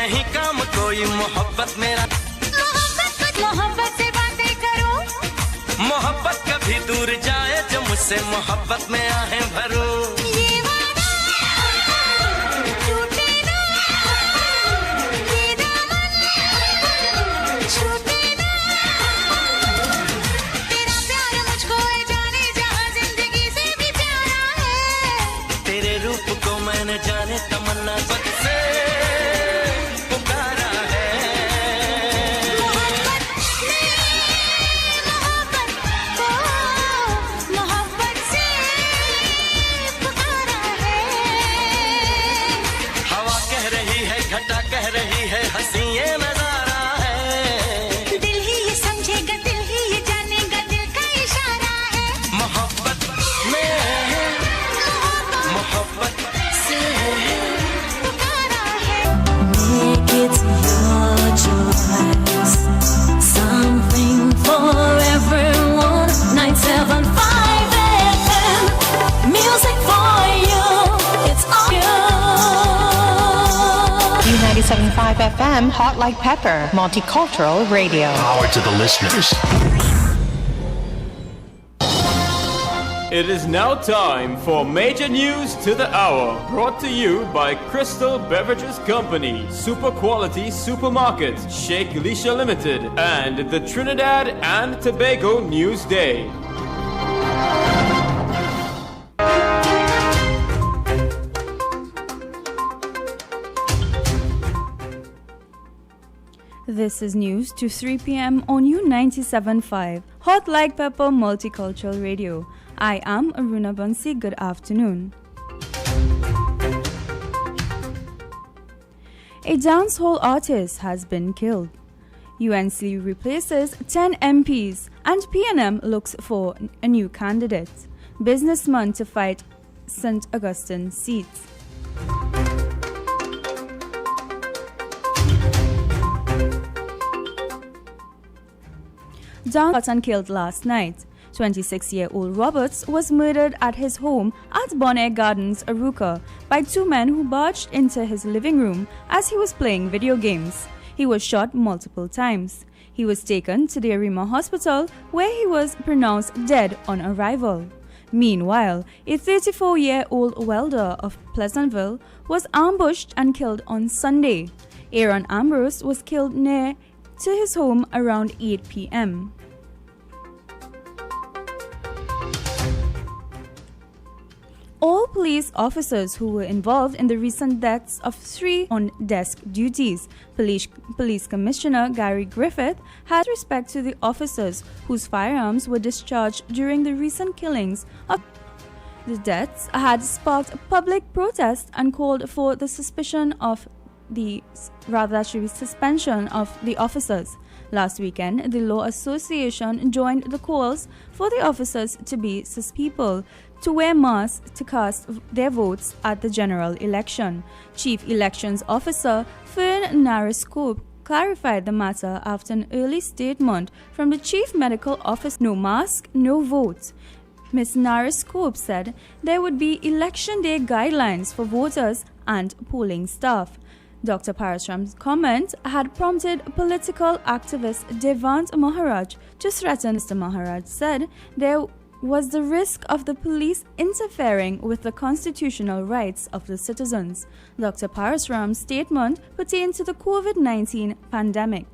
नहीं काम कोई मोहब्बत मेरा मोहब्बत से बातें करो मोहब्बत कभी दूर जाए जो मुझसे मोहब्बत में आहें भरो ये वादा टूटे ना ये दामन छूटे ना तेरा प्यार मुझको है जाने जहां जिंदगी से भी प्यारा है तेरे रूप को मैंने जाने तमन्ना बद से पुकारा है मोहब्बत से पुकारा है हवा कह रही है घटा कह रही है हंसी ये नजारा है दिल ही ये समझेगा दिल ही ये जानेगा दिल का इशारा है मोहब्बत में मोहब्बत से पुकारा है Make it your choice. Something for everyone. 975 FM. Music for you. It's all you. U97.5 FM, Hot Like Pepper, Multicultural Radio. Power to the listeners. It is now time for Major News to the Hour, brought to you by Crystal Beverages Company, Super Quality Supermarket, Sheikh Elisha Limited, and the Trinidad and Tobago News Day. This is news to 3 p.m. on U97.5, Hot Like Pepper Multicultural Radio. I am Aruna Bansi. Good afternoon. A dancehall artist has been killed. UNC replaces 10 MPs and PNM looks for a new candidate. Businessman to fight St. Augustine seats. John killed last night. 26-year-old Roberts was murdered at his home at Bonaire Gardens, Arouca, by two men who barged into his living room as he was playing video games. He was shot multiple times. He was taken to the Arima Hospital, where he was pronounced dead on arrival. Meanwhile, a 34-year-old welder of Pleasantville was ambushed and killed on Sunday. Aaron Ambrose was killed near to his home around 8 p.m. All police officers who were involved in the recent deaths of three on desk duties. Police Commissioner Gary Griffith had respect to the officers whose firearms were discharged during the recent killings of the deaths had sparked public protest and called for the suspension of the officers. Last weekend, the Law Association joined the calls for the officers to be cis people, to wear masks to cast their votes at the general election. Chief Elections Officer Fern Nariscope clarified the matter after an early statement from the Chief Medical Officer. No mask, no vote. Ms. Nariscope said there would be election day guidelines for voters and polling staff. Dr. Parasram's comment had prompted political activist Devant Maharaj to threaten. Mr. Maharaj said there was the risk of the police interfering with the constitutional rights of the citizens. Dr. Parasram's statement pertained to the COVID-19 pandemic.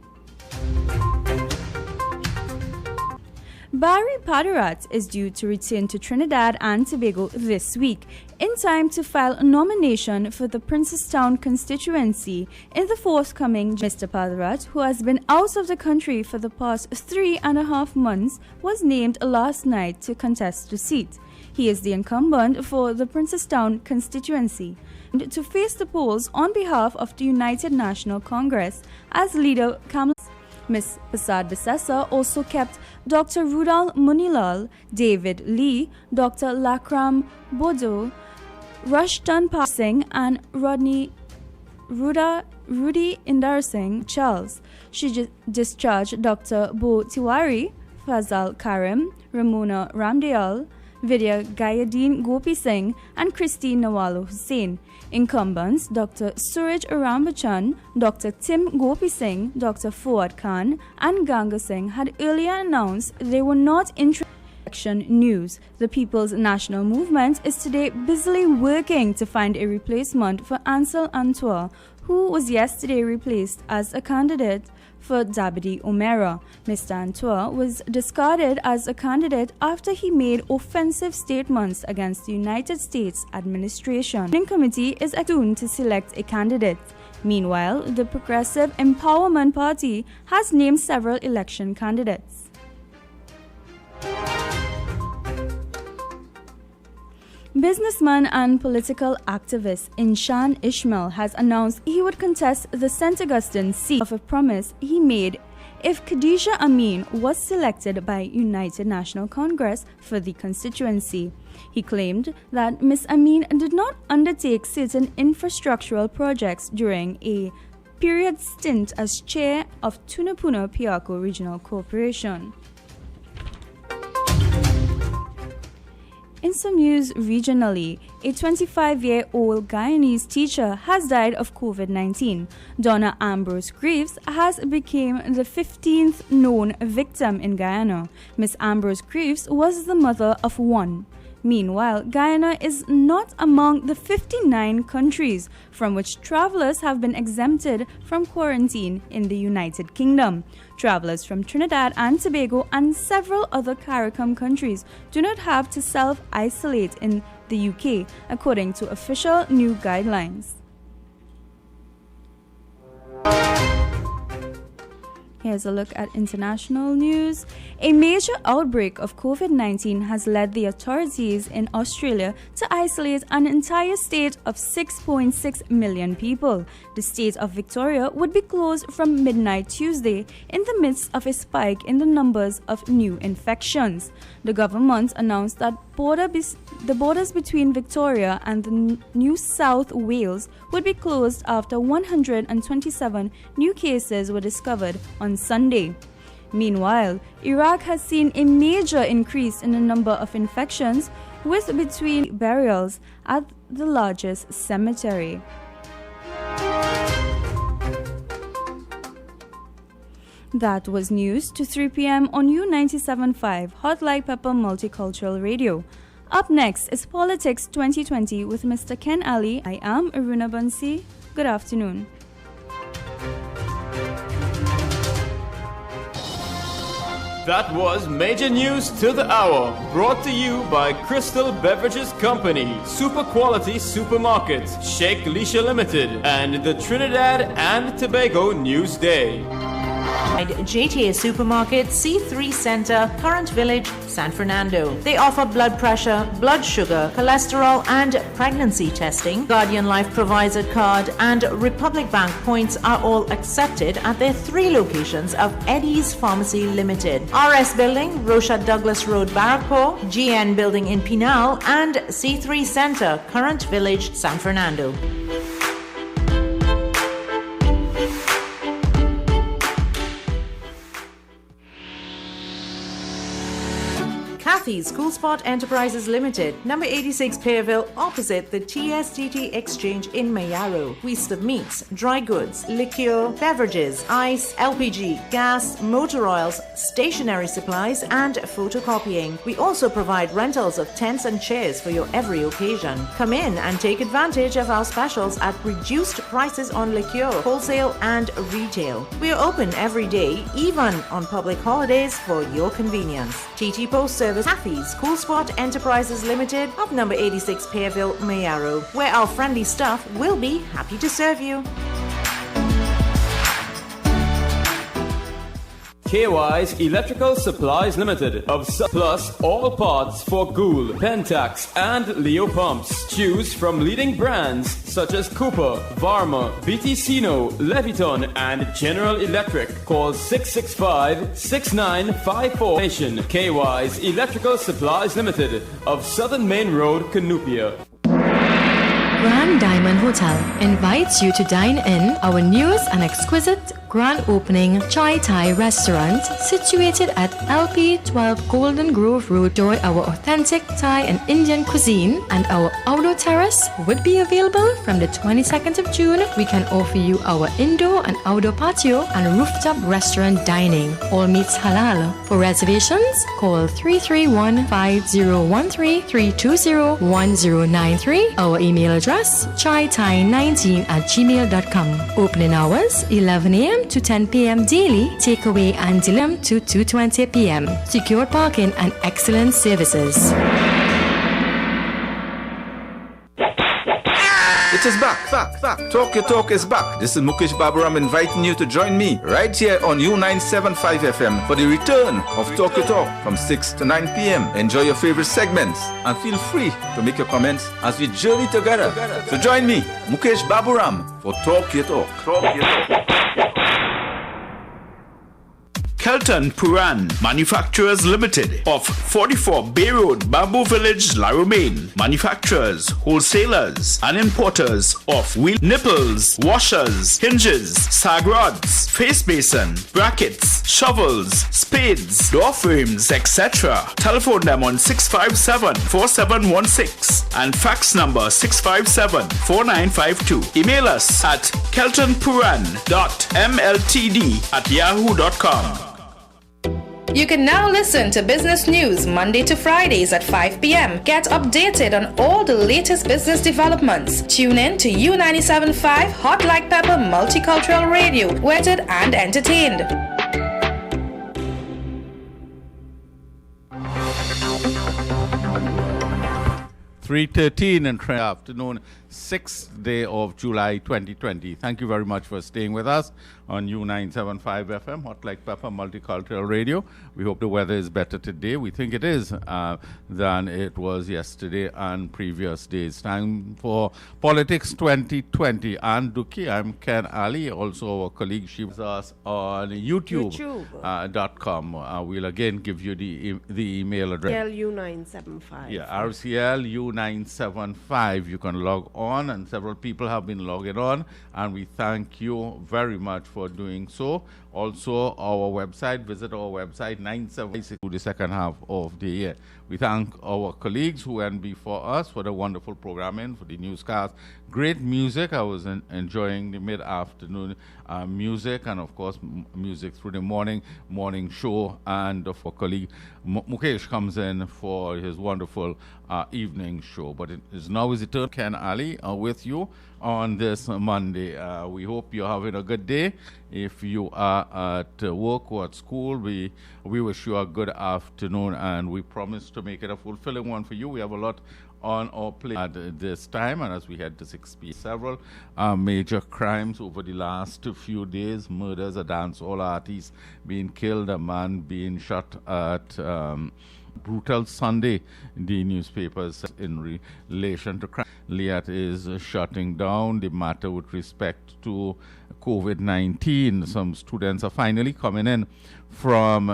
Barry Padarat is due to return to Trinidad and Tobago this week, in time to file a nomination for the Princestown constituency in the forthcoming. Mr. Padarat, who has been out of the country for the past 3.5 months, was named last night to contest the seat. He is the incumbent for the Princestown constituency, to face the polls on behalf of the United National Congress as leader Kamala. Ms. Prasad Bissessa also kept Dr. Rudal Munilal, David Lee, Dr. Lakram Bodo, Rushton Singh and Rudy Indar Singh Charles. She discharged Dr. Bo Tiwari, Fazal Karim, Ramona Ramdayal, Vidya Gayadeen Gopi Singh and Christine Nawalo Hussain. Incumbents Dr. Suraj Arambachan, Dr. Tim Gopi Singh, Dr. Fuad Khan and Ganga Singh had earlier announced they were not interested in election news. The People's National Movement is today busily working to find a replacement for Ansel Antoine, who was yesterday replaced as a candidate for Dabidi Omera. Mr. Antoine was discarded as a candidate after he made offensive statements against the United States administration. The committee is soon to select a candidate. Meanwhile, the Progressive Empowerment Party has named several election candidates. Businessman and political activist Inshan Ismail has announced he would contest the St. Augustine seat of a promise he made if Khadija Amin was selected by United National Congress for the constituency. He claimed that Ms. Amin did not undertake certain infrastructural projects during a period stint as chair of Tunapuna Piako Regional Corporation. In some news regionally, a 25-year-old Guyanese teacher has died of COVID-19. Donna Ambrose Greaves has become the 15th known victim in Guyana. Miss Ambrose Greaves was the mother of one. Meanwhile, Guyana is not among the 59 countries from which travelers have been exempted from quarantine in the United Kingdom. Travelers from Trinidad and Tobago and several other CARICOM countries do not have to self-isolate in the UK, according to official new guidelines. Here's a look at international news. A major outbreak of COVID-19 has led the authorities in Australia to isolate an entire state of 6.6 million people. The state of Victoria would be closed from midnight Tuesday in the midst of a spike in the numbers of new infections. The government announced that the borders between Victoria and the New South Wales would be closed after 127 new cases were discovered on Sunday. Meanwhile, Iraq has seen a major increase in the number of infections, with between burials at the largest cemetery. That was news to 3 p.m. on U97.5 Hot Like Pepper Multicultural Radio. Up next is Politics 2020 with Mr. Ken Ali. I am Aruna Bansi. Good afternoon. That was Major News to the Hour, brought to you by Crystal Beverages Company, Super Quality Supermarkets, Sheikh Lisha Limited, and the Trinidad and Tobago News Day. JTA Supermarket, C3 Center, Current Village, San Fernando. They offer blood pressure, blood sugar, cholesterol and pregnancy testing. Guardian Life provides a card and Republic Bank points are all accepted at their 3 locations of Eddie's Pharmacy Limited. RS Building, Rosha Douglas Road, Barraco, GN Building in Pinal and C3 Center, Current Village, San Fernando. Kathy's Cool Spot Enterprises Limited, number 86 Pearville, opposite the TSTT Exchange in Mayaro. We serve meats, dry goods, liquor, beverages, ice, LPG, gas, motor oils, stationery supplies, and photocopying. We also provide rentals of tents and chairs for your every occasion. Come in and take advantage of our specials at reduced prices on liquor, wholesale, and retail. We are open every day, even on public holidays, for your convenience. TT Post Service, Kathy's Cool Spot Enterprises Limited of number 86 Pearville, Mayaro, where our friendly staff will be happy to serve you. KY's Electrical Supplies Limited of surplus all parts for Gould, Pentax and Leo pumps. Choose from leading brands such as Cooper, Varma, BTCino, Leviton and General Electric. Call 665-6954. KY's Electrical Supplies Limited of Southern Main Road, Canoopia. Grand Diamond Hotel invites you to dine in our newest and exquisite grand opening Chai Thai restaurant situated at LP 12 Golden Grove Road. Enjoy our authentic Thai and Indian cuisine, and our outdoor terrace would be available from the 22nd of June. We can offer you our indoor and outdoor patio and rooftop restaurant dining. All meats halal. For reservations, call 331-5013-320-1093. Our email address, chaithai19@gmail.com. Opening hours, 11 a.m. to 10 p.m. daily. Takeaway and delivery to 2:20 p.m. Secure parking and excellent services. It is back. Talk Your Talk is back. This is Mukesh Baburam inviting you to join me right here on U975 FM for the return of Talk Your Talk from 6 to 9 p.m. Enjoy your favorite segments and feel free to make your comments as we journey together. So join me, Mukesh Baburam, for Talk Your Talk. Kelton Puran Manufacturers Limited of 44 Bay Road, Bamboo Village, La Romaine. Manufacturers, wholesalers and importers of wheel nipples, washers, hinges, sag rods, face basin, brackets, shovels, spades, door frames, etc. Telephone them on 657-4716 and fax number 657-4952. Email us at keltonpuran.mltd@yahoo.com. You can now listen to business news Monday to Fridays at 5 p.m. Get updated on all the latest business developments. Tune in to U97.5 Hot Like Pepper Multicultural Radio, wedded and entertained. 3:13 in the afternoon, 6th day of July 2020. Thank you very much for staying with us on U975 FM, Hot Like Pepper Multicultural Radio. We hope the weather is better today. We think it is than it was yesterday and previous days. Time for Politics 2020. And Duki, I'm Ken Ali, also our colleague. She was us on YouTube.com. We'll again give you the email address. RCLU975. Yeah, RCLU975. You can log on, and several people have been logging on, and we thank you very much for doing so. Also, our website, visit our website, 976 to the second half of the year. We thank our colleagues who went before us for the wonderful programming, for the newscast. Great music. I was enjoying the mid-afternoon music, and of course, music through the morning show. And for colleague Mukesh comes in for his wonderful evening show. But it is now his turn. Ken Ali with you on this Monday. We hope you're having a good day. If you are at work or at school, we wish you a good afternoon, and we promise to make it a fulfilling one for you. We have a lot on our plate at this time, and as we head to 6 p.m. Several major crimes over the last few days. Murders, a dancehall artist being killed, a man being shot at brutal Sunday. The newspapers in relation to crime. Liat is shutting down the matter with respect to COVID-19. Some students are finally coming in from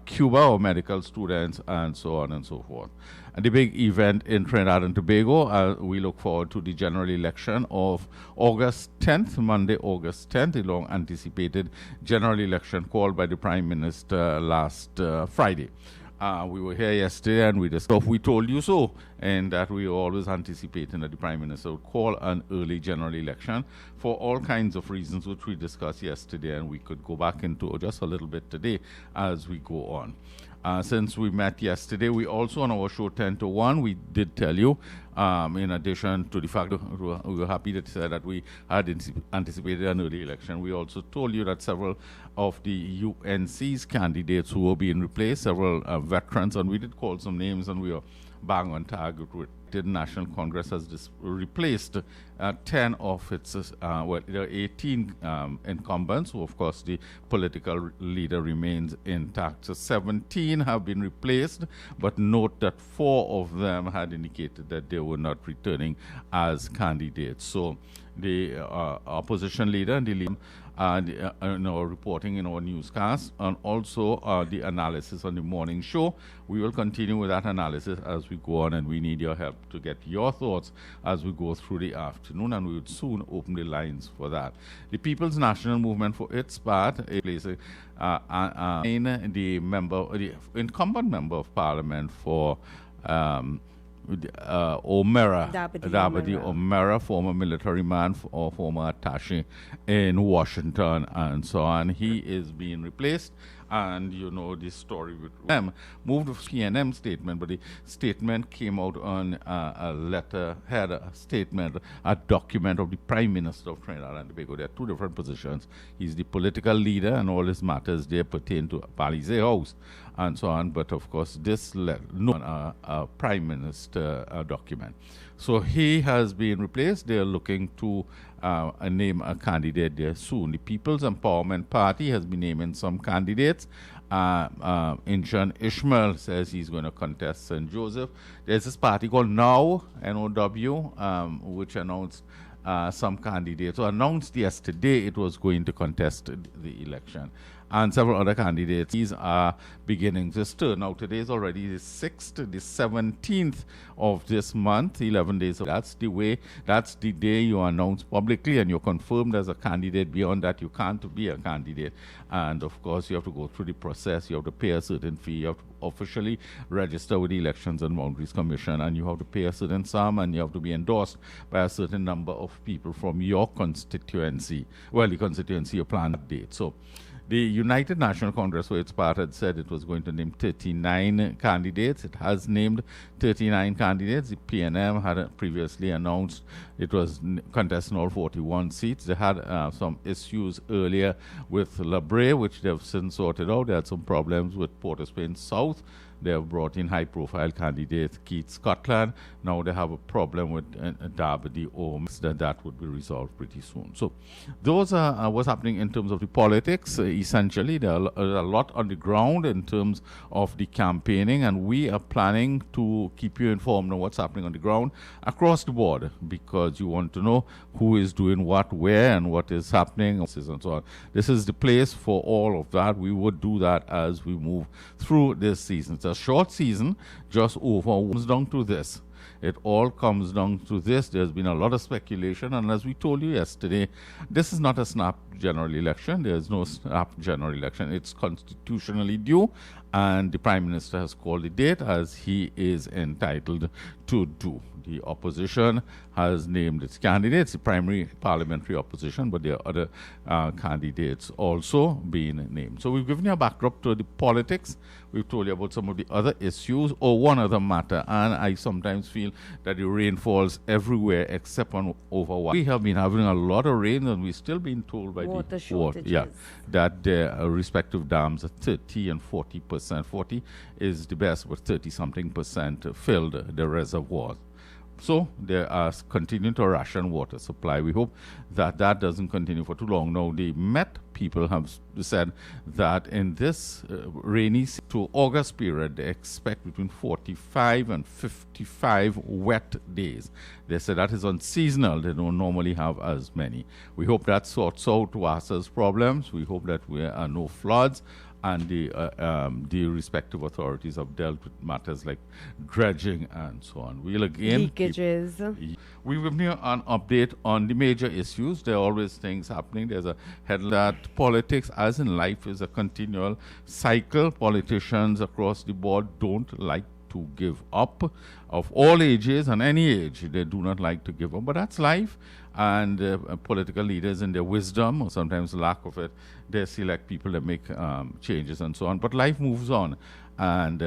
Cuba, or medical students, and so on and so forth. And the big event in Trinidad and Tobago, we look forward to the general election of August 10th, Monday, August 10th, the long-anticipated general election called by the Prime Minister last Friday. We were here yesterday, and we discussed, we told you so, and that we were always anticipating that the Prime Minister would call an early general election for all kinds of reasons, which we discussed yesterday, and we could go back into just a little bit today as we go on. Since we met yesterday, we also on our show 10 to 1, we did tell you, in addition to the fact that we were happy to say that we had anticipated an early election, we also told you that several of the UNC's candidates who were being replaced, several veterans, and we did call some names, and we were bang on target with the National Congress has replaced 10 of its, there are 18 incumbents, who of course the political leader remains intact. So 17 have been replaced, but note that 4 of them had indicated that they were not returning as candidates. So the opposition leader and the leader reporting in our newscast, and also the analysis on the morning show. We will continue with that analysis as we go on, and we need your help to get your thoughts as we go through the afternoon, and we would soon open the lines for that. The People's National Movement, for its part, is the incumbent member of Parliament for O'Meara, Dabadi O'Meara, former military man or former attaché in Washington and so on. He is being replaced, and you know the story with them. Moved to PNM statement, but the statement came out on a letterhead, a statement, a document of the Prime Minister of Trinidad and Tobago. There are two different positions. He's the political leader, and all his matters there pertain to Palisade House and so on. But of course, this a Prime Minister document. So he has been replaced. They're looking to name a candidate there soon. The People's Empowerment Party has been naming some candidates. Injan Ishmael says he's going to contest St. Joseph. There's this party called NOW, N-O-W, which announced some candidates. So announced yesterday it was going to contest the election. And several other candidates. These are beginning to stir. Now, today is already the 6th, the 17th of this month, 11 days. That's the day you announce publicly and you're confirmed as a candidate. Beyond that, you can't be a candidate. And, of course, you have to go through the process. You have to pay a certain fee. You have to officially register with the Elections and Boundaries Commission, and you have to pay a certain sum, and you have to be endorsed by a certain number of people from your constituency. Well, the constituency you plan that date. So, the United National Congress, for its part, had said it was going to name 39 candidates. It has named 39 candidates. The PNM had previously announced it was contesting all 41 seats. They had some issues earlier with La Brea, which they have since sorted out. They had some problems with Port of Spain South. They have brought in high-profile candidate Keith Scotland. Now they have a problem with Dabadi Oms. That would be resolved pretty soon. So those are what's happening in terms of the politics. Essentially, there are a lot on the ground in terms of the campaigning, and we are planning to keep you informed on what's happening on the ground across the board, because you want to know who is doing what, where, and what is happening, and so on. This is the place for all of that. We would do that as we move through this season. It's a short season, just over. Comes down to this. It all comes down to this. There's been a lot of speculation, and as we told you yesterday, this is not a snap general election. There's no snap general election. It's constitutionally due, and the Prime Minister has called the date as he is entitled to do. The opposition has named its candidates, the primary parliamentary opposition, but there are other candidates also being named. So we've given you a backdrop to the politics. We've told you about some of the other issues, or one other matter, and I sometimes feel that the rain falls everywhere except on over one. We have been having a lot of rain, and we're still being told by water the shortages. that their respective dams are 30 and 40%. 40 is the best, but 30-something% filled the reservoirs. So they are continuing to ration water supply. We hope that that doesn't continue for too long. Now, the Met people have said that in this rainy to August period, they expect between 45 and 55 wet days. They said that is unseasonal. They don't normally have as many. We hope that sorts out Wassa's problems. We hope that there are no floods, and the respective authorities have dealt with matters like dredging and so on. We'll again leakages. We will give you an update on the major issues. There are always things happening. There's a headline that politics, as in life, is a continual cycle. Politicians across the board don't like to give up, of all ages and any age. They do not like to give up, but that's life. And political leaders, in their wisdom, or sometimes lack of it, they select people that make changes and so on. But life moves on, and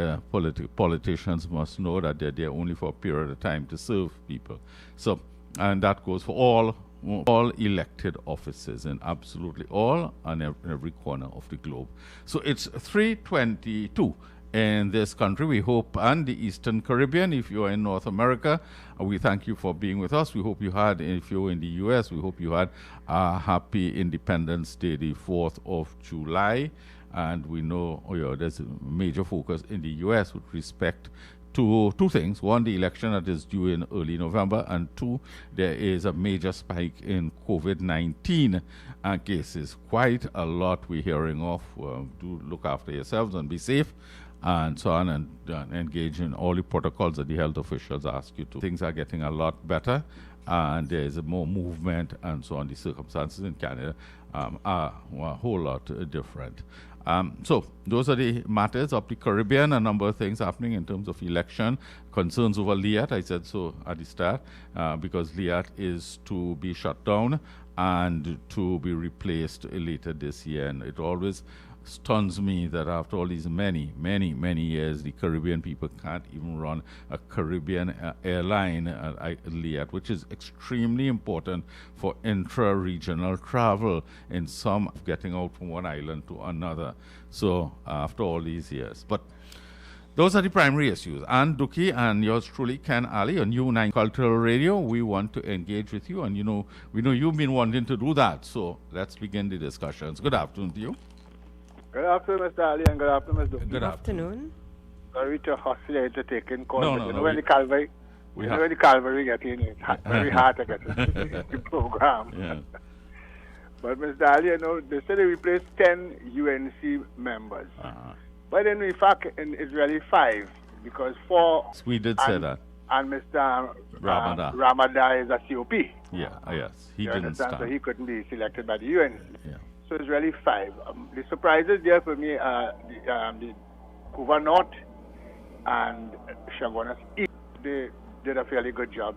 politicians must know that they're there only for a period of time to serve people. So, and that goes for all elected offices, in absolutely all, and every corner of the globe. So it's 3:22 in this country, we hope, and the Eastern Caribbean. If you are in North America, we thank you for being with us. We hope you had, if you're in the U.S., we hope you had a happy Independence Day, the 4th of July. And we know there's a major focus in the U.S. with respect to two things. One, the election that is due in early November, and two, there is a major spike in COVID-19 cases. Quite a lot we're hearing of. Do look after yourselves and be safe, and so on, and engage in all the protocols that the health officials ask you to. Things are getting a lot better, and there is more movement, and so on. The circumstances in Canada are a whole lot different. So those are the matters of the Caribbean. A number of things happening in terms of election, concerns over Liat. I said so at the start, because Liat is to be shut down and to be replaced later this year. And it always stuns me that after all these many years, the Caribbean people can't even run a Caribbean airline, Liat, which is extremely important for intra-regional travel in some getting out from one island to another. So after all these years. But those are the primary issues. Ann Duki and yours truly, Ken Ali, on U9 Cultural Radio. We want to engage with you, and we know you've been wanting to do that. So let's begin the discussions. Good afternoon to you. Good afternoon, Mr. Ali, and good afternoon, Ms. Duffy. Good afternoon. Sorry to hostile to take in calls. No, when the Calvary, when the Calvary get in, it's very hard to get the program. Yeah. But Mr. Ali, they said they replaced 10 UNC members. But in fact, it's really 5, because 4... We did say that. And Mr. Ramadan is a COP. Yeah, yes. He didn't understand? stand. So he couldn't be selected by the UNC. Yeah. So it's really 5. The surprises there for me are the Couva North and Chaguanas East. They did a fairly good job,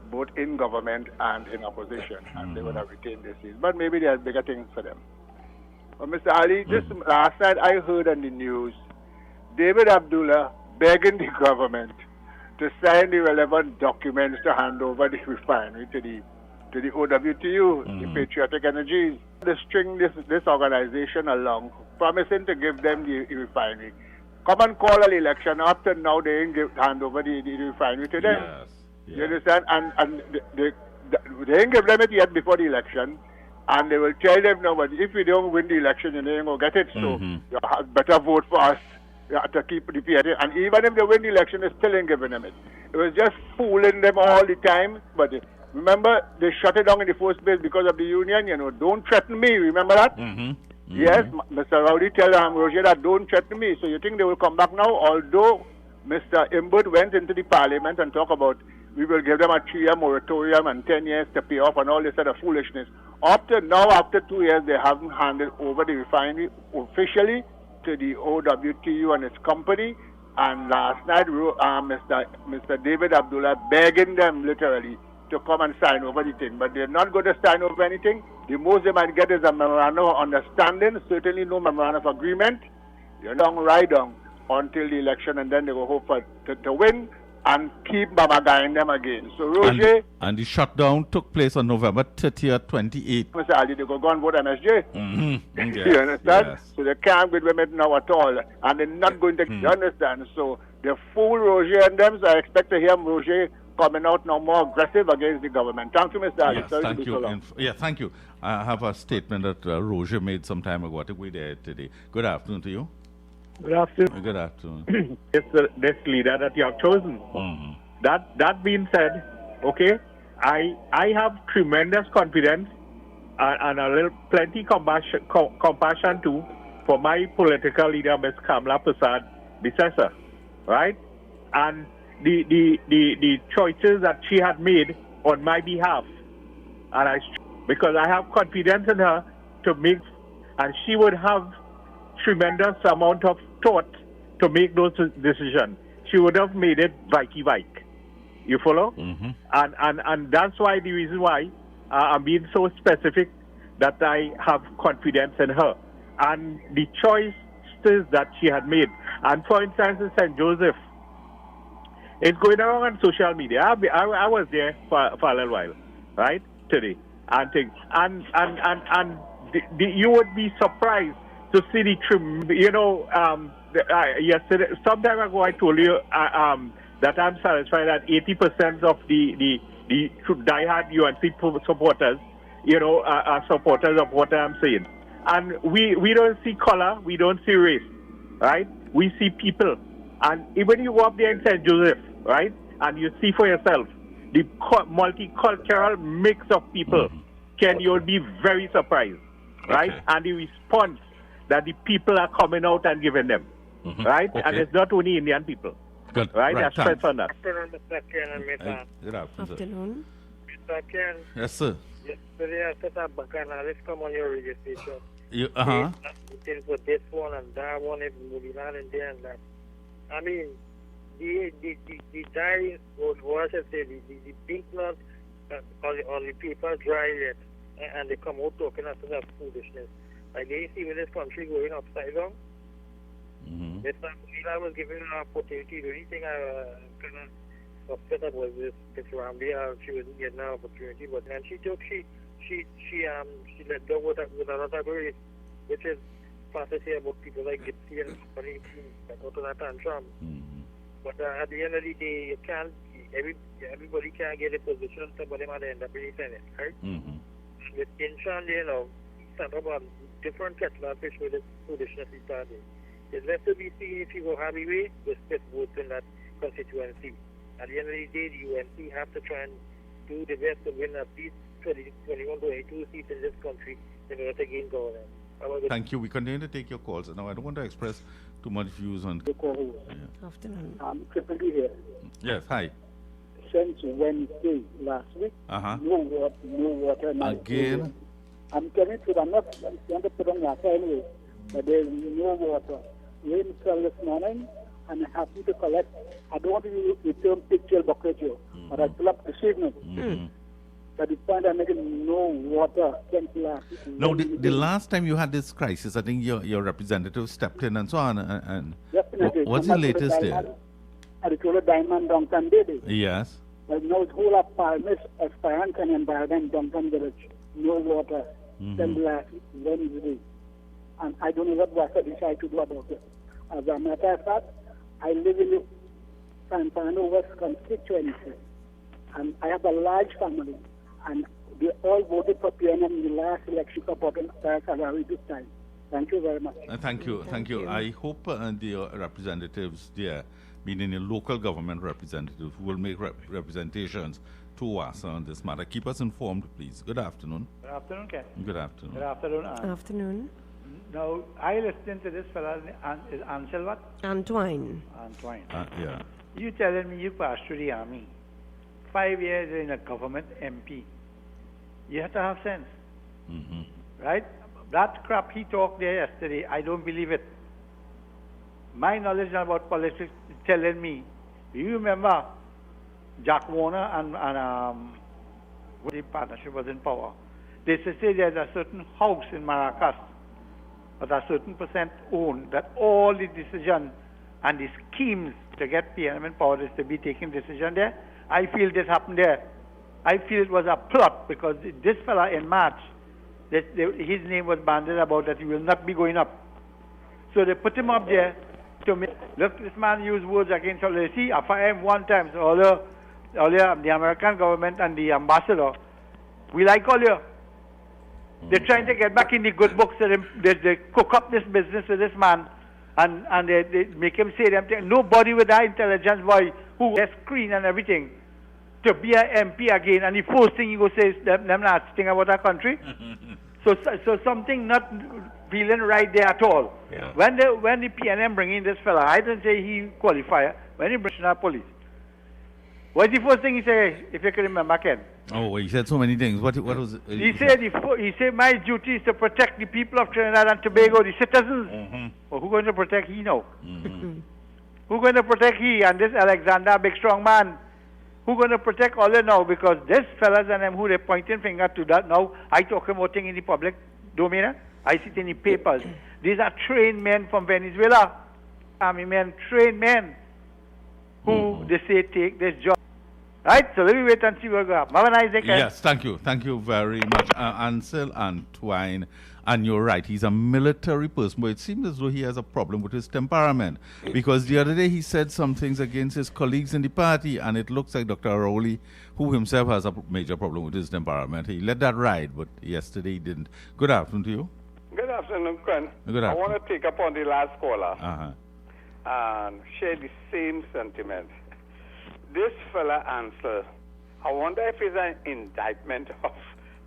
both in government and in opposition, and they would have retained their seats. But maybe there are bigger things for them. But Mr. Ali, just last night I heard on the news David Abdullah begging the government to sign the relevant documents to hand over the refinery to the OWTU, the Patriotic Energies. They string this organization along, promising to give them the refinery. Come and call an election. Up to now, they ain't hand over the refinery to them. Yes. You understand? And they ain't give them it yet before the election. And they will tell them, no, but if we don't win the election, you ain't going to get it. So you better vote for us to keep the PRT. And even if they win the election, they still ain't giving them it. It was just fooling them all the time. But remember, they shut it down in the first place because of the union. Don't threaten me. Remember that? Yes, Mr. Rowdy tell Roger that don't threaten me. So you think they will come back now? Although Mr. Imbert went into the parliament and talked about we will give them a 3-year moratorium and 10 years to pay off and all this other foolishness. Up to now, after 2 years, they haven't handed over the refinery officially to the OWTU and its company. And last night, Mr. David Abdullah begging them literally to come and sign over the thing. But they're not going to sign over anything. The most they might get is a memorandum of understanding, certainly no memorandum of agreement. You're down right down until the election, and then they will hope to win and keep babagaing them again. So Roger... And the shutdown took place on November 30th, 28th. Mr. Ali, they go and vote MSJ. Yes, you understand? yes. So they can't with women now at all. And they're not going to... You understand? So they fool Roger and them, so I expect to hear Roger coming out now more aggressive against the government. Thank you, Mr. Ali. Yes, Sorry thank to be you. so long. Thank you. I have a statement that Roger made some time ago. I think we there today. Good afternoon to you. Good afternoon. Good afternoon. It's this leader that you have chosen. That being said, okay, I have tremendous confidence and a little plenty compassion too for my political leader, Ms. Kamala Prasad Bissessa, right? And the choices that she had made on my behalf, and because I have confidence in her to make, and she would have tremendous amount of thought to make those decisions. She would have made it Vike. You follow? And that's why the reason why I'm being so specific that I have confidence in her and the choices that she had made. And for instance, in St. Joseph, it's going around on social media. I was there for a little while, right, today, and things. And you would be surprised to see the yesterday, some time ago, I told you that I'm satisfied that 80% of the diehard UNC supporters, are supporters of what I'm saying. And we don't see color, we don't see race, right? We see people, And even you go up there in St. Joseph, right, and you see for yourself the multicultural mix of people, Ken, you'll be very surprised, right? Okay. And the response that the people are coming out and giving them, right? Okay. And it's not only Indian people, Good. right? Right, That's stress on that. Afternoon, Mr. Ken and Mr. Good afternoon, sir. Mr. Ken. Yes, sir. Yesterday I set up Bacchanalists come on your radio station. You, They for this one and that one, and moving on and there and that. I mean, the diaries, or what I should say, the pink blood, or the paper dry yet, and they come out talking after that foolishness. Like they see with this country going upside down. Mr. Mila was given an opportunity. The only thing I kind of upset about was this Rambi. She wasn't getting an opportunity, but then she let go with another grace, which is fast to say about people like Gipsy and company that go to that tantrum. But at the end of the day, you can't. Everybody can't get a position. Somebody might end up in the Senate, right? With Inshan, you know, he set up a different kettle of fish with this foolishness he started. It's left to be seen if he go happy way with split votes in that constituency. At the end of the day, the UNC have to try and do the best to win at least 21 to 22 seats in this country in order to gain government. Thank you. We continue to take your calls. Now, I don't want to express too much views on... Afternoon. Triple D here. Yes, hi. Since Wednesday last week, no water. Again? I'm telling you, I'm not going to put on water anyway, but there's no water. Rain fell this morning, and I have to collect. I don't want to return picture bucket here, but I pull up this evening. But the point I'm making, no water since last week. No, the last time you had this crisis, I think your representative stepped in and so on. And what's the latest there? I told a diamond Duncan Baby. Yes. But now it's whole of Palmis, Esperance and environment, Duncan Village. No water since last Wednesday. And I don't know what water decide to do about it. As a matter of fact, I live in the Santana West constituency. And I have a large family. And they all voted for PNM in the last election supporting Salary this time. Thank you very much. Thank you. I hope the representatives there, meaning the local government representatives, will make representations to us on this matter. Keep us informed, please. Good afternoon. Good afternoon, Ken. Good afternoon. Good afternoon. Afternoon. Now, I listened to this fella, is Ansel what? Antoine. Yeah. You telling me you passed through the army, 5 years in a government MP. You have to have sense. Right? That crap he talked there yesterday, I don't believe it. My knowledge about politics is telling me, you remember Jack Warner and when the partnership was in power, they used to say there's a certain house in Maracas that a certain percent owned, that all the decision and the schemes to get PNM in power is to be taking decision there. I feel this happened there. I feel it was a plot because this fella in March, his name was banded about that he will not be going up. So they put him up there to make, look, this man used words against all. You see, I fired him one time. So all the American government and the ambassador, we like all you. They're trying to get back in the good books. They cook up this business with this man and they make him say them things. Nobody with that intelligence boy who has screen and everything to be an MP again, and the first thing you go say is them not thing about our country. So something not feeling right there at all. Yeah. When the PNM bring in this fella, I didn't say he qualify. When he brings in our police, what's the first thing he say? If you can remember, Ken. Oh, he said so many things. What was it? He said my duty is to protect the people of Trinidad and Tobago, the citizens. Well, who's going to protect he now? Who's going to protect he and this Alexander, big strong man? Who's going to protect all of now? Because this fellas and them who they pointing finger to that now, I talk about things in the public domain. I see it in the papers. These are trained men from Venezuela. Army men, trained men who they say take this job. Right? So let me wait and see what goes on. Have a nice day, Ken. Yes, thank you. Thank you very much. Ansel Antoine, and you're right, he's a military person, but it seems as though he has a problem with his temperament. Because the other day he said some things against his colleagues in the party, and it looks like Dr. Rowley, who himself has a major problem with his temperament, he let that ride, but yesterday he didn't. Good afternoon to you. Good afternoon, Ken. Good I afternoon. want to take up on the last caller. share the same sentiment. This fella Ansel, I wonder if it's an indictment of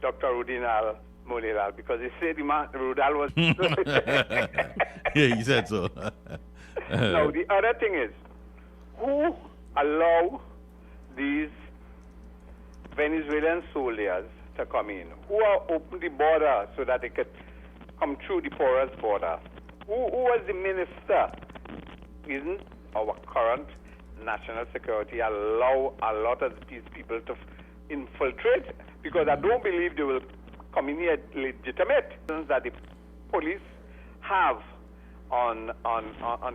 Dr. Rudinal Monilal, because he said Rudal was... Yeah, he said so. Now, the other thing is, who allow these Venezuelan soldiers to come in? Who are open the border so that they could come through the porous border? Who was the minister? Isn't our current national security allow a lot of these people to infiltrate? Because I don't believe they will come in here legitimate that the police have on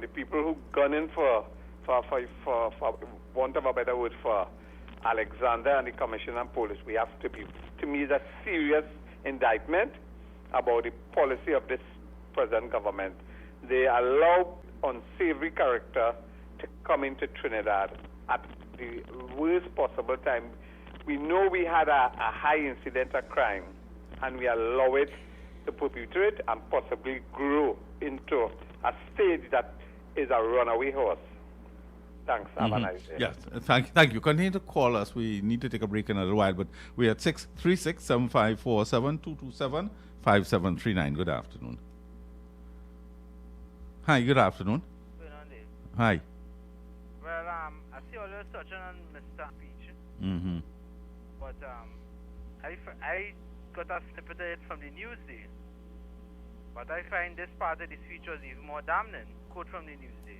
the people who gun in for want of a better word, for Alexander and the Commissioner of Police. We have to be, to me, it's a serious indictment about the policy of this present government. They allow unsavory character to come into Trinidad at the worst possible time. We know we had a high incident of crime, and we allow it to perpetuate and possibly grow into a stage that is a runaway horse. Thanks. Have a nice day. Yes, thank you. Continue to call us. We need to take a break in a little while, but we're at 636-7547-227-5739. Good afternoon. Hi, good afternoon. Hi. Well, I see all the searching on Mr. Peach. Mm-hmm. But I got a snippet of it from the Newsday. But I find this part of the speech was even more damning. Quote from the Newsday.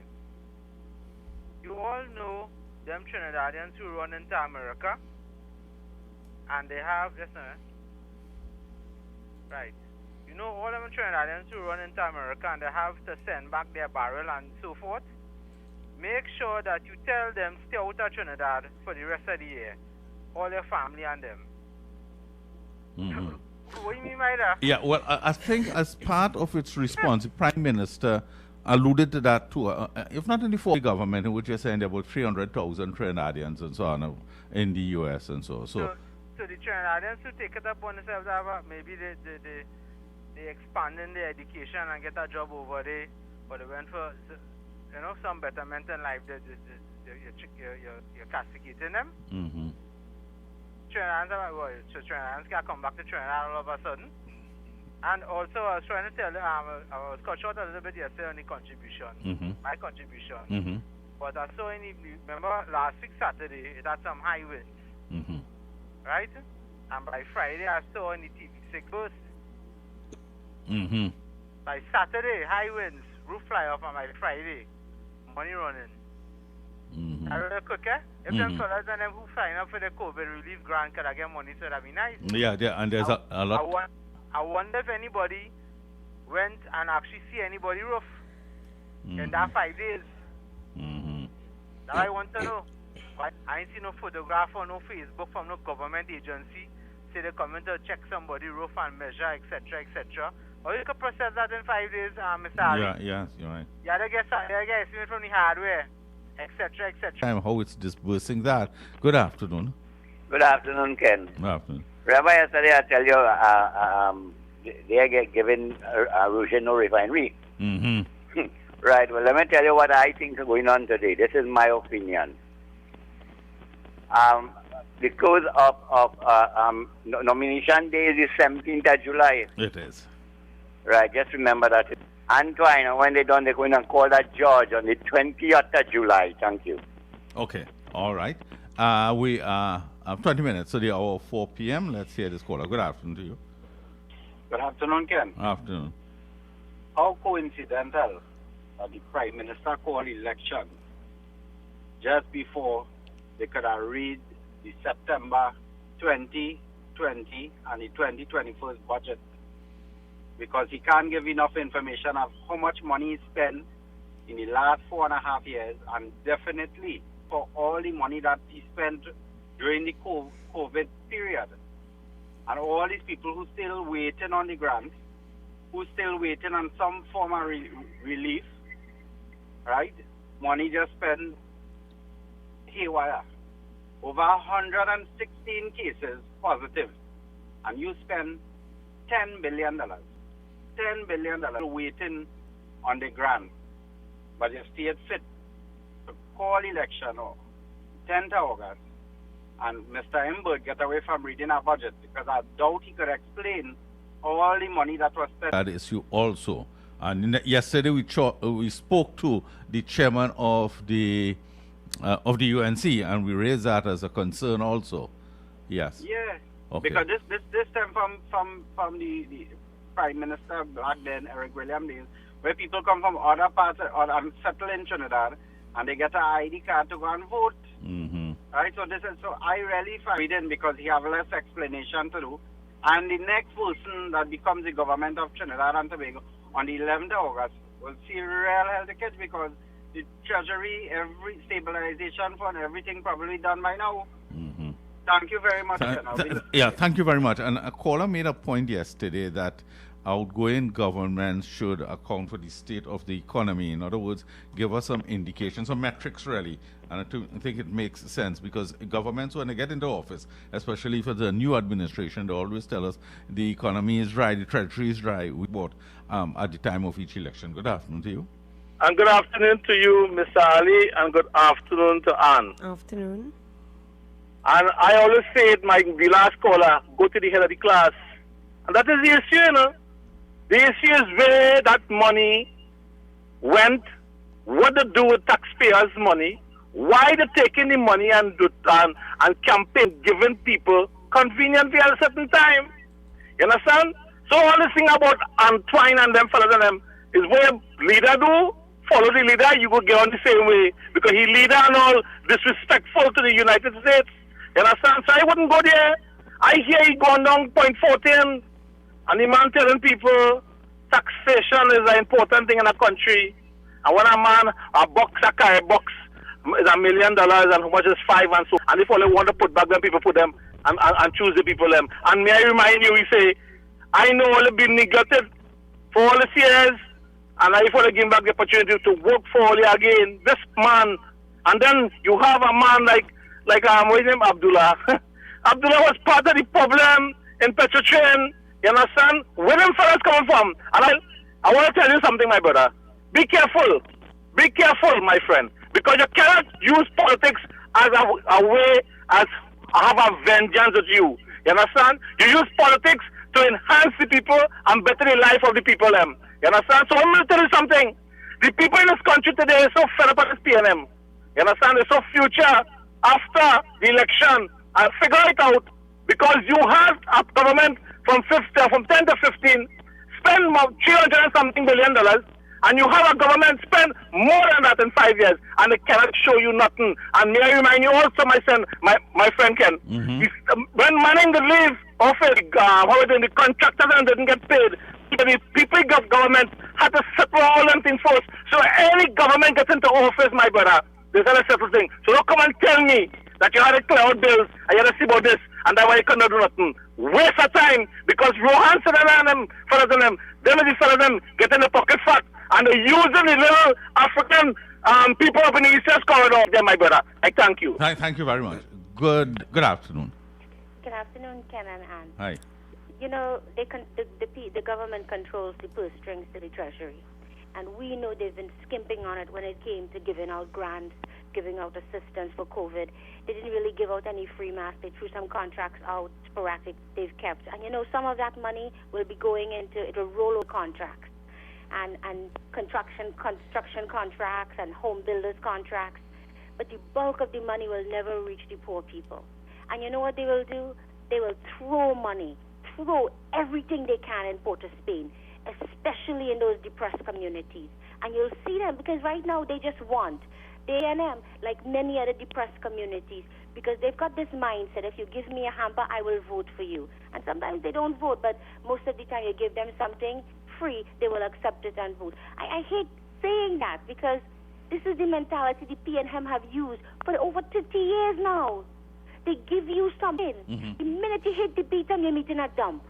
You all know them Trinidadians who run into America, and they have, listen, right. You know all them Trinidadians who run into America and they have to send back their barrel and so forth. Make sure that you tell them stay out of Trinidad for the rest of the year. All their family and them. Mm-hmm. What do you mean by that? Yeah, well, I think as part of its response, the Prime Minister alluded to that too. If not in the former government, in which you're saying there were 300,000 Trinidadians and so on in the U.S. and so. So the Trinidadians who take it up on themselves, maybe they expanding their education and get a job over there, but they went for some betterment in life. You're castigating them. Mm-hmm. Trinidadians can come back to Trinidad all of a sudden. And also, I was trying to tell you, I was cut short a little bit yesterday on the contribution, my contribution. Mm-hmm. But I saw remember last week Saturday, it had some high winds, right? And by Friday, I saw in the TV6 burst. Mm-hmm. By Saturday, high winds, roof fly off, and by Friday, money running. Mm-hmm. I real quick, if them fellas and them who sign up for the COVID relief grant could get money, so that'd be nice. Yeah, and there's a lot. I wonder if anybody went and actually see anybody roof in that 5 days. Mm-hmm. That I want to know. But I ain't seen no photograph or no Facebook from no government agency say they come in to check somebody roof and measure, etc., etc. Or you can process that in 5 days, Mr. Harry. Yeah, you're right. You gotta get estimate from the hardware, etc., etc. How it's disbursing that. Good afternoon. Good afternoon, Ken. Good afternoon. Remember yesterday I tell you they are giving Ruggiero refinery. Mm-hmm. Right. Well, let me tell you what I think is going on today. This is my opinion. The close of nomination day is the 17th of July. It is. Right. Just remember that. Antoine, when they're done, they're going to call that judge on the 20th of July. Thank you. Okay. All right. We have 20 minutes, so the hour 4 p.m. Let's hear this caller. Good afternoon to you. Good afternoon, Ken. Afternoon. How coincidental that the Prime Minister called election just before they could have read the September 2020 and the 2021 budget, because he can't give enough information of how much money he spent in the last 4.5 years, and definitely for all the money that he spent during the COVID period. And all these people who still waiting on the grants, who still waiting on some form of relief, right? Money just spent haywire. Over 116 cases positive. And you spend $10 billion. $10 billion waiting on the grant. but you stayed fit to call election on 10th August, and Mr. Imberg get away from reading our budget because I doubt he could explain all the money that was spent. That issue also. And yesterday we spoke to the chairman of the UNC, and we raised that as a concern also. Yes. Yeah. Okay. Because this time from the Prime Minister back then, Eric William Dean, where people come from other parts and settle in Trinidad, and they get an ID card to go and vote. Right? So I really find it because he have less explanation to do. And the next person that becomes the government of Trinidad and Tobago on the 11th of August will see real health tickets because the Treasury, every stabilization fund, everything probably done by now. Thank you very much. Thank you very much. And a caller made a point yesterday that outgoing governments should account for the state of the economy. In other words, give us some indications, some metrics really. And I think it makes sense because governments, when they get into office, especially for the new administration, they always tell us the economy is dry, the treasury is dry. We bought at the time of each election. Good afternoon to you. And good afternoon to you, Mr. Ali, and good afternoon to Anne. Afternoon. And I always say it, the last caller, go to the head of the class. And that is the issue, you know. The issue is where that money went, what to do with taxpayers' money, why they taking the money and campaign giving people conveniently at a certain time. You understand? So all this thing about Antoine and them fellas and them is where leader do, follow the leader, you go get on the same way. Because he leader and all disrespectful to the United States. You understand? So I wouldn't go there. I hear he gone down 0.14 and the man telling people taxation is an important thing in a country. And when a carry box is $1 million and how much is 5 and so, and if all they want to put back them, people put them and choose the people them. And may I remind you, we say, I know all have been neglected for all these years, and I want to give back the opportunity to work for all you again. This man, and then you have a man like what's his name, Abdullah. Abdullah was part of the problem in Petrotrain. You understand? Where them fellas coming from? And I want to tell you something, my brother. Be careful. Be careful, my friend. Because you cannot use politics as a way as have a vengeance with you. You understand? You use politics to enhance the people and better the life of the people. You understand? So I'm going to tell you something. The people in this country today are so fed up with this PNM. You understand? They're so future after the election. And figure it out. Because you have a government from 10 to 15 spend $300 and something billion, and you have a government spend more than that in 5 years, and they cannot show you nothing. And may I remind you also, my friend Ken, when Manning did leave office, the contractors and didn't get paid, the people of government had to settle all them things first. So any government gets into office, my brother, there's a settle thing. So don't come and tell me that you had to clear out bills and you had to see about this, and that's why you cannot do nothing. Waste of time, because Rohan said and them fellas and them is the fellas them get in the pocket fat, and they're using the little African people up in the East Coast corridor there, my brother. I thank you. Thank you very much. Good afternoon. Good afternoon, Ken and Ann. Hi. You know, the government controls the purse strings to the Treasury. And we know they've been skimping on it when it came to giving out grants, giving out assistance for COVID. They didn't really give out any free masks. They threw some contracts out, sporadic, they've kept. And, you know, some of that money will be going into, it'll roll over contracts and construction contracts and home builders contracts. But the bulk of the money will never reach the poor people. And you know what they will do? They will throw everything they can in Port of Spain, especially in those depressed communities. And you'll see them, because right now they just want the A&M, like many other depressed communities, because they've got this mindset, if you give me a hamper, I will vote for you. And sometimes they don't vote, but most of the time you give them something free, they will accept it and vote. I hate saying that, because this is the mentality the PNM have used for over 50 years now. They give you something. The minute you hit the beat, you're meeting a dump.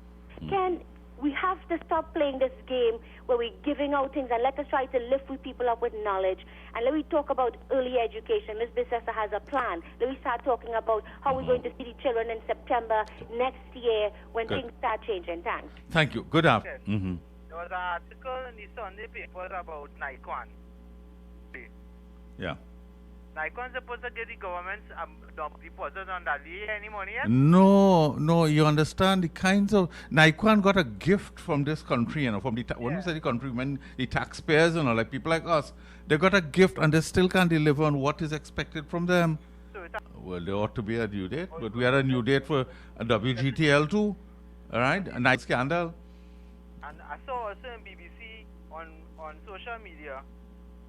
We have to stop playing this game where we're giving out things, and let us try to lift people up with knowledge. And let me talk about early education. Ms. Bissessa has a plan. Let me start talking about how we're going to see the children in September next year when things start changing. Thanks. Thank you. Good afternoon. There was an article in the Sunday paper about NICON. Yeah. NICON supposed to get the government's deposit on that. Do you hear any money yet? No, you understand the kinds of... NICON got a gift from this country, from the... When we say the country, when the taxpayers, like people like us, they got a gift and they still can't deliver on what is expected from them. Well, there ought to be a due date, but we had a new date for a WGTL too, all right? A nice scandal. And I saw also in BBC on social media,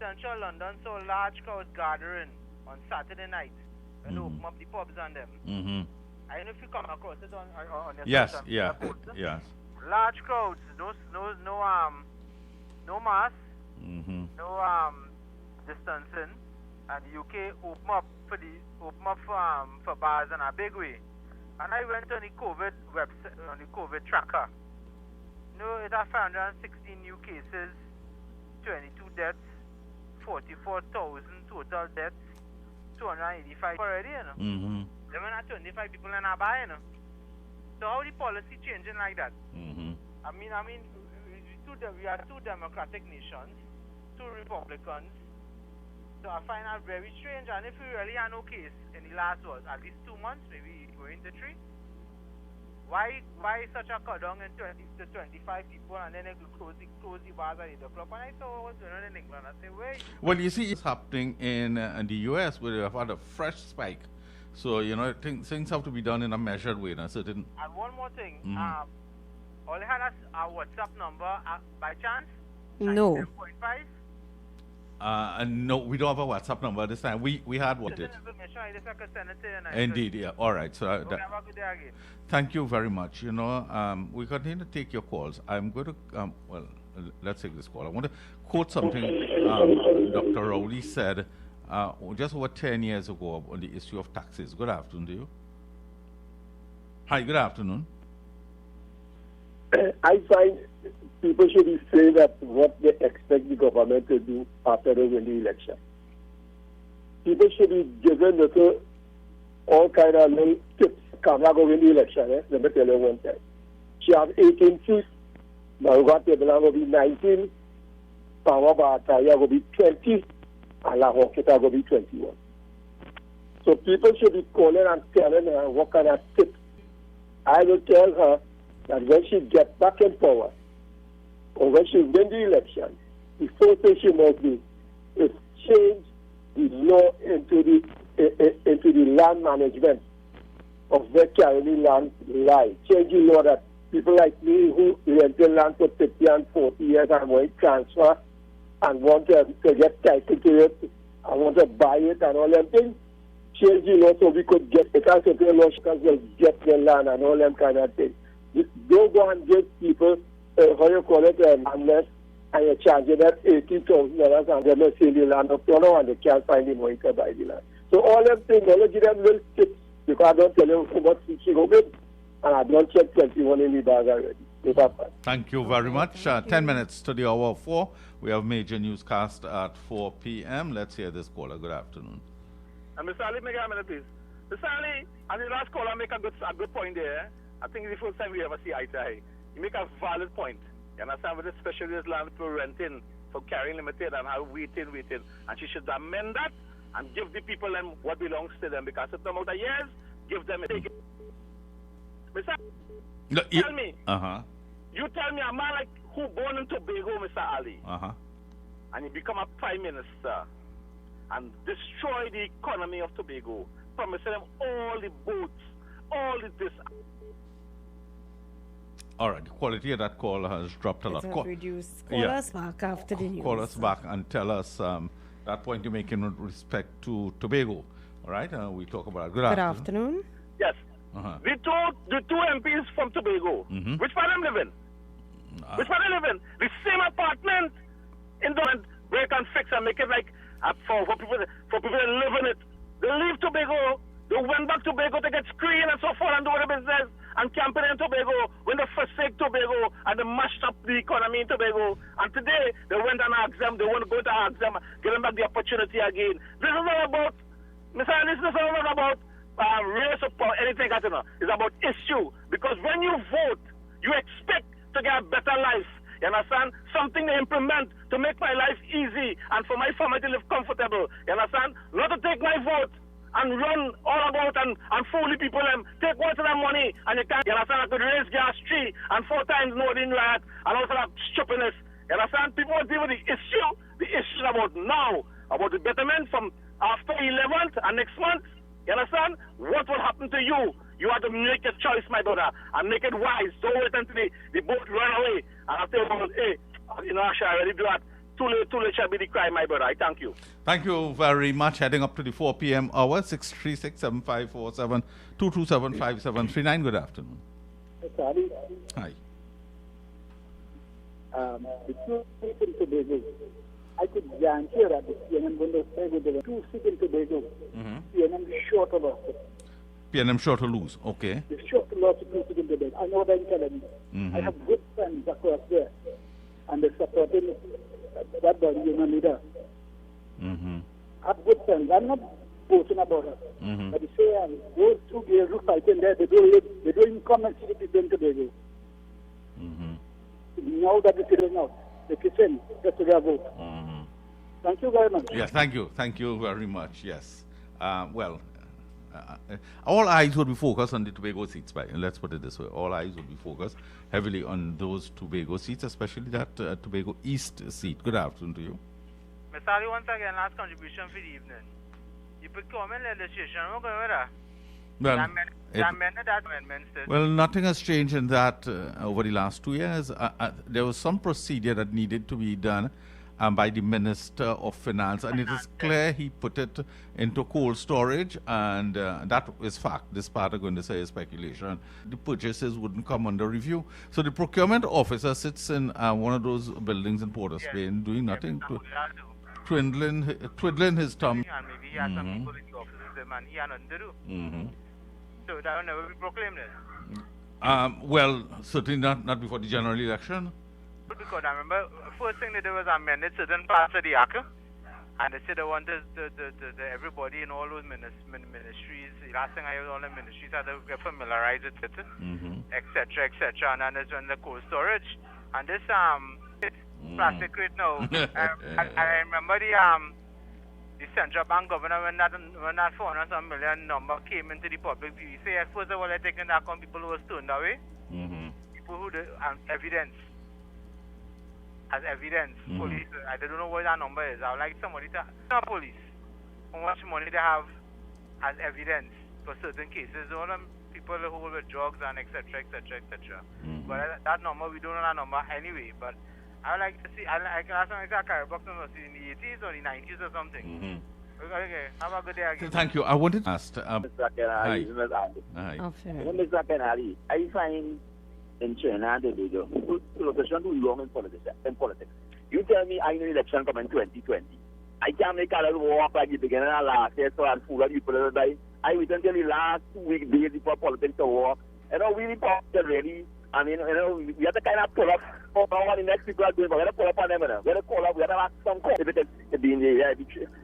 Central London saw large crowds gathering on Saturday night when they open up the pubs on them. I don't know if you come across it on your social media posts. Yes. Large crowds, no mask, no distancing, and the UK open up for bars in a big way. And I went on the COVID website, on the COVID tracker. It has 516 new cases, 22 deaths, 44,000 total deaths, 285 already, There were not 25 people in our bar, So how the policy changing like that? I mean, we are two democratic nations, two Republicans. So I find that very strange. And if we really had no case in the last at least 2 months, maybe going to 3. Why such a cut down in 20 to 25 people and then they close the bars at 8 o'clock? And I saw what's going on in England. I say, wait. Well, you see, it's happening in the US where they have had a fresh spike. So, things have to be done in a measured way. And one more thing. All they had our WhatsApp number by chance? No. 7.5? No, we don't have a WhatsApp number this time. We had what it. Indeed, yeah. All right. So thank you very much. We continue to take your calls. I'm going to let's take this call. I want to quote something Dr. Rowley said just over 10 years ago on the issue of taxes. Good afternoon to you. Hi. Good afternoon. I find people should be saying that what they expect the government to do after they win the election. People should be given all kind of little tips. Kamala go win the election, Let me tell you one thing. She has 18 seats. Maruga Tebela will be 19. Power Bataya will be 20. And La Roqueta will be 21. So people should be calling and telling her what kind of tips. I will tell her that when she gets back in power, or when she wins the election, the first thing she must do is change the law into the land management of where carrying land lie. Change the law that people like me who rented land for 50 and 40 years and want to transfer and want to get title to it, I want to buy it and all them things. Change the law so we could get the constitutional law because we'll get the land and all them kind of things. Don't go and give people how you call it, unless and you're charging them $80,000 and they're not selling the land up to now and they can't find the money to buy the land. So all them things, I'll give them little tips because I don't tell them how much she go with and I don't check 21 in the bag already. Thank you very much. 10 minutes to the hour of 4. We have major newscast at 4 p.m. Let's hear this caller. Good afternoon. And Mr. Ali, make a minute, please. Mr. Ali, and the last caller make a good point there. I think it's the first time we ever see eye to eye. You make a valid point. You understand, with especially this land for renting, for carrying limited and how waiting. And she should amend that and give the people them what belongs to them because if them out of years, give them a take it. Mr. Tell me. You tell me a man like who born in Tobago, Mr. Ali, and he become a prime minister and destroy the economy of Tobago, promising them all the boats, all the this. All right, the quality of that call has dropped a lot. Reduced. Call us back after the news. Call us back and tell us that point you're making with respect to Tobago. All right, we talk about it. Good afternoon. Yes. The two MPs from Tobago. Which part them live in? Which part they live in? The same apartment in the where you can fix and make it like for people to live in it. They leave Tobago. They went back to Tobago to get screen and so forth and do the business and camping in Tobago when they forsake Tobago and they mashed up the economy in Tobago. And today they went and asked them, they want to go to ask them, give them back the opportunity again. This is not about, Mr. This is not about race or anything, it's about issue. Because when you vote, you expect to get a better life. You understand? Something to implement to make my life easy and for my family to live comfortable. You understand? Not to take my vote and run all about and fool the people them. Take what of that money and you can't. You understand? I could raise gas 3 and 4 times more than that and also that stupidness. You understand? People want to deal with the issue. The issue is about now, about the betterment from after 11th and next month. You understand? What will happen to you? You have to make a choice, my brother, and make it wise. Don't wait until the boat run away. And after a while, hey, you know, I shall already do that. Too late shall be the crime, my brother. I thank you. Thank you very much. Heading up to the 4 p.m. hour, 636-7547, 227-5739. Good afternoon. Sorry. Hi. The two seats in Tobago, I could guarantee that the PNM windows there were 2 seats in Tobago. PNM is short of us. PNM sure to lose. Okay. They're short to lose 2 seats in Tobago. I know what I'm telling you. I have good friends across there, and they're supporting that body union leader. I have good friends. I'm not boasting about it. But they say those 2 girls who fighting there, they don't even come and see the people in Tobago. Now that they're sitting out, they kitchen just to their vote. Thank you very much. Yes, thank you. Thank you very much. Yes. All eyes would be focused on the Tobago seats, let's put it this way. All eyes would be focused heavily on those Tobago seats, especially that Tobago East seat. Good afternoon to you. Mr. Ali, once again, last contribution for the evening. You put comment legislation, we're going with that. Well, nothing has changed in that over the last 2 years. There was some procedure that needed to be done by the Minister of Finance, and it is clear he put it into cold storage, and that is fact. This part I'm going to say is speculation. The purchases wouldn't come under review. So the procurement officer sits in one of those buildings in Port of Spain doing nothing, twiddling his thumb. And maybe he has some people in the offices, and he had nothing to do. So that will never be proclaimed then? Well, certainly not before the general election. Because I remember first thing they did was amended certain parts of the Act, and they said they wanted everybody in all those ministries. The last thing I heard, all the ministries had to get familiarized with it, etc., etc. And then there's when the cold storage, and this plastic crate now. I remember the central bank governor when that 400 some million number came into the public view. He said first of all they're taking that on people who were stoned away, people who evidence. As evidence, police, I don't know what that number is. I would like somebody to tell police how much money they have as evidence for certain cases. All them people who hold with drugs and etc. But that number, we don't know that number anyway. But I would like to see, I can ask somebody to carry box number in the 80s or the 90s or something. Okay, have a good day again. Thank you. I wanted to ask. Mr. Kenali, Hi. Mr. Kenali, I find in China and Tobago, profession too long in politics. You tell me I know election come in 2020. I can't make a little walk like the beginning of last year, so I'm full of people that I wait until the last 2 weeks days before politics to walk. You know, we politics ready. I mean, you know, we have to kind of pull up on what the next people are doing, but we have to pull up on them. We have to call up, we have to ask some question.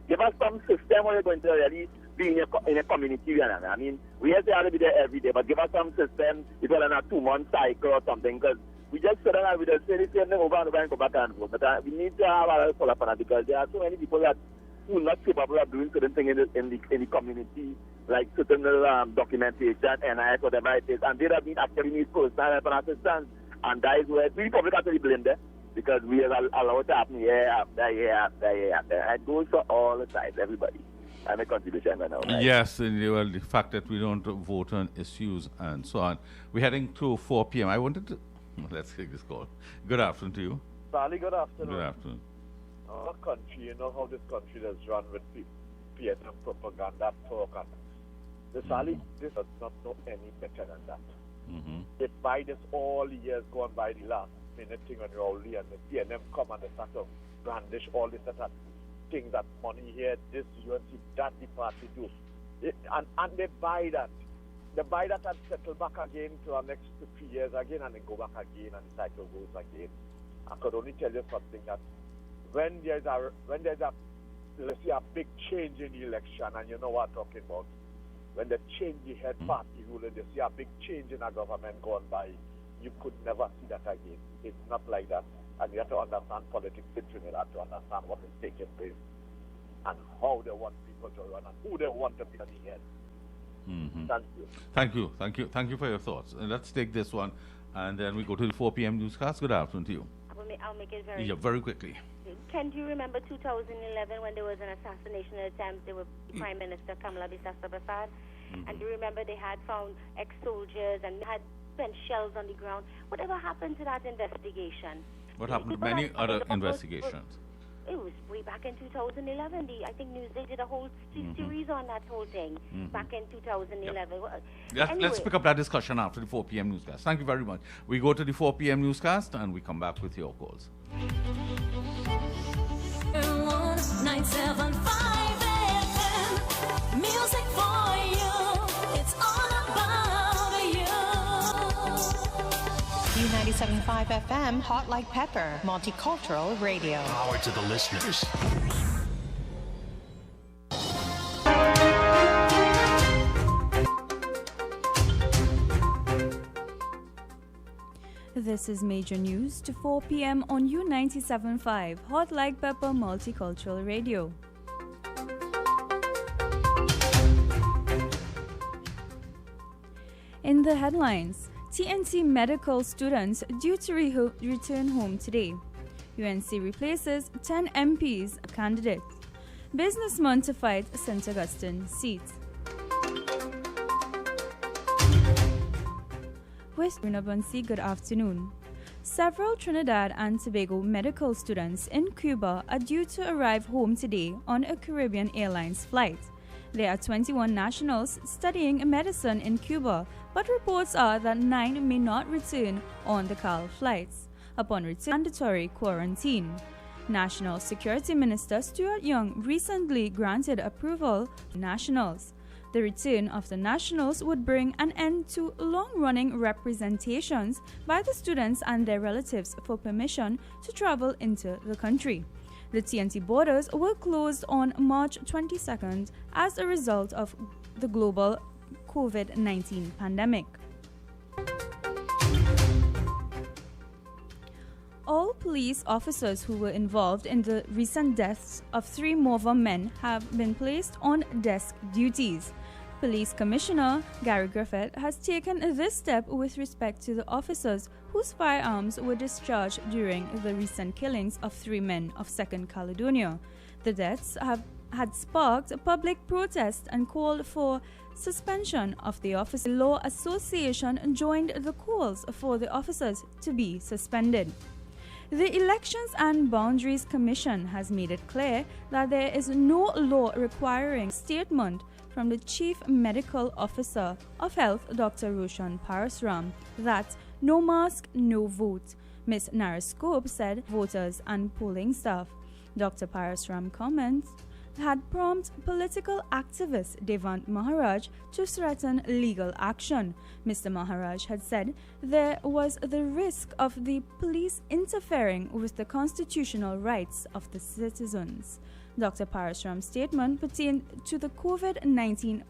Give us some system where you're going to really be in a community. I mean, we have to be there every day, but give us some system, if you're on a 2-month cycle or something, because we just sit down with the same thing over and over and go back and forth. But we need to have a follow up on that because there are so many people that who are not capable of doing certain things in the community, like certain documentation, NIS, whatever it is, and they have been actually need personal help and assistance. And that is where we probably got to blame them because we have allowed to happen year after year after year after. And it goes for all the sides, everybody. I make contribution right now. Right? Yes, well, the fact that we don't vote on issues and so on. We're heading to 4 p.m. I wanted to... Let's take this call. Good afternoon to you. Sally, good afternoon. Good afternoon. Our country, you know how this country is run with PNM propaganda talk. And Sally, this does not know any better than that. They buy this all the years gone by the last minute thing on Rowley, and the PNM come and they start to brandish all this that things that money here, this UNC, that the party do. And they buy that. They buy that and settle back again to our next 3 years again, and then go back again, and the cycle goes again. I could only tell you something that when there's a let's say a big change in the election, and you know what I'm talking about, when they change the head party rule and they see a big change in our government gone by, you could never see that again. It's not like that. And you have to understand politics in Trinidad to understand what is taking place and how they want people to run and who they want to be on the head. Thank you. Thank you for your thoughts. And let's take this one, and then we go to the 4 p.m. newscast. Good afternoon to you. I'll make it very very quickly. Ken, do you remember 2011 when there was an assassination attempt? There was Prime Minister Kamala Bissassa-Bessad. And do you remember they had found ex-soldiers and had spent shells on the ground? Whatever happened to that investigation? What happened to many other investigations? It was way back in 2011. I think Newsday did a whole series on that whole thing back in 2011. Yep. Let's pick up that discussion after the 4 p.m. newscast. Thank you very much. We go to the 4 p.m. newscast and we come back with your calls. 975 FM, music for you. It's all about you. 97.5 FM, Hot Like Pepper, multicultural radio. Power to the listeners. This is Major News to 4 p.m. on U97.5, Hot Like Pepper Multicultural Radio. In the headlines, TNT medical students due to return home today. UNC replaces 10 MPs candidates. Businessman to fight St. Augustine seat. West Bunsi, good afternoon. Several Trinidad and Tobago medical students in Cuba are due to arrive home today on a Caribbean Airlines flight. There are 21 nationals studying medicine in Cuba, but reports are that 9 may not return on the CAL flights upon return mandatory quarantine. National Security Minister Stuart Young recently granted approval to nationals. The return of the nationals would bring an end to long-running representations by the students and their relatives for permission to travel into the country. The TNT borders were closed on March 22nd as a result of the global COVID-19 pandemic. All police officers who were involved in the recent deaths of 3 Morva men have been placed on desk duties. Police Commissioner Gary Griffith has taken this step with respect to the officers whose firearms were discharged during the recent killings of 3 men of Second Caledonia. The deaths had sparked public protest and called for suspension of the officer. Law Association joined the calls for the officers to be suspended. The Elections and Boundaries Commission has made it clear that there is no law requiring a statement from the Chief Medical Officer of Health, Dr. Roshan Parasram, that no mask, no vote. Ms. Narascope said voters and polling staff. Dr. Parasram comments had prompted political activist Devant Maharaj to threaten legal action. Mr. Maharaj had said there was the risk of the police interfering with the constitutional rights of the citizens. Dr. Parasram's statement pertained to the COVID-19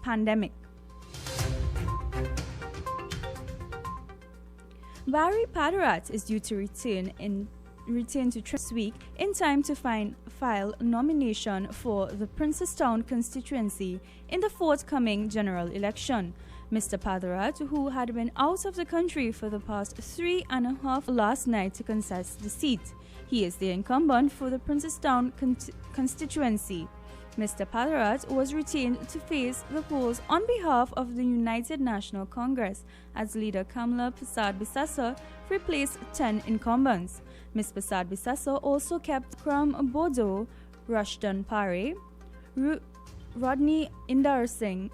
pandemic. Barry Padarat is due to return to this week in time to file nomination for the Princestown constituency in the forthcoming general election. Mr. Padarat, who had been out of the country for the past 3.5 last night to contest the seat. He is the incumbent for the Princestown constituency. Mr. Padarat was retained to face the polls on behalf of the United National Congress as leader Kamala Bissassa replaced 10 incumbents. Ms. Bissassa also kept Kram Bodo, Rushdan Pare, Rudy Indar Singh,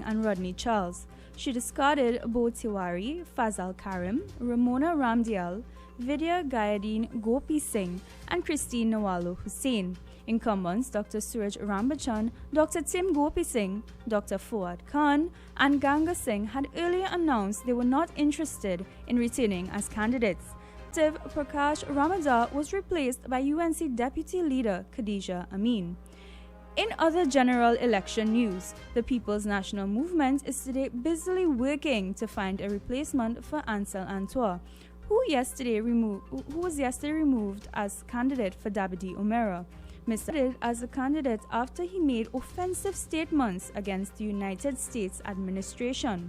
and Rodney Charles. She discarded Bo Tiwari, Fazal Karim, Ramona Ramdial, Vidya Gayadeen Gopi Singh, and Christine Nawalo Hussain. Incumbents Dr. Suraj Rambachan, Dr. Tim Gopi Singh, Dr. Fuad Khan, and Ganga Singh had earlier announced they were not interested in returning as candidates. Tiv Prakash Ramadar was replaced by UNC Deputy Leader Khadija Amin. In other general election news, the People's National Movement is today busily working to find a replacement for Ansel Antoine, who was yesterday removed as candidate for Dabidi Umera. Mr. did as a candidate after he made offensive statements against the United States administration.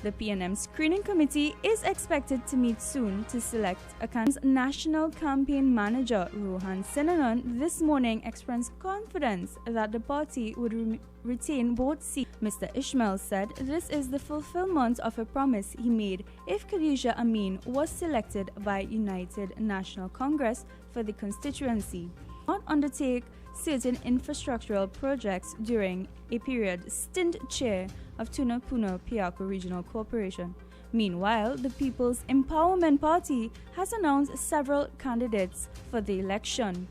The PNM Screening Committee is expected to meet soon to select a national campaign manager. Rohan Sinanan this morning expressed confidence that the party would retain both seats. Mr. Ishmael said this is the fulfillment of a promise he made if Khadija Amin was selected by United National Congress for the constituency. Not undertake certain infrastructural projects during a period stint chair of Tunapuna Piako Regional Corporation. Meanwhile, the People's Empowerment Party has announced several candidates for the election.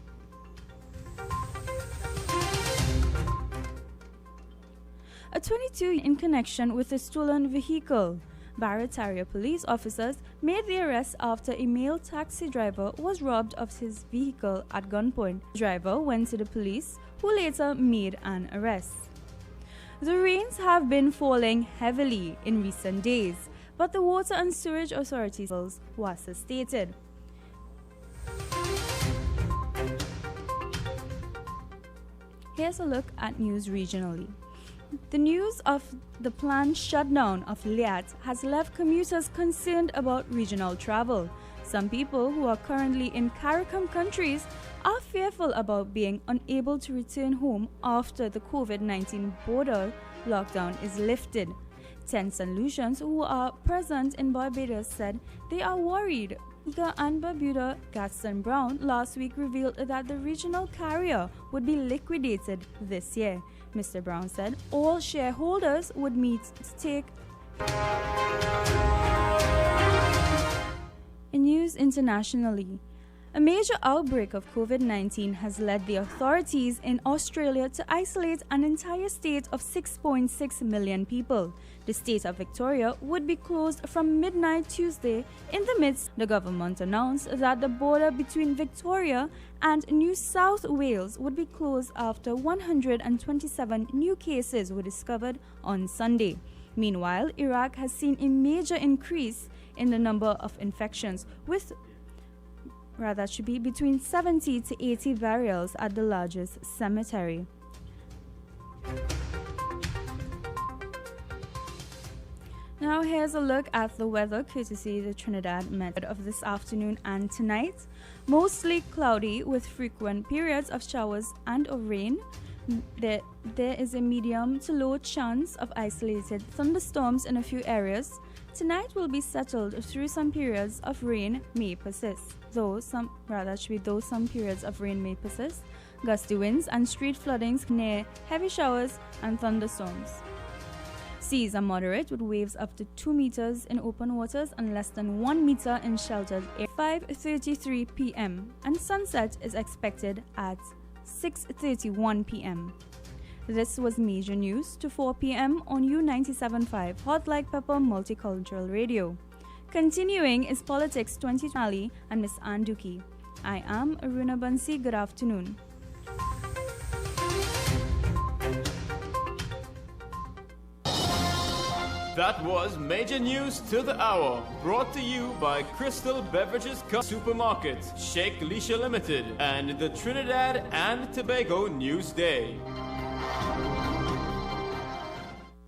A 22 in connection with a stolen vehicle. Barataria police officers made the arrest after a male taxi driver was robbed of his vehicle at gunpoint. The driver went to the police, who later made an arrest. The rains have been falling heavily in recent days, but the Water and Sewerage Authority was stated. Here's a look at news regionally. The news of the planned shutdown of Liat has left commuters concerned about regional travel. Some people who are currently in CARICOM countries are fearful about being unable to return home after the COVID-19 border lockdown is lifted. 10 Solutions, who are present in Barbados, said they are worried. Ika and Barbuda Gaston Brown last week revealed that the regional carrier would be liquidated this year. Mr. Brown said all shareholders would meet to take. In news internationally, a major outbreak of COVID-19 has led the authorities in Australia to isolate an entire state of 6.6 million people. The state of Victoria would be closed from midnight Tuesday. In the midst, the government announced that the border between Victoria and New South Wales would be closed after 127 new cases were discovered on Sunday. Meanwhile, Iraq has seen a major increase in the number of infections, with should be between 70 to 80 burials at the largest cemetery. Now here's a look at the weather courtesy the Trinidad Met of this afternoon and tonight. Mostly cloudy with frequent periods of showers and of rain. There is a medium to low chance of isolated thunderstorms in a few areas. Tonight will be settled through some periods of rain may persist. Though some periods of rain may persist. Gusty winds and street floodings near heavy showers and thunderstorms. Seas are moderate with waves up to 2 meters in open waters and less than 1 meter in sheltered air. 5:33 p.m. and sunset is expected at 6:31 p.m. This was Major News to 4 p.m. on U97.5 Hot Like Pepper Multicultural Radio. Continuing is Politics 2020 and Miss Ann Duki. I am Aruna Bansi. Good afternoon. That was Major News to the Hour, brought to you by Crystal Beverages Supermarket, Sheikh Leisha Limited, and the Trinidad and Tobago News Day.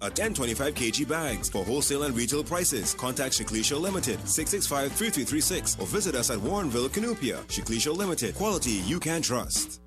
At 1025 kg bags for wholesale and retail prices. Contact Shiklisha Limited 665-3336 or visit us at Warrenville, Canupia. Shiklisha Limited, quality you can trust.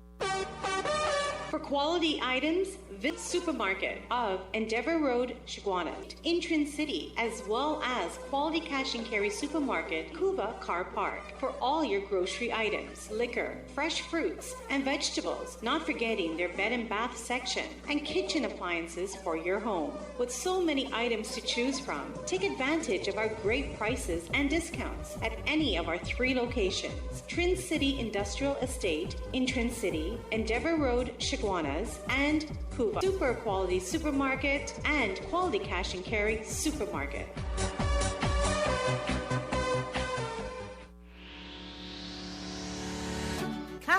For quality items, visit Supermarket of Endeavour Road, Shiguana, in Trin City, as well as Quality Cash and Carry Supermarket, Cuba Car Park, for all your grocery items, liquor, fresh fruits, and vegetables, not forgetting their bed and bath section, and kitchen appliances for your home. With so many items to choose from, take advantage of our great prices and discounts at any of our 3 locations: Trin City Industrial Estate in Trin City, Endeavour Road, Shiguanas, and Cuba. Super Quality Supermarket and Quality Cash and Carry Supermarket.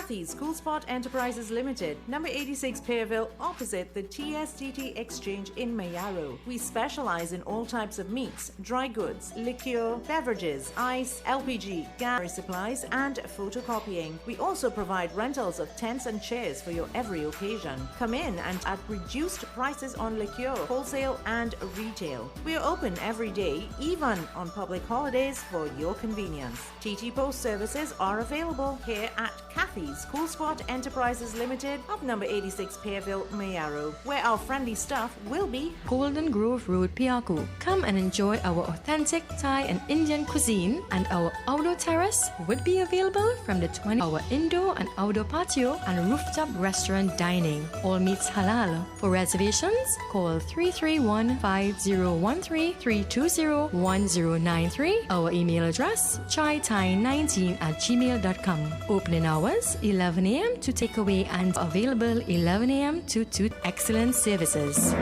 Kathy School Sport Enterprises Limited, number 86 Pearville, opposite the TSTT Exchange in Mayaro. We specialize in all types of meats, dry goods, liquor, beverages, ice, LPG, gas supplies, and photocopying. We also provide rentals of tents and chairs for your every occasion. Come in and at reduced prices on liquor, wholesale and retail. We are open every day, even on public holidays for your convenience. TT Post services are available here at Kathy's School Sport Enterprises Limited of number 86 Pearville, Mayaro, where our friendly staff will be Golden Grove Road, Piaku. Come and enjoy our authentic Thai and Indian cuisine, and our outdoor terrace would be available from the 20-hour indoor and outdoor patio and rooftop restaurant dining. All meats halal. For reservations, call 331-5013-320-1093. Our email address, chaitai19@gmail.com. Opening hours 11 a.m. to takeaway and available 11 a.m. to 2. Excellent services.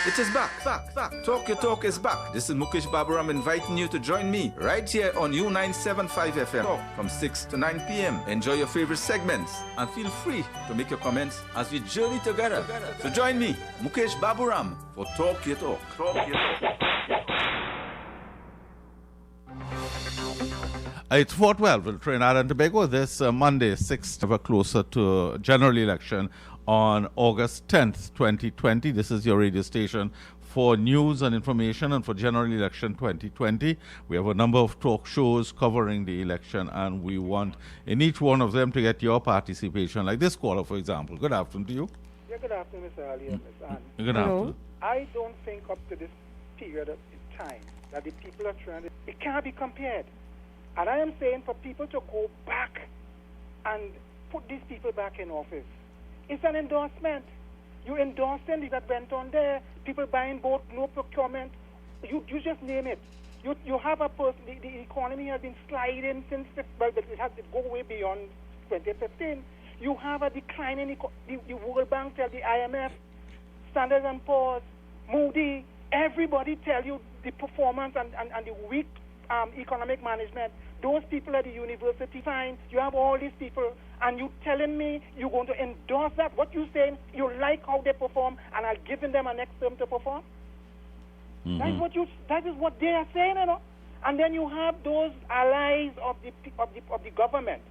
It is back. Talk Your Talk is back. This is Mukesh Baburam inviting you to join me right here on U975 FM Talk from 6 to 9 p.m. Enjoy your favorite segments and feel free to make your comments as we journey together. So join me, Mukesh Baburam, for Talk Your Talk. It's Fort Wellville, Trinidad and Tobago. This Monday, 6th, ever closer to general election on August 10th, 2020. This is your radio station for news and information and for general election 2020. We have a number of talk shows covering the election, and we want in each one of them to get your participation, like this caller, for example. Good afternoon to you. Yeah, good afternoon, Mr. Ali and Ms. Ann. Good afternoon. I don't think up to this period of time that the people are trying to... It can't be compared. And I am saying for people to go back and put these people back in office, it's an endorsement. You endorse them, that went on there, people buying boat, no procurement. You just name it. You have a person, the economy has been sliding since, well, it has to go way beyond 2015. You have a decline in the World Bank tell the IMF, Standard & Poor's, Moody, everybody tell you the performance and the weak economic management. Those people at the university, fine. You have all these people, and you telling me you're going to endorse that? What you saying? You like how they perform, and are giving them a next term to perform? Mm-hmm. That is what they are saying, you know. And then you have those allies of the government.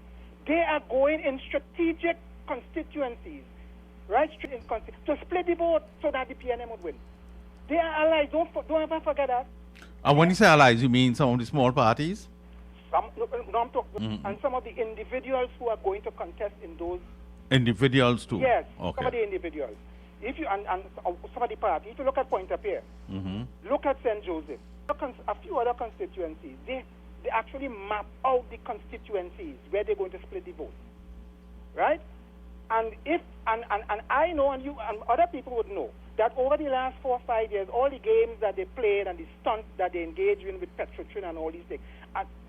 They are going in strategic constituencies, right? To split the vote so that the PNM would win. They are allies. Don't ever forget that. And when you say allies, you mean some of the small parties? I'm talking, and some of the individuals who are going to contest in those. Individuals too? Yes, okay. Some of the individuals. If you and some of the parties, if you look at Pointe-à-Pierre, look at St. Joseph, a few other constituencies, they actually map out the constituencies where they're going to split the vote, right? And I know, and you and other people would know, that over the last 4 or 5 years, all the games that they played and the stunts that they engaged in with Petrotrin and all these things,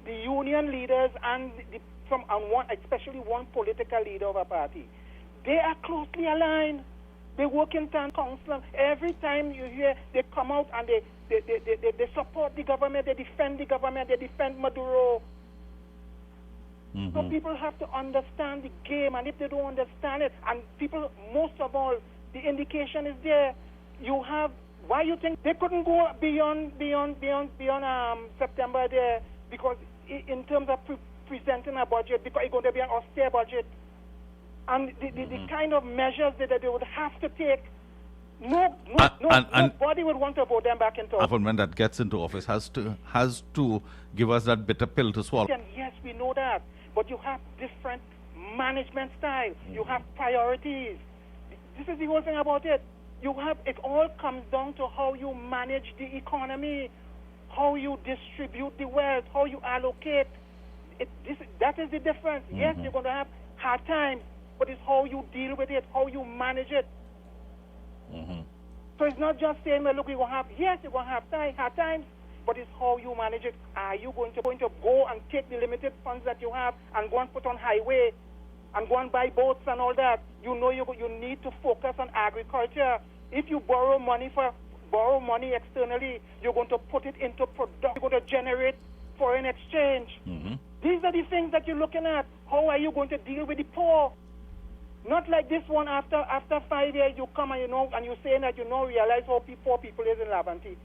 the union leaders and especially one political leader of a party, they are closely aligned. They work in town council. Every time you hear, they come out and they support the government, they defend the government, they defend Maduro. So people have to understand the game, and if they don't understand it, and people, most of all, the indication is there. You have, why you think they couldn't go beyond September there, because in terms of presenting a budget, because it's going to be an austere budget, and the kind of measures that they would have to take, nobody would want to vote them back into office. Government that gets into office has to give us that bitter pill to swallow. And yes, we know that, but you have different management styles. You have priorities. This is the whole thing about it. It all comes down to how you manage the economy, how you distribute the wealth, how you allocate. That is the difference. Yes, you're going to have hard times, but it's how you deal with it, how you manage it. So it's not just saying, well, look, you're going to have hard times, but it's how you manage it. Are you going to go and take the limited funds that you have and go and put on highway and go and buy boats and all that? You know you need to focus on agriculture. If you borrow money externally, you're going to put it into production. You're going to generate foreign exchange. These are the things that you're looking at. How are you going to deal with the poor? Not like this one. After 5 years, you come and you're saying that realize how poor people is in Laventille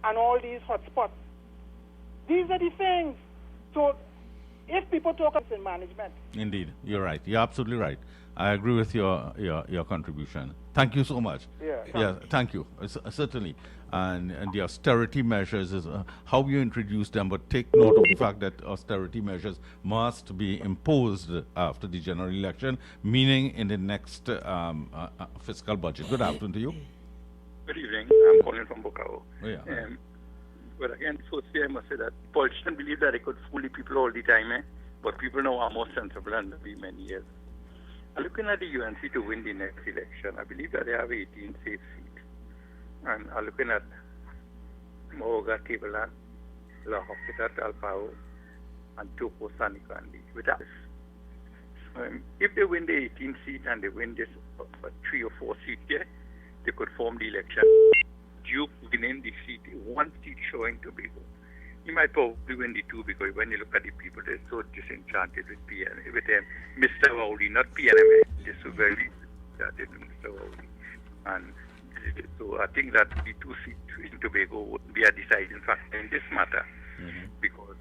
and all these hotspots. These are the things. So, if people talk about in management, Indeed, you're right. You're absolutely right. I agree with your contribution. Thank you so much. Thank you. Certainly. And the austerity measures is how you introduce them, but take note of the fact that austerity measures must be imposed after the general election, meaning in the next fiscal budget. Good afternoon to you. Good evening. I'm calling from Bokao. But again, firstly, I must say that politicians believe that they could fool the people all the time, but people now are more sensible than they've been many years. Looking at the UNC to win the next election, I believe that they have 18 safe seats. And I'm looking at Moga, Tableland, La Hospita, Talpao, and Topo, Sanikandi. With that, if they win the 18 seat and they win this 3 or 4 seats here, they could form the election. Duke winning the seat, 1 seat showing Tobago. He might probably win the 2 because when you look at the people, they're so disenchanted with Mr. Wowley, not PNM. They're so very disenchanted with Mr. Wowley. And so I think that the 2 seats in Tobago would be a deciding factor in this matter. Because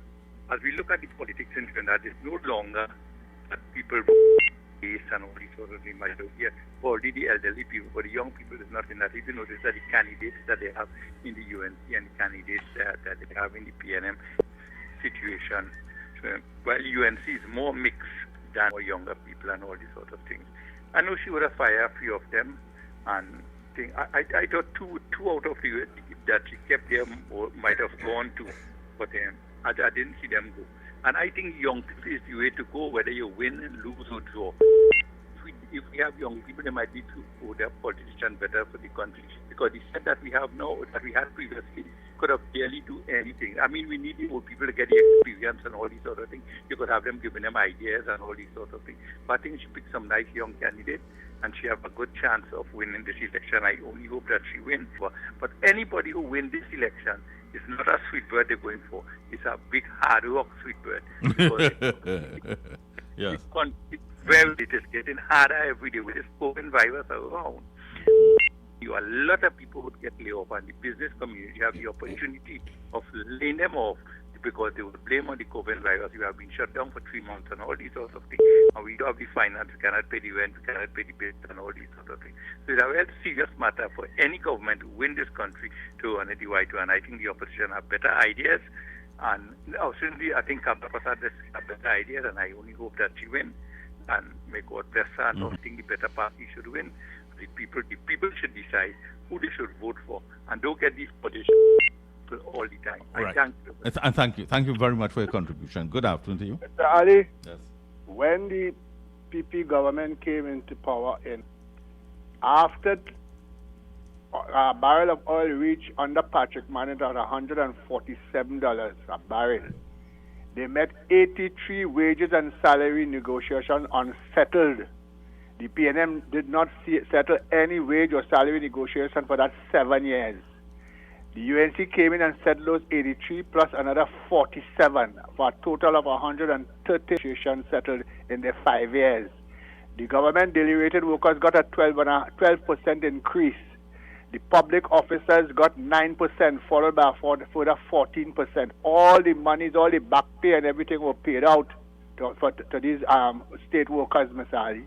as we look at the politics in Trinidad, it's no longer that people and all these sort of things. Already the elderly people, but the young people is not in that. If you notice that the candidates that they have in the UNC and the candidates that they have in the PNM situation, while UNC is more mixed than more younger people and all these sort of things. I know she would have fired a few of them, and I thought two out of the that she kept there might have gone to, but I didn't see them go. And I think young people is the way to go, whether you win, lose, or draw. If we have young people, they might be older politicians better for the country. Because the set that we have now, that we had previously, could have barely do anything. I mean, we need the old people to get the experience and all these sort of things. You could have them giving them ideas and all these sort of things. But I think she picked some nice young candidates, and she have a good chance of winning this election. I only hope that she wins. But anybody who wins this election, it's not a sweet bird they're going for. It's a big hard rock sweet bird. Yes. It is getting harder every day with this COVID virus around. A lot of people would get laid off, and the business community have the opportunity of laying them off because they would blame on the COVID virus. We have been shut down for 3 months and all these sorts of things. And we don't have the finance, we cannot pay the rent, we cannot pay the bills and all these sorts of things. So it's a very serious matter for any government to win this country to run it the right way. And I think the opposition have better ideas. And certainly I think Kamala Prasad has better ideas, and I only hope that she wins. And may God bless her, and I think the better party should win. The people should decide who they should vote for, and don't get these politicians all the time. Right. I thank you. And thank you. Thank you very much for your contribution. Good afternoon to you. Mr. Ali, yes. When the PP government came into power, after a barrel of oil reached under Patrick Manning at $147 a barrel, they met 83 wages and salary negotiations unsettled. The PNM did not settle any wage or salary negotiation for that 7 years. The UNC came in and settled those 83 plus another 47 for a total of 130 negotiations settled in the 5 years. The government deliberated workers got a 12% increase. The public officers got 9%, followed by a further 14%. All the monies, all the back pay and everything were paid out to these state workers, Mr. Ali.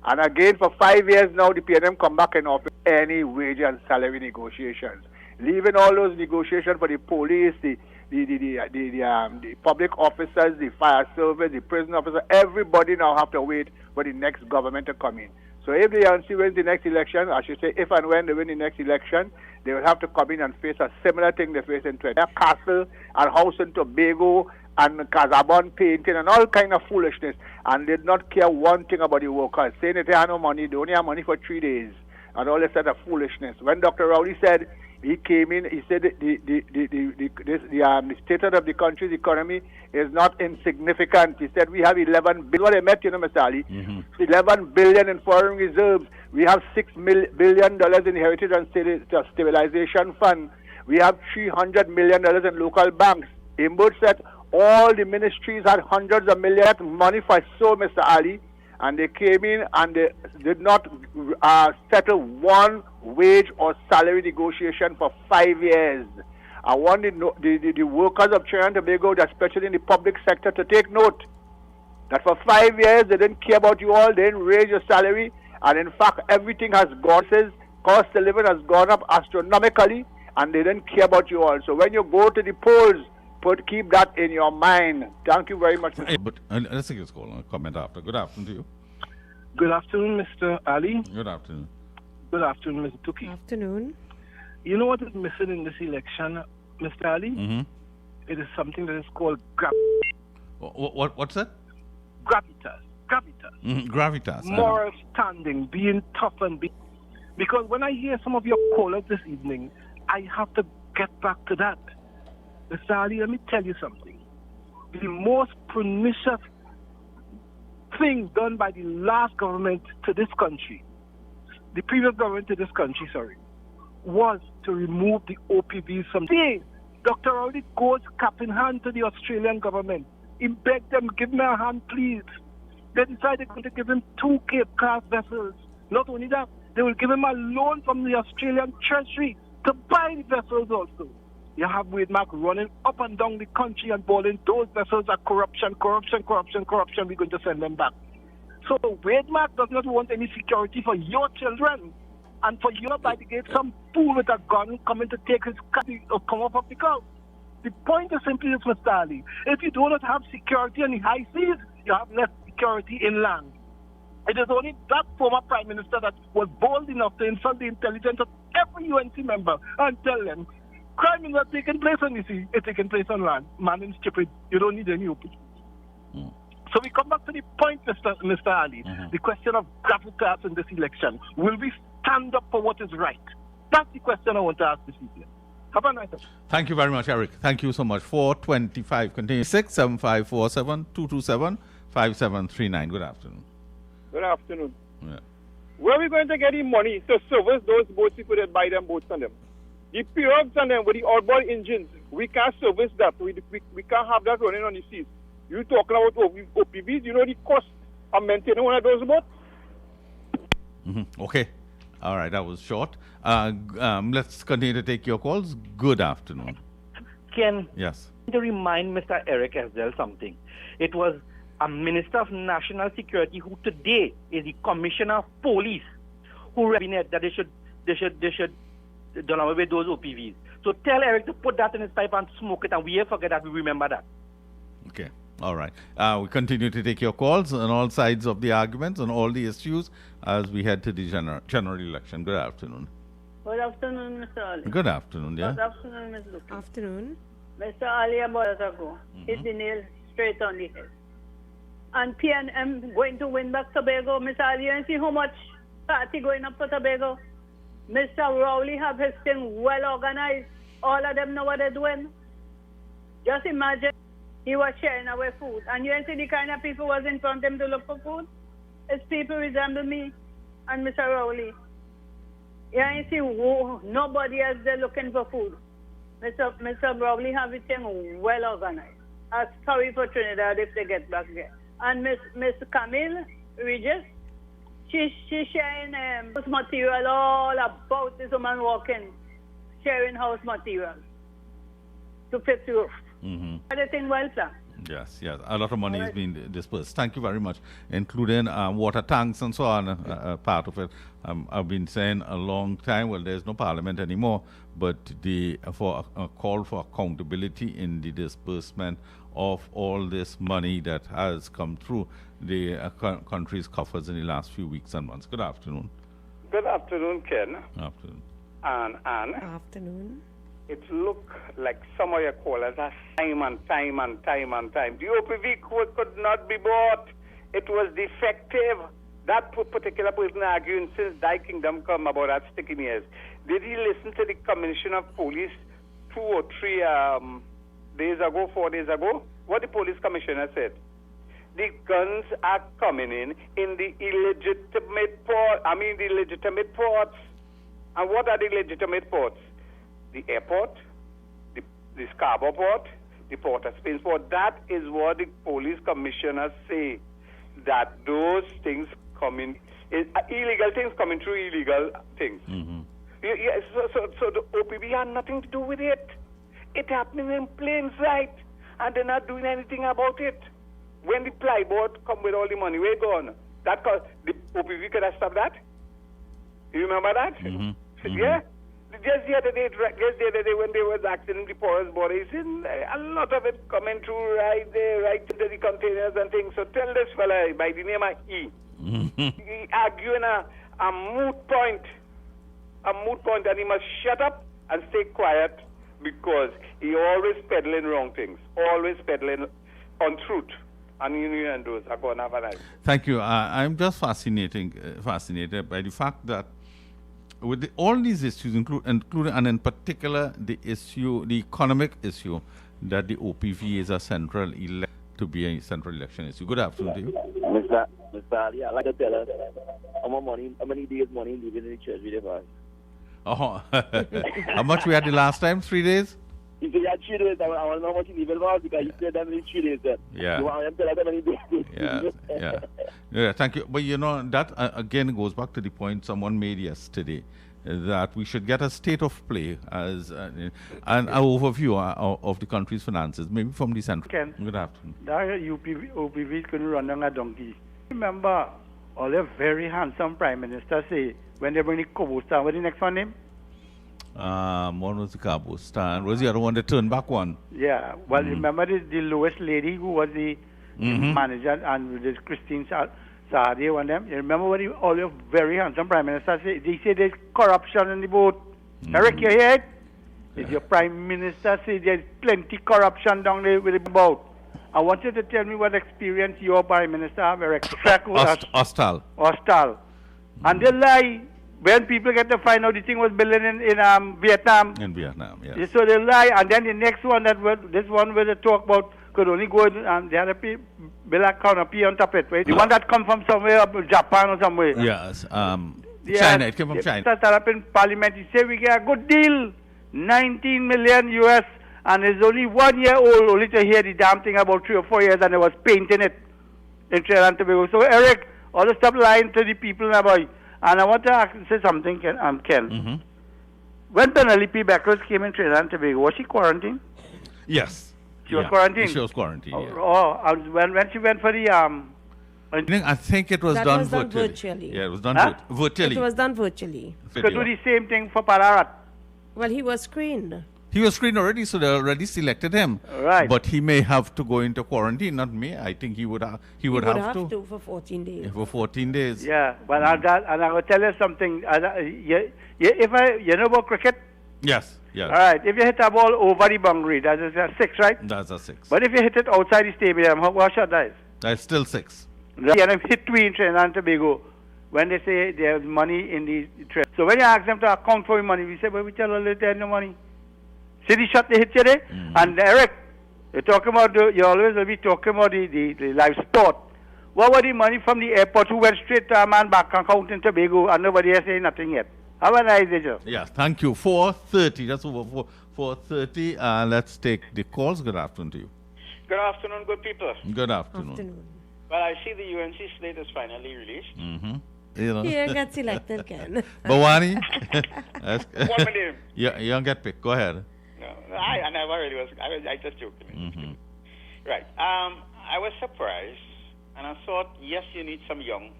And again, for 5 years now, the PNM come back and offer any wage and salary negotiations, leaving all those negotiations for the police, the public officers, the fire service, the prison officers. Everybody now have to wait for the next government to come in. So if the ANC wins the next election, I should say if and when they win the next election, they will have to come in and face a similar thing they face in Trinidad, Castle and House in Tobago and Casabon painting and all kind of foolishness, and did not care one thing about the workers, saying that they have no money, they only have money for 3 days, and all this sort of foolishness. When Dr. Rowley said, he came in, he said the status of the country's economy is not insignificant. He said we have 11 billion, what I met, Mr. Ali, 11 billion in foreign reserves. We have $6 billion in Heritage and Stabilization Fund. We have $300 million in local banks. Imbud said all the ministries had hundreds of millions of money for so, Mr. Ali, and they came in and they did not settle one wage or salary negotiation for 5 years. I want the workers of Trinidad and Tobago, especially in the public sector, to take note that for 5 years they didn't care about you all, they didn't raise your salary, and in fact everything has gone, cost of living has gone up astronomically, and they didn't care about you all. So when you go to the polls, keep that in your mind. Thank you very much. But let's take this call and comment after. Good afternoon to you. Good afternoon, Mr. Ali. Good afternoon. Good afternoon, Mr. Tuki. Afternoon. You know what is missing in this election, Mr. Ali? Mm-hmm. It is something that is called What's that? Gravitas. Gravitas. Moral standing, being tough because when I hear some of your callers this evening, I have to get back to that. Mr. Ali, let me tell you something. The most pernicious thing done by the last government to this country, the previous government to this country, was to remove the OPVs from the Dr. Rowley goes cap in hand to the Australian government. He begged them, give me a hand, please. They decided to give him 2 Cape class vessels. Not only that, they will give him a loan from the Australian Treasury to buy the vessels also. You have Wade Mark running up and down the country and bawling, those vessels are corruption. We're going to send them back. So Wade Mark does not want any security for your children. And for you, by the gate, some fool with a gun coming to take his car or come up the car. The point is simply this, Mr. Ali. If you do not have security on the high seas, you have less security inland. It is only that former Prime Minister that was bold enough to insult the intelligence of every UNC member and tell them, crime is not taking place on the sea, it's taking place on land. Man is stupid. You don't need any open. So we come back to the point, Mr. Ali, the question of gravitas in this election. Will we stand up for what is right? That's the question I want to ask this evening. Have a nice day. Thank you very much, Eric. Thank you so much. 425 continue 67547-227-5739. Good afternoon. Good afternoon. Yeah. Where are we going to get the money to service those boats if we didn't buy them boats on them? The pirogues on them with the outboard engines, we can't service that. We can't have that running on the seas. You talking about OPVs, you know the cost of maintaining one of those boats? Okay. All right, that was short. Let's continue to take your calls. Good afternoon. Ken, yes. To remind Mr. Eric Esdell something. It was a Minister of National Security who today is the Commissioner of Police who recommended that they should done away with those OPVs. So tell Eric to put that in his pipe and smoke it, and we forget that. We remember that. Okay. All right. We continue to take your calls on all sides of the arguments, on all the issues, as we head to the general election. Good afternoon. Good afternoon, Mr. Ali. Good afternoon, yeah. Good afternoon, Ms. Luke. Afternoon. Mr. Ali, about a ago, hit the nail straight on the head. And PNM going to win back Tobago. Mr. Ali, you see how much party going up for Tobago? Mr. Rowley have his thing well organized. All of them know what they're doing. Just imagine he was sharing away food. And you see the kind of people was in front of him to look for food? It's people resemble me and Mr. Rowley. You see nobody else there looking for food. Mr. Rowley have his thing well organized. I'm sorry for Trinidad if they get back there. And Miss Camille Regis, she's sharing house material all about this woman walking, sharing house material to fix the roof. Everything well, sir. Yes. A lot of money is being dispersed. Thank you very much, including water tanks and so on, part of it. I've been saying a long time, well, there's no parliament anymore, but for a call for accountability in the disbursement of all this money that has come through the country's coffers in the last few weeks and months. Good afternoon. Good afternoon, Ken. Afternoon. And afternoon. It looked like some of your callers are time. The OPV code could not be bought. It was defective. That particular person arguing since Thy Kingdom come about that sticking ears. Did he listen to the Commissioner of Police 2 or 3 4 days ago? What the police commissioner said? The guns are coming in the illegitimate ports. And what are the legitimate ports? The airport, the Scarborough port, the Port of Spain Port. That is what the police commissioners say, that those things illegal things coming through illegal things. So the OPB had nothing to do with it. It happening in plain sight, and they're not doing anything about it. When the ply board come with all the money, where gone? That cause the OPB could have stopped that. You remember that? Yeah. Just the other day when they was acting the porous bodies, a lot of it coming through right there, right into the containers and things. So tell this fella by the name of E. He arguing a moot point, and he must shut up and stay quiet, because he always peddling wrong things, always peddling untruth. And those are going to have a nice. Thank you. I'm just fascinated by the fact that with all these issues, including and in particular the economic issue, that the OPV is a central election issue. Good afternoon to you. Mr. Ali, I'd like to tell us how many days money leaving in the church with the Oh, how much we had the last time? 3 days? If you had 3 days, I want to know how much you leave in the because you said that in 3 days. Then. Yeah. You want to tell us how many days. Yeah, thank you. But that again goes back to the point someone made yesterday, that we should get a state of play as an overview of the country's finances, maybe from the central. Ken, good afternoon. That OPV is going to run down a donkey. Remember, all the very handsome prime minister say when they bring the Cabo Star, what's the next one name? One was the Cabo Star, and was the other one the turn back one? Yeah, well, remember the lowest lady who was the manager, and this Christine Saadi and them. You remember what all your very handsome prime minister said? They say there's corruption in the boat. Eric, you hear it? If your prime minister say there's plenty corruption down there with the boat. I want you to tell me what experience your prime minister have, Eric. Hostal. And they lie. When people get to find out the thing was building in Vietnam. In Vietnam, yes. So they lie, and then the next one this one where they talk about could only go in, and they had a bill account a P on top of it, right? The one that come from somewhere, Japan or somewhere. Yes, China, it came from China. That up in Parliament, he said we get a good deal, 19 million US, and it's only 1 year old, only to hear the damn thing about 3 or 4 years, and they was painting it in Trinidad and Tobago. So Eric, all the stop lying to the people now, boy. And I want to say something, Ken. When Penelope Beckers came in Trinidad and Tobago, was she quarantined? Yes. She was quarantined? She was quarantined, yeah. And when she went for the... I think it was done virtually. Yeah, it was done virtually. It was done virtually. Could do the same thing for Pararat. Well, he was screened. He was screened already, so they already selected him. Right. But he may have to go into quarantine, not me. I think he would have to. For 14 days. Yeah, for 14 days. Yeah, but and I will tell you something. You know about cricket? Yes. Yes. All right. If you hit a ball over the boundary, that is a 6, right? That's a 6. But if you hit it outside the stadium, what shot that is? That's still 6. And if hit 2 in Trinidad and Tobago, when they say there's money in the trade. So when you ask them to account for the money, we say, well, we tell them there's no money. See the shot they hit you there? And Eric, you're talking about you always will be talking about the live sport. What was the money from the airport who went straight to a man back account in Tobago and nobody has said nothing yet? Have a nice day, Joe. Yeah, thank you. 4:30. That's over 4:30. Let's take the calls. Good afternoon to you. Good afternoon, good people. Good afternoon. Well, I see the UNC slate is finally released. Here got selected, Ken. Bawani? What's my name? You don't get picked. Go ahead. No, I never really was. I just joked. Right. I was surprised, and I thought, yes, you need some young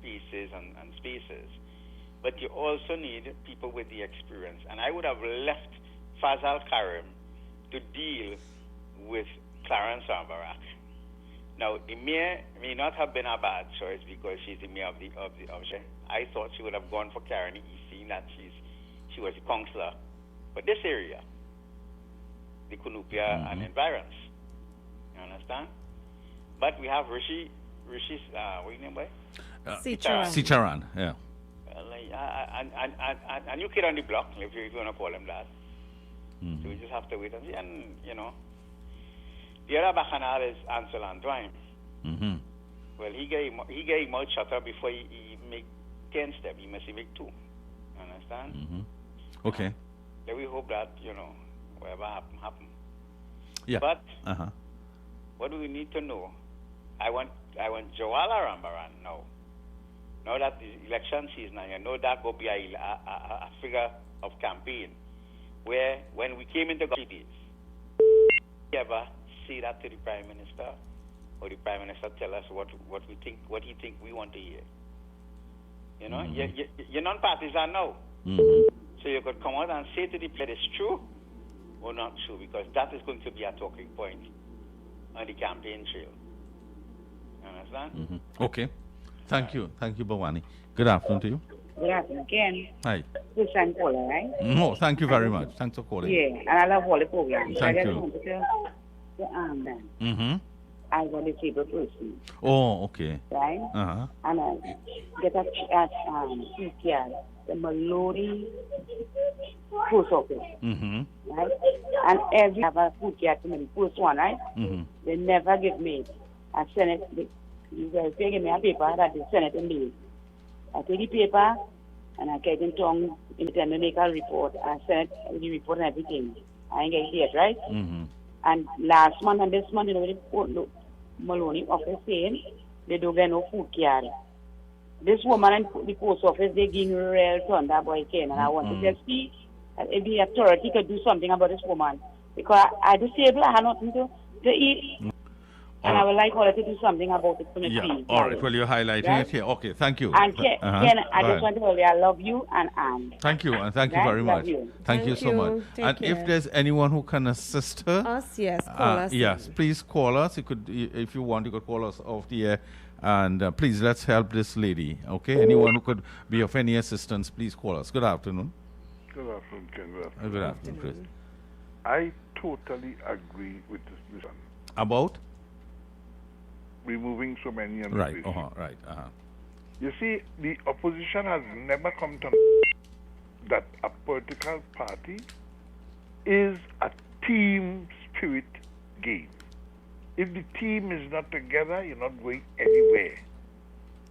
pieces and spaces, but you also need people with the experience. And I would have left Fazal Karim to deal with Clarence Ambarak. Now, the mayor may not have been a bad choice because she's the mayor of the I thought she would have gone for Karen East, seeing that she was a councillor. But this area, the Cunupia and environs, you understand? But we have Rishi's, what's his name, boy? Sicharan, yeah. A new kid on the block, if you want to call him that. So we just have to wait and see. And, the other bacchanal is Ansel Antoine. Well, he gave mouth shutter before he make 10 steps. He must make 2. Understand? Okay. Then we hope that, whatever happen. Yeah. But Uh-huh. what do we need to know? I want Joala Rambaran now. Now that the election season, and you know that will be a figure of campaign, where when we came into government, we ever say that to the Prime Minister, or the Prime Minister tell us what we think, what he think we want to hear. You know, you're non-partisan now. So you could come out and say to the people it's true or not true, because that is going to be a talking point on the campaign trail. You understand? Okay. Thank you, Bhavani. Good afternoon to you. Good afternoon, Ken. Hi. Susan caller, right? No, thank you very much. Thanks for calling. Yeah, and I love all the programs. Thank I you. just wanted to that. I was a disabled person, Oh, okay. right? Uh-huh. And I get at CCR, the Maloney post office, right? And every have a food card to me, post one, right? They never give me a Senate. You guys give me a paper that the Senate mail. I take the paper and I get in tongue to make a report. I send the report and everything. I ain't get it yet, right? And last month and this month, you know, the Maloney office saying they don't get no food card. This woman and the post office, they give real thunder boy Ken, and I want to just see if the authority could do something about this woman, because I disabled, I have nothing to eat, and I would like her to do something about it for me. Yeah. All right. Well, you're highlighting Right? it here. Okay. Thank you. And Ken, I Go just want to tell you I love you and Anne. Thank you, and thank you Right? very Love much. you. Thank you so much. Take And if care. there's anyone who can assist her, Us, yes, call us. Yes, please call us. You could, if you want, you could call us off the air, and please let's help this lady. Okay, anyone who could be of any assistance, please call us. Good afternoon. Good afternoon, Ken. Good afternoon. Good afternoon, Chris. I totally agree with this decision. About Removing so many on the right. list. Right. You see, the opposition has never come to that a political party is a team spirit game. If the team is not together, you're not going anywhere.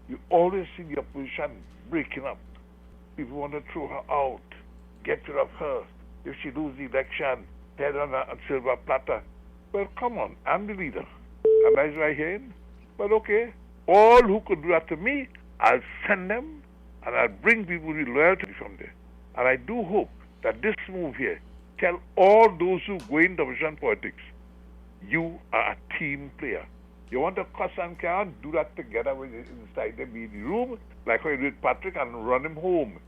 You always see the opposition breaking up. People want to throw her out, get rid of her. If she loses the election, head on a silver platter. Well, come on, I'm the leader. And that's right here. But okay, all who could do that to me, I'll send them, and I'll bring people with loyalty from there. And I do hope that this move here tell all those who go into opposition politics, you are a team player. You want to cuss and can do that together with inside them in the room, like how you did Patrick, and run him home.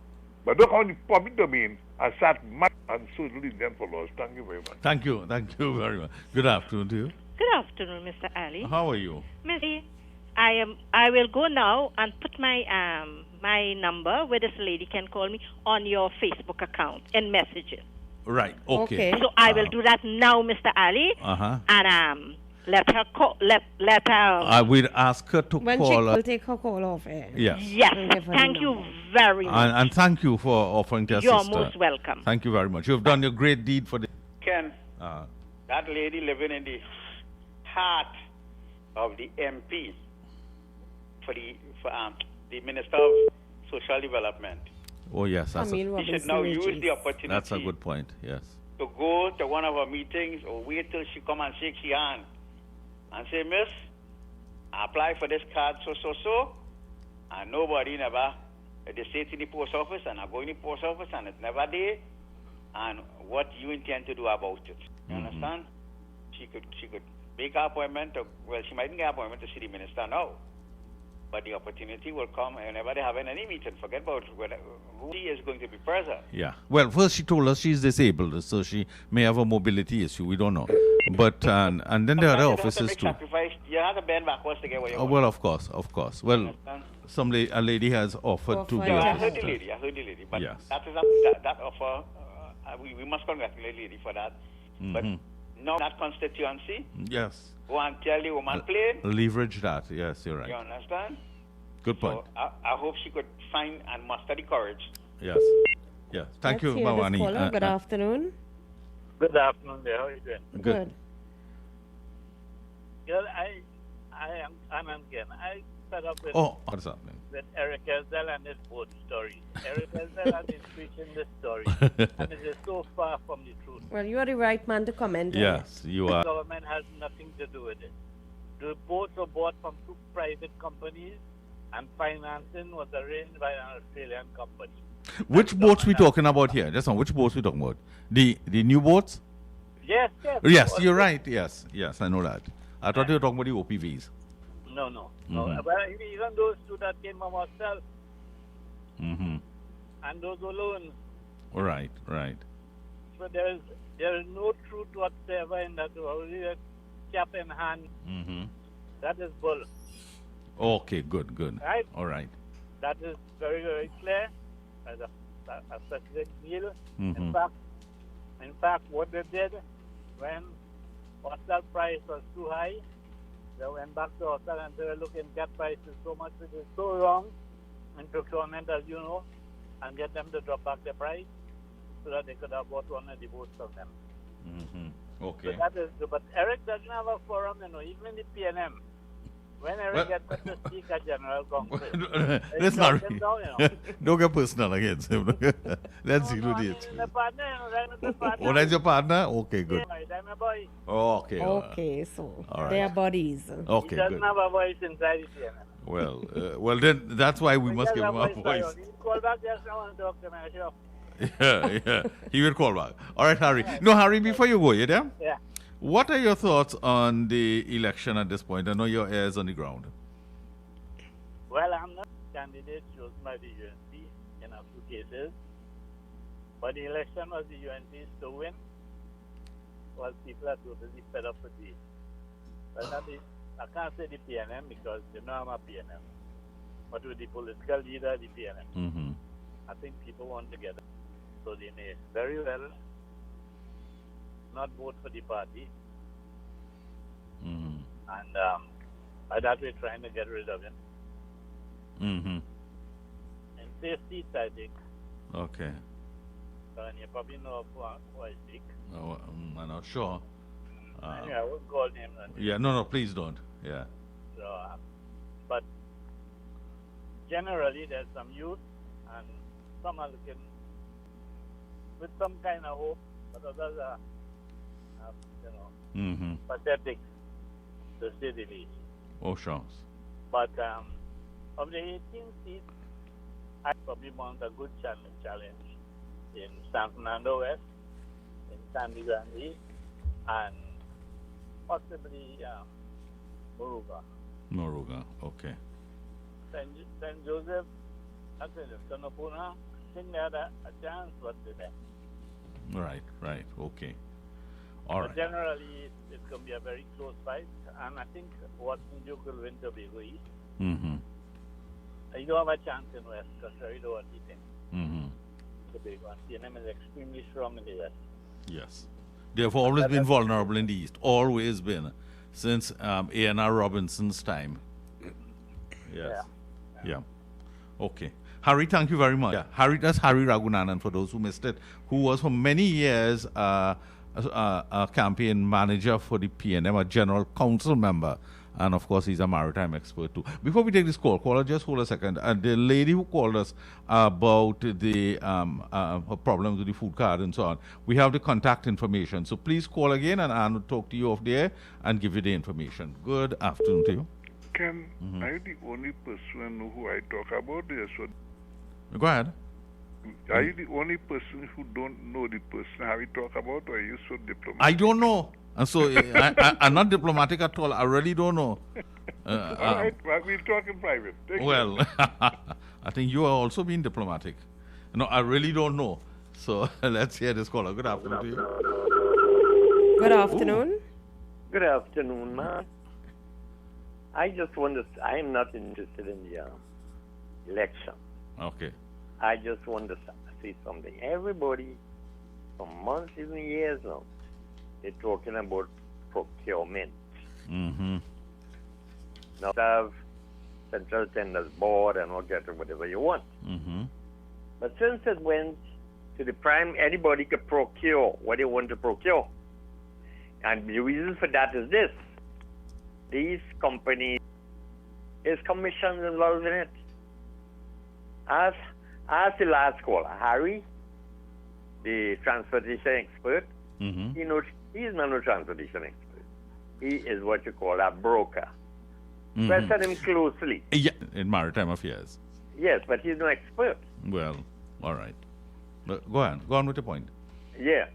But don't come in the public domain and start mad and so little Indian for laws. Thank you very much. Thank you very much. Good afternoon to you. Good afternoon, Mr. Ali. How are you? Missy, I will go now and put my my number where this lady can call me on your Facebook account in messages. Right. Okay. So I will do that now, Mr. Ali, and let her call. Let her. I will ask her to When call. she will take her call off air. Yes. Yes. Thank you very much. And thank you for offering to assist You're her. most welcome. Thank you very much. You've done a great deed for the. Ken, that lady living in the heart of the MP for the Minister of Social Development. Oh yes, that's He should now use the opportunity That's a good point. Yes. to go to one of our meetings or wait till she come and shake your hand and say, Miss, I apply for this card so, and nobody never, they say to the post office, and I go in the post office, and it's never there, and what you intend to do about it. You understand? She could make an appointment, she mightn't get an appointment to see the minister now, but the opportunity will come whenever they're having any meeting. Forget about who she is going to be present. Yeah. Well, first she told us she's disabled, so she may have a mobility issue. We don't know. But and then there are other offices too. You have to bend backwards to get what you want. Well, of course. Well, a lady has offered to be. I heard the lady. But yes. that offer, we must congratulate the lady for that. But now that constituency, yes. Go and tell the woman plain. Leverage that. Yes, you're right. You understand? Good point. So I hope she could find and muster the courage. Yes. Yeah. Thank you, Let's hear this Bhavani. caller. Good afternoon. Good afternoon, there. How are you doing? Good. Well, I'm again. fed up with, what's happening? with Eric Esdell and his boat story. Eric Esdell has been preaching this story, and it is so far from the truth. Well, you are the right man to comment. Yes, you are. The government has nothing to do with it. The boats were bought from 2 private companies, and financing was arranged by an Australian company. Which boats we talking about here? Just on which boats we talking about? The new boats? Yes. Yes, you're right. Yes, I know that. I thought you were talking about the OPVs. No. Mm-hmm. Well, even those 2 that came from ourselves, Mm-hmm. and those were loans. Right. So there is no truth whatsoever in that. Only a cap in hand. Mm-hmm. That is bull. Okay, good. Right? All right. That is very, very clear as a specific deal. Mm-hmm. In fact, what they did when hostel price was too high, they went back to hostel and they were looking at prices so much, which is so wrong in procurement, as you know, and get them to drop back the price so that they could have bought one of the boats from them. Mm-hmm. Okay. So that is good. But Eric doesn't have a forum, even in the PNM. When Eric gets to speak at General Conference, let's not. Don't get personal against him. Let's see who it is. Oh, that's your partner? Okay, good. I'm a boy. Okay. Okay, so all right. they are buddies. Okay, he doesn't have a voice inside the PNM. Well, then that's why we must give him a voice. He call back just now and talk to me, sure. Yeah. He will call back. All right, Harry. No, Harry, before you go, you there? Yeah. What are your thoughts on the election at this point? I know your ears on the ground. Well, I'm not a candidate chosen by the UNC in a few cases, but the election was the UNC's to win, while people are totally fed up with it. Well, I can't say the PNM because you know I'm a PNM, but with the political leader, the PNM, Mm-hmm. I think people want to get it. So they may very well not vote for the party, Mm-hmm. and by that we're trying to get rid of him. Mm-hmm. And safety, I think. Okay. And you probably know who I speak. Oh, I'm not sure. Anyway, I won't call names. Yeah, no, please don't. Yeah. So, but generally, there's some youth, and some are looking with some kind of hope, but others are, Mm-hmm. pathetic, to say the least. Oh, sure. But of the 18 seats, I probably want a good challenge in San Fernando West, in Sandy Grande, and possibly Moruga, okay. St. Joseph, I said, Tonopuna, I think they had a chance, but they didn't. Right, okay. All right. Generally, it's going to be a very close fight, and I think Watson Duke will win Tobago East. Mm-hmm. You don't have a chance in West, contrary to what you think. Mm-hmm. Tobago and CNM is extremely strong in the West. Yes. They've always been vulnerable in the East. Always been. Since A.N.R. Robinson's time. Yes. Yeah. Okay. Harry, thank you very much. Yeah. That's Harry Ragunanan, for those who missed it, who was for many years a campaign manager for the PNM, a general council member, and of course he's a maritime expert too. Before we take this caller, just hold a second. The lady who called us about the problems with the food card and so on, we have the contact information. So please call again, and Anne will talk to you off there and give you the information. Good afternoon to you. Ken, are you the only person who I talk about this? Go ahead. Are you the only person who don't know the person Harry talk about, or are you so diplomatic? I don't know. And so I'm not diplomatic at all. I really don't know. All right, we'll talk in private. Well, I think you are also being diplomatic. No, I really don't know. So let's hear this caller. Good afternoon to you. Good afternoon. Ooh. Good afternoon, man. I just want to, I'm not interested in the election. Okay. I just want to say something. Everybody, for months, even years now, they're talking about procurement. Mm-hmm. Now, have Central Tenders Board and whatever you want. Mm-hmm. But since it went to the prime, anybody could procure what they want to procure. And the reason for that is this. These companies Is commissions involved in it? Ask the last caller, Harry, the transportation expert. He's not a transportation expert. He is what you call a broker. Question him closely. Yeah, in maritime affairs. Yes, but he's no expert. Well, all right. But go on with your point. Yeah.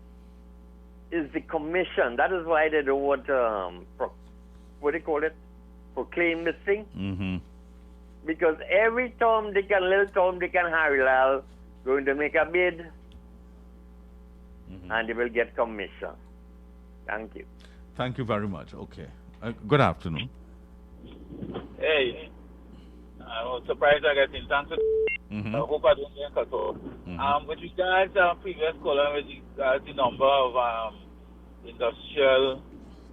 Is the commission, that is why they don't want what do you call it? Proclaim this thing. Because every Tom, Dick and Little Tom, Dick and Harry Lal going to make a bid and they will get commission. Thank you. Thank you very much. Okay. Good afternoon. Hey, I was surprised I got in. Thanks. I hope I don't get cut off. With regards to previous caller, with regards to the number of industrial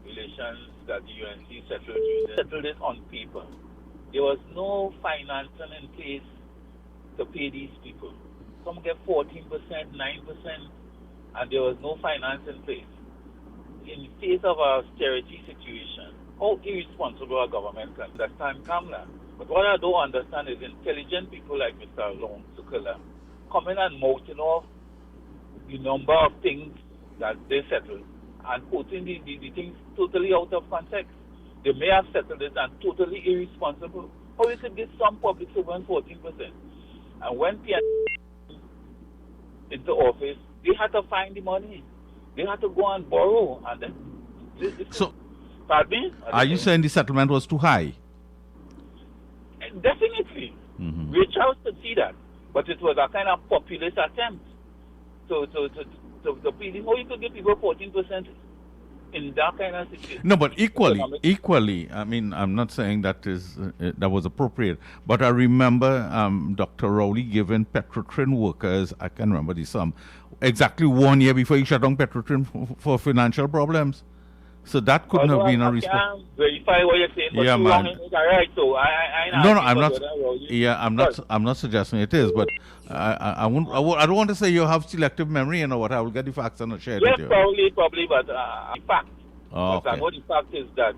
relations that the UNC settled it on paper. There was no financing in place to pay these people. Some get 14%, 9%, and there was no finance in place. In the face of a austerity situation, how irresponsible a government can. That time come now. But what I don't understand is intelligent people like Mr. Long Sukala coming and mouthing off the number of things that they settled and putting the things totally out of context. They may have settled it and totally irresponsible. How you could give some public servants 14%? And when PN into office, they had to find the money. They had to go and borrow. And then pardon me? Are you saying the settlement was too high? Definitely. Rich House could see that. But it was a kind of populist attempt to pay. How you could give people 14% in that kind of situation? No, but equally, I mean, I'm not saying that was appropriate, but I remember Dr. Rowley giving Petrotrin workers, I can remember the sum, exactly 1 year before he shut down Petrotrin for financial problems. So that couldn't have been a response. I can't verify what you're saying, but yeah, you're man. wrong. Right, so I'm not. Yeah, I'm not suggesting it is, but I don't want to say you have selective memory and what. I will get the facts and I'll share it yes, with you. probably, but the fact. Oh, okay. But the fact is that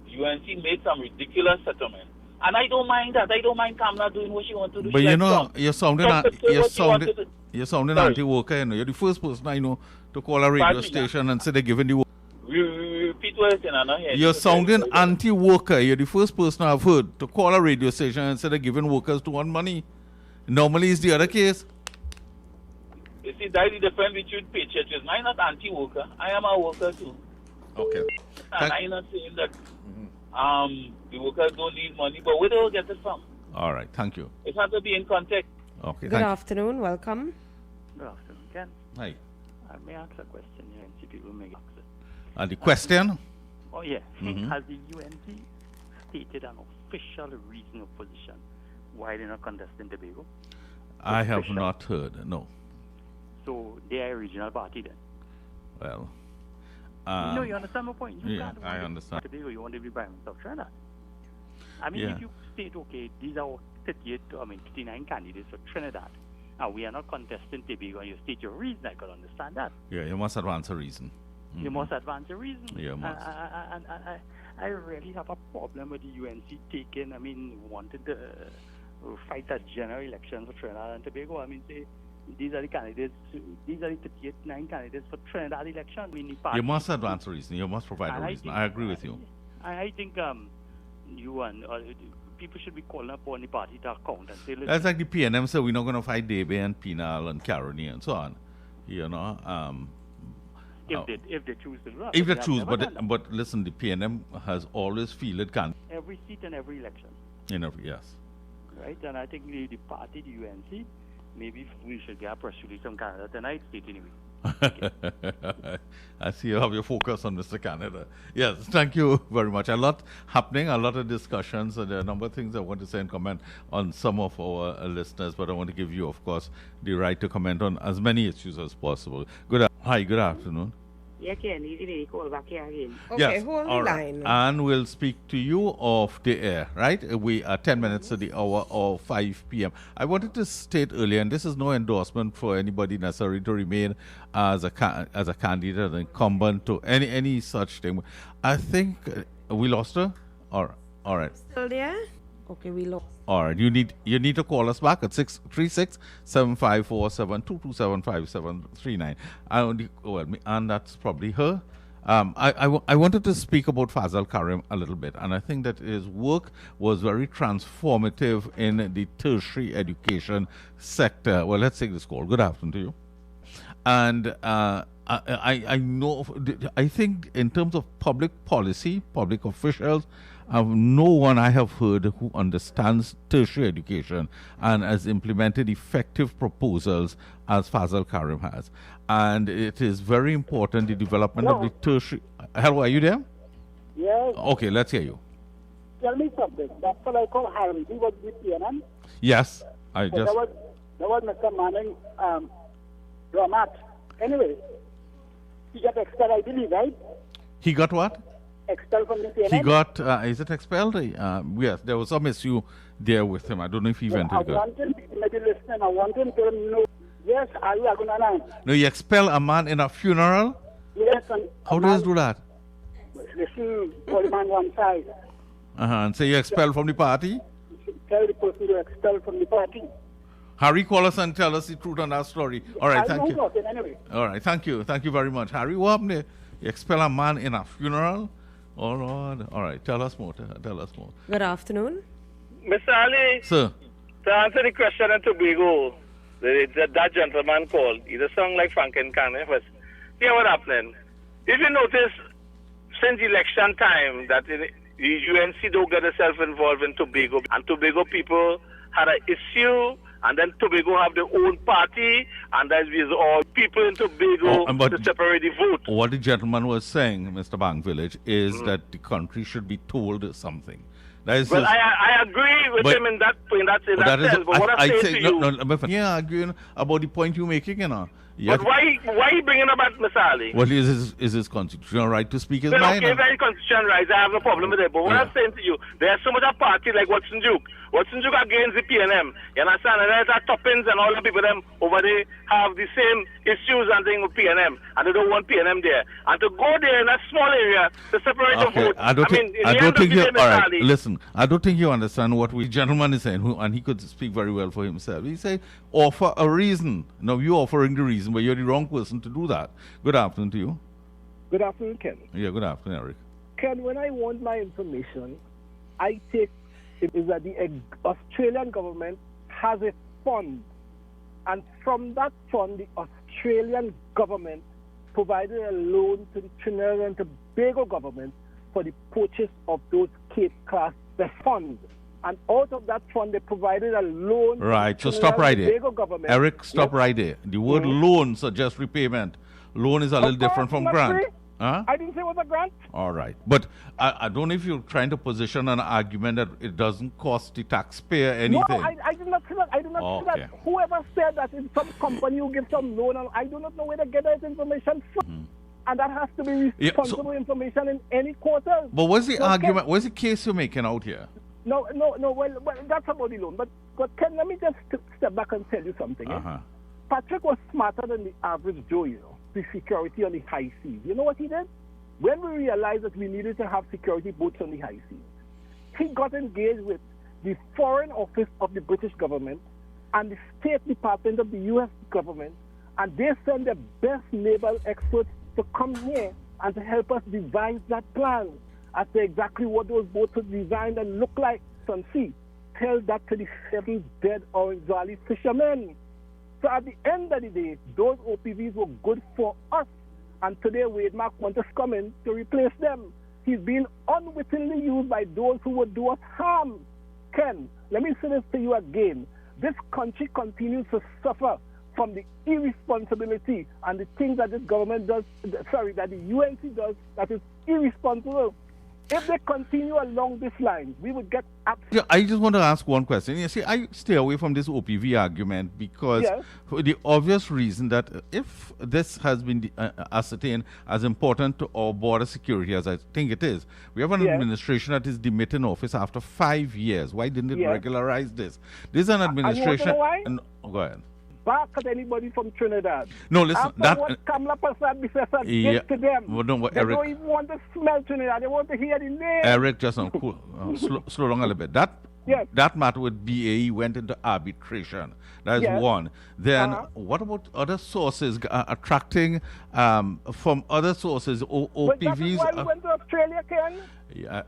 UNC made some ridiculous settlement, and I don't mind that. I don't mind Kamala doing what she wants to do. But you know, you're sounding anti-worker. You know, you're the first person I know to call a radio station and say they're giving the. Repeat what you're saying, I'm not hearing. You're sounding anti-worker. You're the first person I've heard to call a radio station and say they're giving workers to earn money. Normally, it's the other case. You see, that's the difference between patriotism. I'm not anti-worker. I am a worker too. Okay. And I'm not saying that the workers don't need money, but where do they get it from? All right. Thank you. It has to be in context. Okay. Good afternoon. Welcome. Good afternoon, Ken. Hi. I may ask a question here and see people may answer. The question? Oh, yeah. Has the UNC stated an official reason of position why they're not contesting Tobago? I have not heard, no. So they are a regional party then? Well, no, you understand my point? You yeah, I understand. Tobago, you want to be by South Trinidad. I mean, if you state, okay, these are 59 candidates for Trinidad, and we are not contesting Tobago, and you state your reason, I could understand that. Yeah, you must advance a reason. You must advance a reason. Yeah, must. I really have a problem with the UNC wanted to fight a general election for Trinidad and Tobago. I mean, say, these are the candidates, these are the 39 candidates for Trinidad election. You must advance a reason. You must provide a reason. I agree with you. I think you and people should be calling upon the party to account and say, that's like the PNM said, we're not going to fight Debe and Pinal and Caroni and so on. You know, if they choose to run. If they choose, but listen, the PNM has always fielded candidates. Every seat in every election. Yes. Right, and I think the party, the UNC, maybe we should get a press release from Canada tonight, state anyway. I see you have your focus on Mr. Canada. Yes, thank you very much. A lot happening, a lot of discussions, and there are a number of things I want to say and comment on some of our listeners, but I want to give you, of course, the right to comment on as many issues as possible. Hi, good afternoon. Yeah, Ken, you can call back here again. Okay, yes, hold the line. And we'll speak to you off the air, right? We are 10 minutes to the hour of 5 p.m. I wanted to state earlier, and this is no endorsement for anybody necessarily to remain as a candidate, an incumbent to any such thing. I think we lost her? All right. Still there? Okay, we lost. All right, you need to call us back at 636-7547-227-5739. And that's probably her. I wanted to speak about Fazal Karim a little bit, and I think that his work was very transformative in the tertiary education sector. Well, let's take this call. Good afternoon to you. And I know, I think in terms of public policy, public officials, no one I have heard who understands tertiary education and has implemented effective proposals as Fazal Karim has. And it is very important, the development of the tertiary... Hello, are you there? Yes. Okay, let's hear you. Tell me something. That's what I call Harry. He was with PNM. Yes, That was Mr. Manning Ramat. Anyway, he got expelled, I believe, right? He got what? Expelled from the PNM. He got, is it expelled? Yes, there was some issue there with him. I don't know if he went to the... I want him to maybe listen. I want him to know. Yes, are you going to? No, you expel a man in a funeral? Yes. And how do you do that? Listen, put him on one side. And say you expel from the party? Tell the person to expel from the party. Harry, call us and tell us the truth on that story. All right, thank you. Anyway. All right, thank you. Thank you very much. Harry, what happened there? You expel a man in a funeral? Oh, Lord. All right, tell us more. Tell us more. Good afternoon. Mr. Ali. Sir. To answer the question on Tobago, that gentleman called. He does sound like Franken Kane, but hear what happening. If you notice, since election time, that the UNC don't get itself involved in Tobago, and Tobago people had an issue, and then Tobago have their own party, and that is all people in Tobago to separate the vote. What the gentleman was saying, Mr. Bank Village, is that the country should be told something. That is well, I agree with him in that sense. But what I'm saying to you, yeah, arguing about the point you're making, you know. But why you bringing up Mr. Ali? Well, is his constitutional right to speak his well, mind? Okay, very constitutional rights. I have no problem with it. But what I'm saying to you, there's so much a party like Watson Duke. Watson Duke against the PNM. You understand? And there's Toppins and all the people them over there have the same issues and things with PNM, and they don't want PNM there. And to go there in a small area to separate the vote. I don't think you. All right, listen. I don't think you understand what the gentleman is saying, and he could speak very well for himself. He said, offer a reason. Now you're offering the reason, but you're the wrong person to do that. Good afternoon to you. Good afternoon, Ken. Yeah, good afternoon, Eric. Ken, when I want my information, I take it is that the Australian government has a fund, and from that fund, the Australian government provided a loan to the Trinidad and Tobago government for the purchase of those Cape-class funds. And out of that fund, they provided a loan. Right, to so stop right there. Government. Eric, stop right there. The word loan suggests repayment. Loan is a little different from grant. Huh? I didn't say it was a grant. All right. But I don't know if you're trying to position an argument that it doesn't cost the taxpayer anything. No, I did not say that. I did not say that. Whoever said that in some company you give some loan, I do not know where to get that information from. And that has to be responsible information in any quarter. But what's the argument? What's the case you're making out here? No. Well, that's about the loan. But Ken, let me just step back and tell you something. Patrick was smarter than the average Joe, you know. The security on the high seas. You know what he did? When we realized that we needed to have security boats on the high seas, he got engaged with the Foreign Office of the British government and the State Department of the U.S. government, and they sent their best naval experts to come here and to help us devise that plan as to exactly what those boats would design and look like. So see, tell that to the 7 dead Orange Valley fishermen. So at the end of the day, those OPVs were good for us. And today, Wade Mark wants to come in to replace them. He's being unwittingly used by those who would do us harm. Ken, let me say this to you again. This country continues to suffer from the irresponsibility and the things that this government does, that the UNC does, that is irresponsible. If they continue along this line, we would get up. Yeah, I just want to ask one question. You see, I stay away from this OPV argument because for the obvious reason that if this has been ascertained as important to our border security, as I think it is, we have an administration that is demitting office after 5 years. Why didn't it regularize this? This is an administration. And why? Go ahead. Back at anybody from Trinidad. No, listen. After that what Kamala Prasad did to them. Well, no, they don't even want to smell Trinidad. They want to hear the name. Eric, just cool. Slow down a little bit. That Yes. That matter with BAE went into arbitration. That is Yes. one. Then what about other sources attracting from other sources, But that is OPVs? why we went to Australia, Ken. Yeah,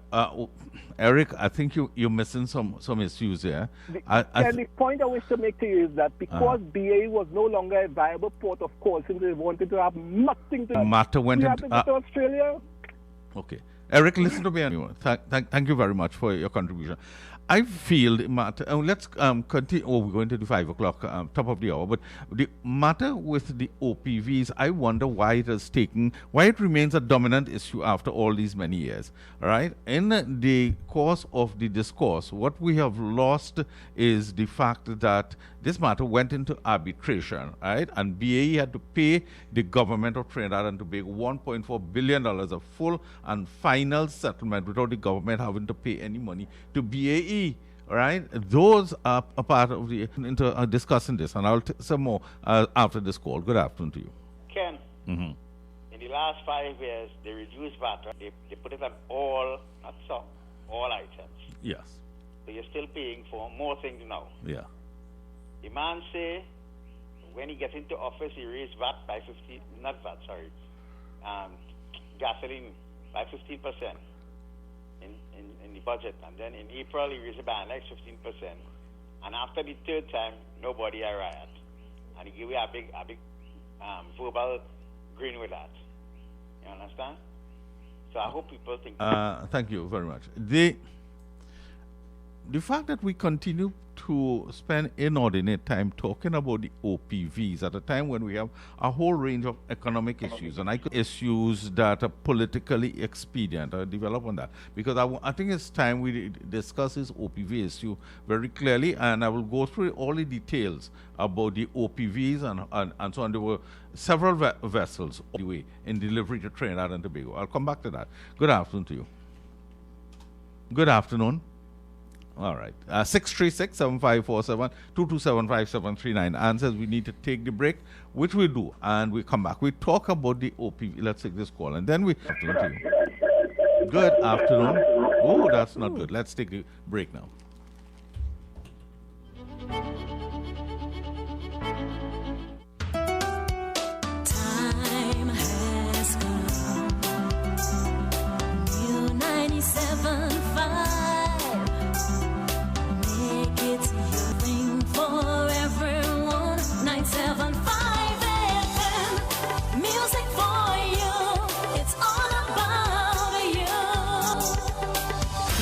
Eric, I think you're missing some issues there. The point I wish to make to you is that because BA was no longer a viable port of call, since they wanted to have nothing to matter went we had into to go to Australia. Okay. Eric, listen to me anyway. Thank you very much for your contribution. I feel the matter, let's continue. Oh, we're going to the 5 o'clock, top of the hour. But the matter with the OPVs, I wonder why it remains a dominant issue after all these many years. All right. In the course of the discourse, what we have lost is the fact that this matter went into arbitration, right? And BAE had to pay the government of Trinidad and Tobago $1.4 billion of full and final settlement without the government having to pay any money to BAE. All right, those are a part of the into discussing this, and I'll some more after this call. Good afternoon to you, Ken. In the last 5 years, they reduced VAT. They put it on all, not some, all items. Yes. So you're still paying for more things now. Yeah. The man say when he gets into office, he raised VAT by 50, not VAT, sorry, gasoline by 15%. In the budget, and then in April he raised it by the next 15%, and after the third time nobody arrived, and he gave you a big verbal green with that. You understand? So I hope people think. Thank you very much. The fact that we continue to spend inordinate time talking about the OPVs at a time when we have a whole range of economic issues and issues that are politically expedient. I'll develop on that because I think it's time we discuss this OPV issue very clearly, and I will go through all the details about the OPVs and so on. There were several vessels on the way in delivery to Trinidad and Tobago. I'll come back to that. Good afternoon to you. Good afternoon. All right. 636-7547, 227-5739. Answers, we need to take the break, which we do, and we come back. We talk about the OPV. Let's take this call, and then we afternoon to you. Good afternoon. Oh, that's not good. Let's take a break now. Time has come. New 97.5. It's your thing for everyone. 975 FM. Music for you. It's all about you.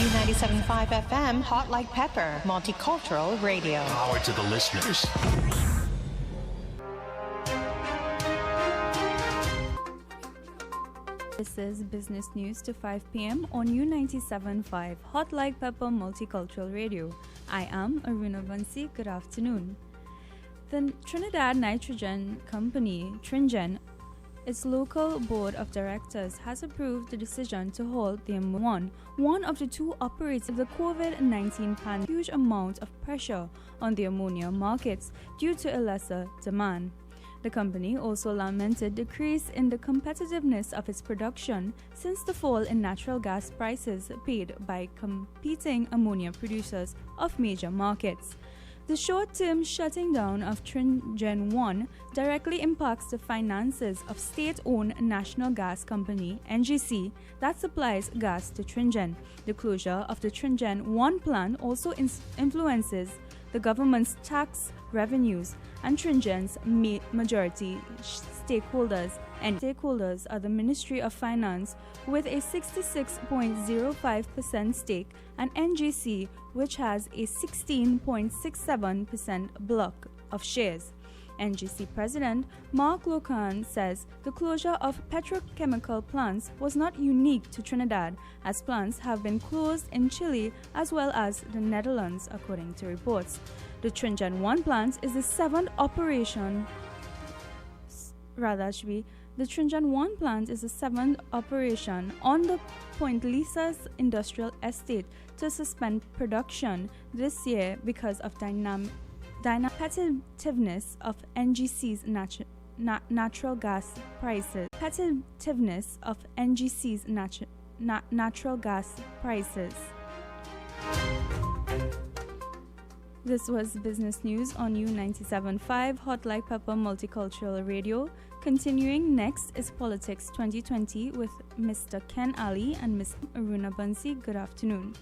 U97.5 FM, Hot Like Pepper, Multicultural Radio. Power to the listeners. This is Business News to 5 p.m. on U97.5 Hot Like Pepper Multicultural Radio. I am Aruna Vansi. Good afternoon. The Trinidad Nitrogen Company, Tringen, its local board of directors has approved the decision to hold the one of the two operators of the COVID-19 pandemic. Huge amount of pressure on the ammonia markets due to a lesser demand. The company also lamented decrease in the competitiveness of its production since the fall in natural gas prices paid by competing ammonia producers of major markets. The short-term shutting down of Tringen 1 directly impacts the finances of state-owned National Gas Company, NGC, that supplies gas to Tringen. The closure of the Tringen 1 plant also influences the government's tax revenues and Tringen's majority stakeholders. And stakeholders are the Ministry of Finance with a 66.05% stake and NGC, which has a 16.67% block of shares. NGC President Mark Locan says the closure of petrochemical plants was not unique to Trinidad, as plants have been closed in Chile as well as the Netherlands, according to reports. The Tringen 1 plant is the seventh operation. The Tringen 1 plant is the seventh operation on the Point Lisa's industrial estate to suspend production this year because of competitiveness of NGC's natural gas prices. Competitiveness of NGC's natural gas prices. This was Business News on U97.5 Hot Like Pepper Multicultural Radio. Continuing next is Politics 2020 with Mr. Ken Ali and Ms. Aruna Bansi. Good afternoon.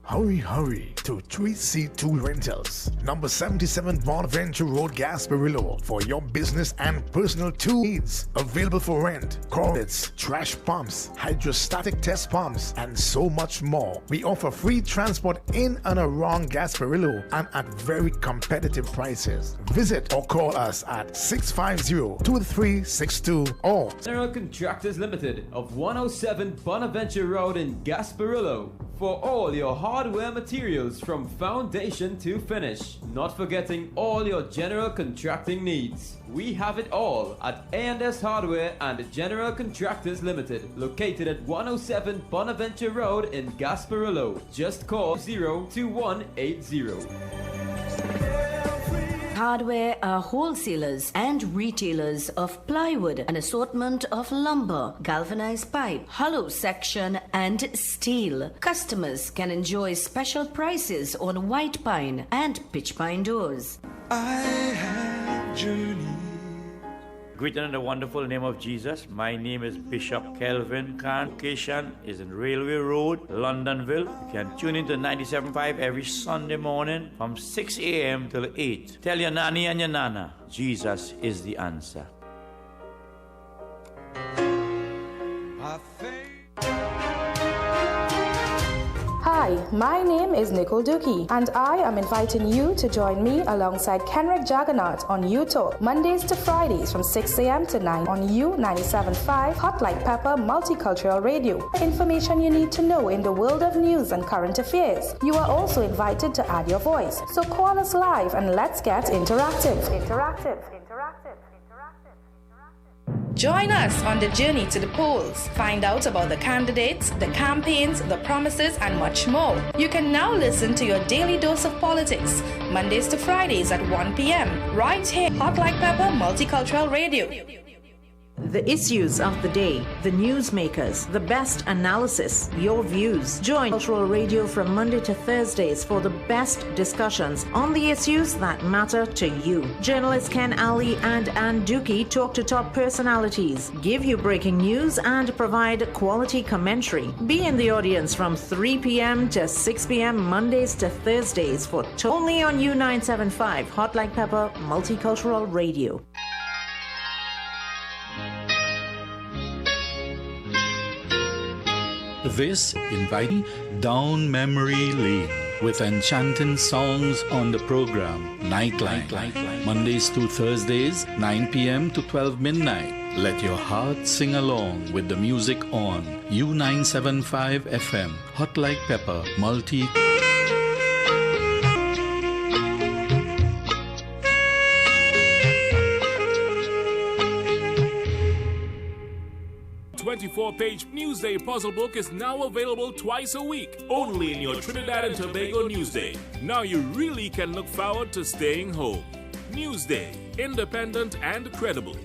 Hurry, hurry to 3C2 Rentals, number 77 Bonaventure Road, Gasparillo, for your business and personal tool needs. Available for rent, corvettes, trash pumps, hydrostatic test pumps, and so much more. We offer free transport in and around Gasparillo and at very competitive prices. Visit or call us at 650-2362 or General Contractors Limited of 107 Bonaventure Road in Gasparillo. For all your hardware materials from foundation to finish, not forgetting all your general contracting needs. We have it all at A&S Hardware and General Contractors Limited, located at 107 Bonaventure Road in Gasparillo. Just call 02180. Hardware are wholesalers and retailers of plywood, an assortment of lumber, galvanized pipe, hollow section, and steel. Customers can enjoy special prices on white pine and pitch pine doors. I have journeyed. Greeted in the wonderful name of Jesus. My name is Bishop Kelvin Khan. Location is in Railway Road, Londonville. You can tune into 97.5 every Sunday morning from 6 a.m. till 8. Tell your nanny and your nana, Jesus is the answer. Hi, my name is Nicole Dookie, and I am inviting you to join me alongside Kenrick Jaggernaut on U-Talk, Mondays to Fridays from 6 a.m. to 9 on U97.5 Hot Like Pepper Multicultural Radio. Information you need to know in the world of news and current affairs. You are also invited to add your voice. So call us live and let's get interactive. Join us on the journey to the polls. Find out about the candidates, the campaigns, the promises, and much more. You can now listen to your daily dose of politics, Mondays to Fridays at 1 p.m. right here, Hot Like Pepper Multicultural Radio. The issues of the day, the newsmakers, the best analysis, your views. Join Cultural Radio from Monday to Thursdays for the best discussions on the issues that matter to you. Journalists Ken Ali and Ann Dookie talk to top personalities, give you breaking news, and provide quality commentary. Be in the audience from 3 p.m. to 6 p.m. Mondays to Thursdays for only on U975 Hot Like Pepper Multicultural Radio. This inviting down memory lane with enchanting songs on the program Nightline, Mondays to Thursdays, 9 p.m. to 12 midnight. Let your heart sing along with the music on U975 FM, Hot Like Pepper, Multi. 24-page Newsday puzzle book is now available twice a week, only in your Trinidad and Tobago Newsday. Now you really can look forward to staying home. Newsday, independent and credible.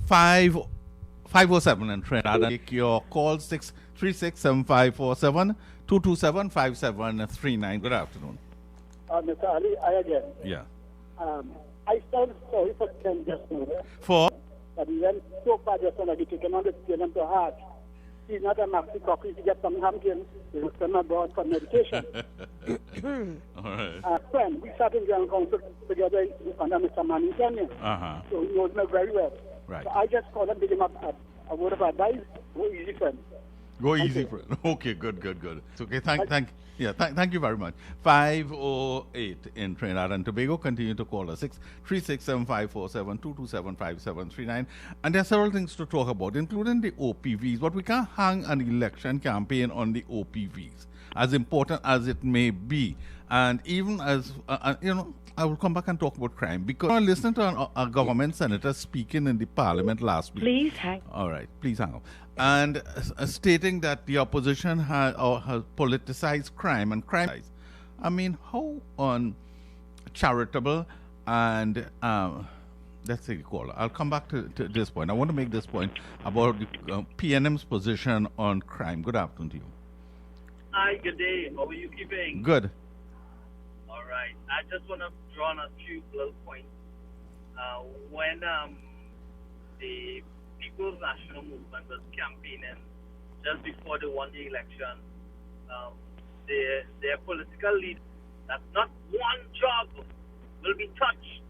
507 in Trinidad. Take your call 636-7547 227-5739. Good afternoon. Mr. Ali, I again. Yeah. I felt sorry for Ken just now. For? But he went so far just now that he taken on the student to heart. He's not a maxi cocky to get some hamkin. He was come abroad for medication. All right. Friend, we sat in the council together under Mr. Manny Kenyon. So he knows me very well. Right. So I just called him, give him a word of advice. Go easy, friend. Go easy, friend. Okay, good. It's okay. Thank you very much. 508 in Trinidad and Tobago. Continue to call us 636-7547 227-5739. And there are several things to talk about, including the OPVs. But we can't hang an election campaign on the OPVs, as important as it may be. And even as, I will come back and talk about crime, because I listened to a government senator speaking in the parliament last week. Please hang. All right, please hang on. And stating that the opposition has politicized crime and crime. I mean, how uncharitable and Let's take a call. I'll come back to this point. I want to make this point about the PNM's position on crime. Good afternoon to you. Hi, good day. How are you keeping? Good. All right. I just want to draw on a few little points. When the People's National Movement was campaigning just before they won the election, their political leader, that not one job will be touched.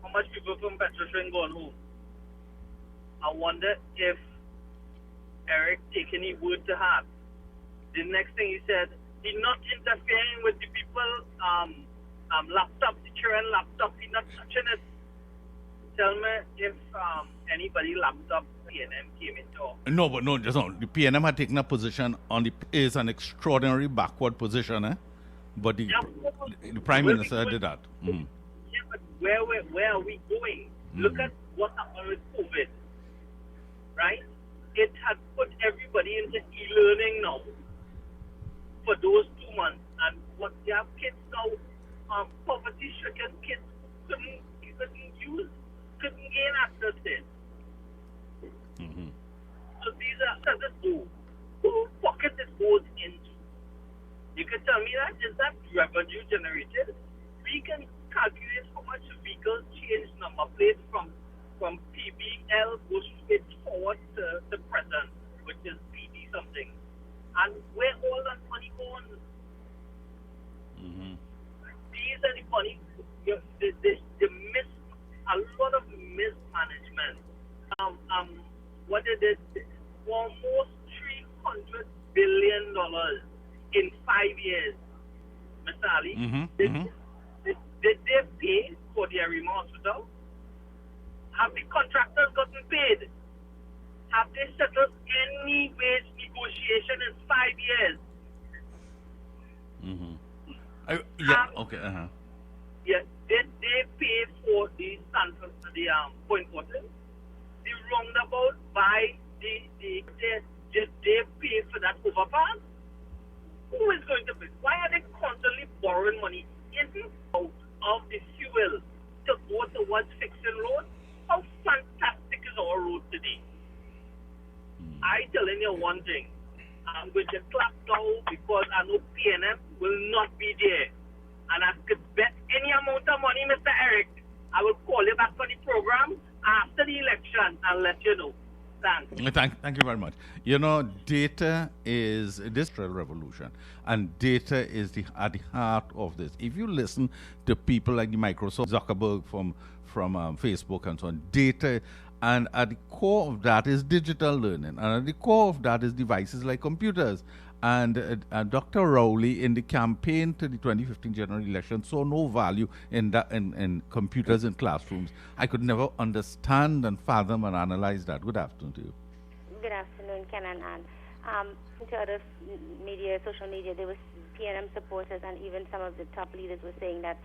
How much people from Petrotrin going home? I wonder if Eric take any word to heart. The next thing he said, he's not interfering with the people laptop, the children laptop, he's not touching it. Tell me if anybody laptop PNM came into. No, but no, just no. The PNM had taken a position on is an extraordinary backward position, eh? But the Prime Minister did that. Mm. Yeah, but where are we going? Look at what happened with COVID, right? It had put everybody into e-learning now for those 2 months, and what they have kids now, poverty-stricken kids couldn't gain access to it. Mm-hmm. So these are who pocket it goes into. You can tell me that, is that revenue generated? We can calculate how much vehicles change number plates from PBL goes straight forward to present, which is PD something. And where all that money goes? Mm-hmm. These are the money, a lot of mismanagement. What they did, almost $300 billion in 5 years, Mr. Ali. Mm-hmm. Did they pay for the Arima Hospital? Have the contractors gotten paid? Have they settled any wage negotiation in 5 years? Mm-hmm. Okay. Uh-huh. Yeah, did they pay for the Point Portal? The roundabout by did they pay for that overpass? Who is going to pay? Why are they constantly borrowing money in out of the fuel to go towards fixing roads? How fantastic is our road today? I telling you one thing. I'm going to clap now because I know PNM will not be there. And I could bet any amount of money, Mr. Eric, I will call you back for the program after the election and let you know. Thanks. Thank you very much. You know, data is this revolution, and data is at the heart of this. If you listen to people like the Microsoft Zuckerberg from Facebook and so on, data, and at the core of that is digital learning, and at the core of that is devices like computers. And Dr. Rowley, in the campaign to the 2015 general election, saw no value in that in computers in classrooms. I could never understand and fathom and analyze that. Good afternoon to you. Good afternoon, Ken and Ann. To other media, social media, there was PNM supporters and even some of the top leaders were saying that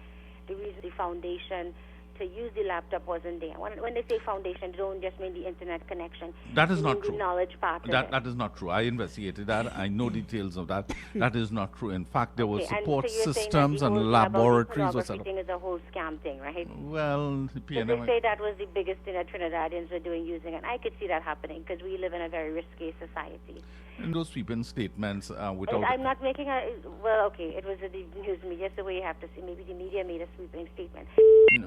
the reason the foundation to use the laptop wasn't there. When they say foundation, they don't just mean the internet connection. That is not the true. Knowledge part of that is not true. I investigated that. I know details of that. That is not true. In fact, there were support systems and laboratories were set up. Thing is a whole scam thing, right? Well, the PNM. They say that was the biggest thing that Trinidadians were doing using it. I could see that happening because we live in a very risky society. And those sweeping statements without... I'm not making a... Well, okay, it was the news media. That's the way you have to say. Maybe the media made a sweeping statement.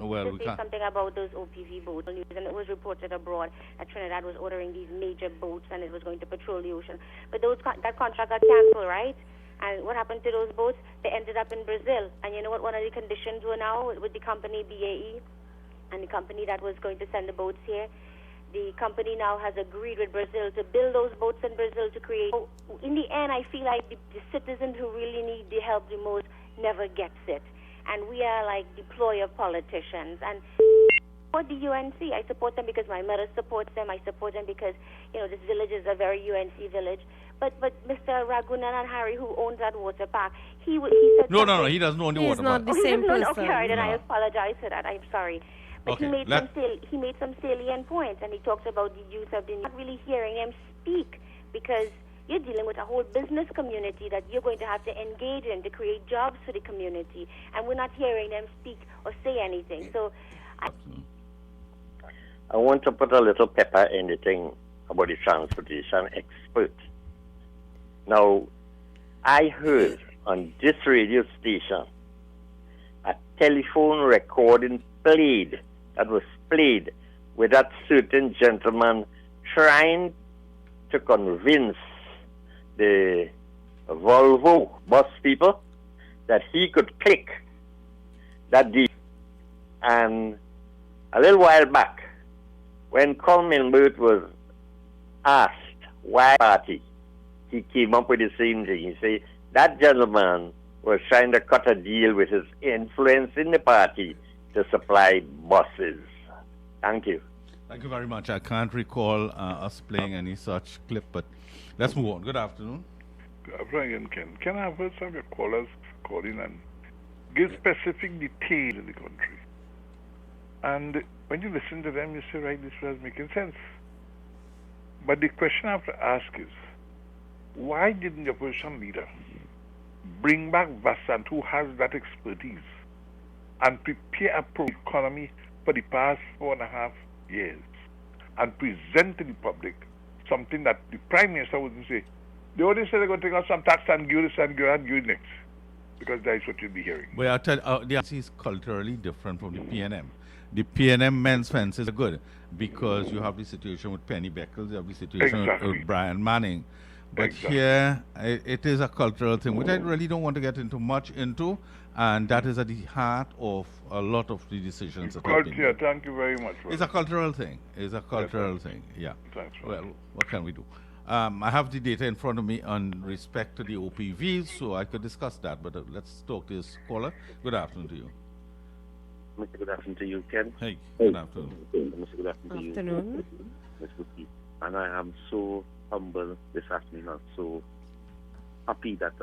Well, we can't... something about those OPV boats. And it was reported abroad that Trinidad was ordering these major boats and it was going to patrol the ocean. But that contract got canceled, right? And what happened to those boats? They ended up in Brazil. And you know what one of the conditions were now with the company BAE and the company that was going to send the boats here? The company now has agreed with Brazil to build those boats in Brazil to create... In the end, I feel like the citizens who really need the help the most never gets it. And we are like deploy of politicians. And for the UNC, I support them because my mother supports them. I support them because, this village is a very UNC village. But Mr. Ragunan and Harry, who owns that water park, he said... No, he doesn't own the water park. He's not the same person. Okay, right, then I apologize for that. I'm sorry. But okay, he made some salient points, and he talks about the use of the... Not really hearing him speak, because you're dealing with a whole business community that you're going to have to engage in to create jobs for the community, and we're not hearing them speak or say anything. So I want to put a little pepper in the thing about the transportation expert. Now, I heard on this radio station a telephone recording that was played with that certain gentleman trying to convince the Volvo bus people that he could click that deal. And a little while back, when Colin Milbert was asked why party, he came up with the same thing. He said that gentleman was trying to cut a deal with his influence in the party to supply buses. Thank you. Thank you very much. I can't recall us playing any such clip, but let's move on. Good afternoon. Good afternoon, Ken. Can I have heard some of your callers calling and give specific detail in the country? And when you listen to them, you say, right, this was making sense. But the question I have to ask is, why didn't the opposition leader bring back Vasant, who has that expertise, and prepare a pro-economy for the past 4.5 years, and present to the public something that the Prime Minister wouldn't say? They only say they're going to take out some tax and give this and give that and give it next, because that's what you'll be hearing. Well, I'll tell you, the RC is culturally different from the PNM. The PNM men's fences are good because you have the situation with Penny Beckles, you have the situation with Brian Manning. But here, it is a cultural thing, which I really don't want to get into much into, and that is at the heart of a lot of the decisions that have been made. Thank you very much. It's a cultural thing. It's a cultural thing, yeah. Well, what can we do? I have the data in front of me on respect to the OPVs, so I could discuss that, but let's talk to this caller. Good afternoon to you. Mr. Good afternoon to you, Ken. Hey, good afternoon. Mr. Good afternoon to you. Mr. Keith. And I am so humble this afternoon and so happy that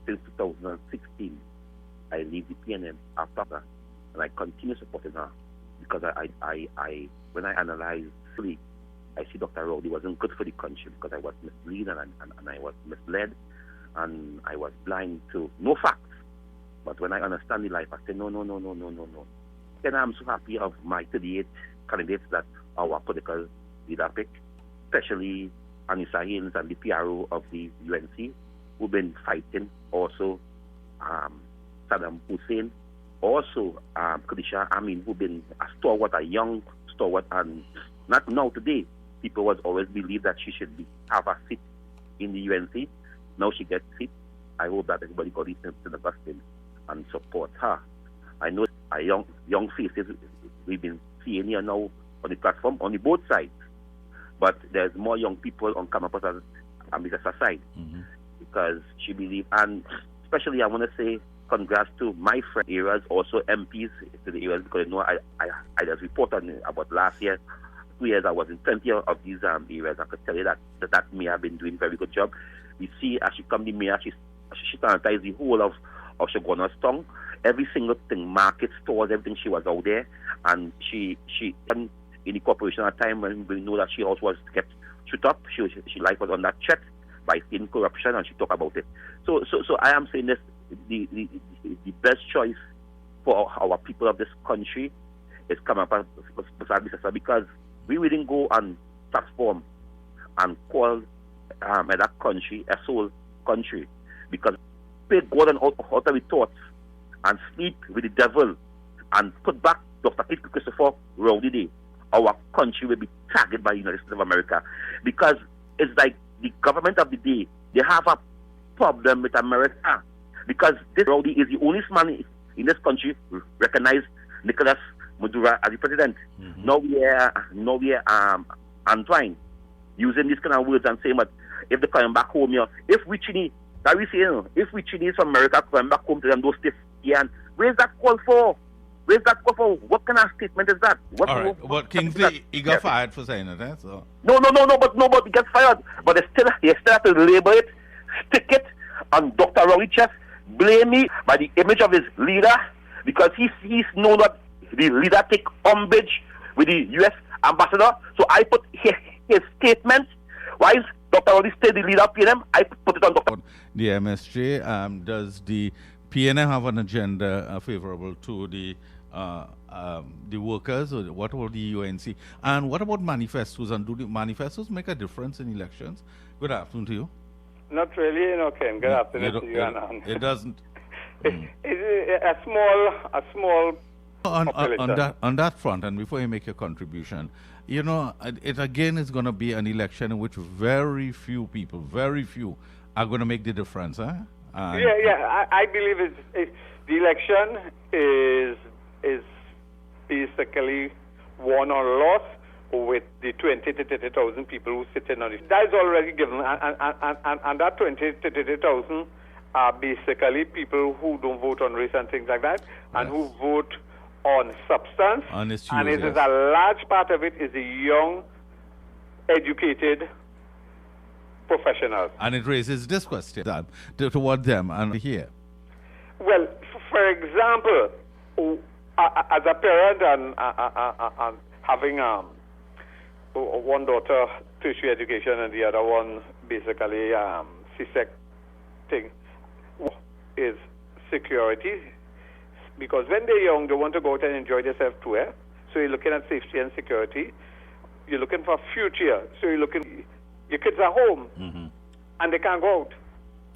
since 2016 I leave the PNM after that, and I continue supporting her because I when I analyze fully, I see Dr. Rowley wasn't good for the country because I was misled and I was misled and I was blind to no facts. But when I understand the life, I say no. Then I'm so happy of my 38 candidates that our political leader pick, especially Anissa Haynes and the PRO of the UNC, who've been fighting. Also, Saddam Hussein. Also, Khadija Amin, who've been a stalwart, a young stalwart, and not now today. People was always believed that she should have a seat in the UNC. Now she gets seat. I hope that everybody got listen to the gospel and support her. I know a young faces we've been seeing here now on the platform on the both sides, but there's more young people on campus as Mrs. side because she believes, and especially I want to say congrats to my friend areas, also MPs to the areas, because I just reported about last year, 2 years I was in 20 of these areas. I could tell you that mayor have been doing very good job. We see as she come the mayor, she sanitized the whole of Shoguna's tongue. Every single thing, market, stores, everything, she was out there. And she in the corporation at a time when we know that she also was kept shut up. She life was on that check by state corruption, and she talked about it. So I am saying this, the best choice for our people of this country is come up because we wouldn't go and transform and call that country a soul country, because we go and out of our thoughts and sleep with the devil and put back Dr. Keith Christopher Rowley Day, our country will be targeted by the United States of America, because it's like the government of the day, they have a problem with America, because this Rowley is the only man in this country recognize Nicolas Maduro as the president. Now we are Antoine using these kind of words and saying, but if they're coming back home here, if we Chinese from America coming back home to them, those states here, and where's that call for? Where's that call for? What kind of statement is that? All right, but Kingsley, he got fired for saying it, eh? So. No, but he gets fired. But they still have to label it, stick it on Dr. Rowley chest, blame me by the image of his leader, because he's known that the leader take umbrage with the U.S. ambassador. So I put his statement. Why is Dr. Rowley still the leader of PNM? I put it on Dr. The MSJ, does the PNM have an agenda favorable to the the workers, or what about the UNC? And what about manifestos? And do the manifestos make a difference in elections? Good afternoon to you. Not really, Ken. Good afternoon to you, Anand. It doesn't. It's a small on that front, and before you make your contribution, it again is going to be an election in which very few people, are going to make the difference. Huh? I believe the election is basically won or lost with the 20 to 30,000 people who sit in on it. That is already given, and that 20 to 30,000 are basically people who don't vote on race and things like that, and who vote on substance. And it is a large part of it is the young, educated professionals. And it raises this question toward them and here. Well, for example, as a parent and having one daughter tertiary education and the other one basically CSEC thing, is security. Because when they're young, they want to go out and enjoy themselves too. So you're looking at safety and security. You're looking for future. So you're looking, your kids are home, and they can't go out.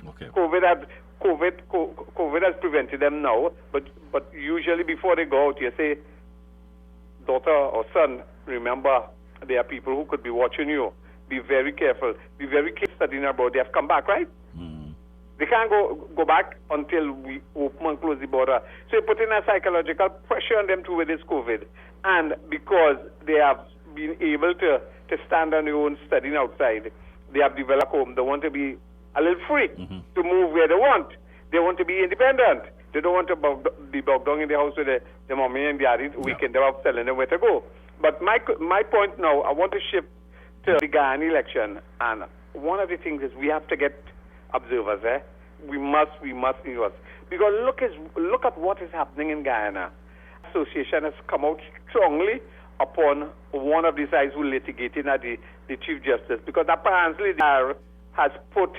Okay. COVID has prevented them now, but usually before they go out, you say, daughter or son, remember there are people who could be watching you. Be very careful. Be very careful studying abroad. They have come back, right? They can't go back until we open and close the border. So you're putting a psychological pressure on them too with this COVID. And because they have been able to stand on their own studying outside, they have developed home. They want to be a little free to move where they want. They want to be independent. They don't want to be bogged down in the house with the mommy and daddy weekend. They're out telling them where to go. But my point now, I want to shift to the Guyana election. And one of the things is we have to get observers there. We must because look at what is happening in Guyana. Association has come out strongly upon one of the sides who litigated at the Chief Justice, because apparently the has put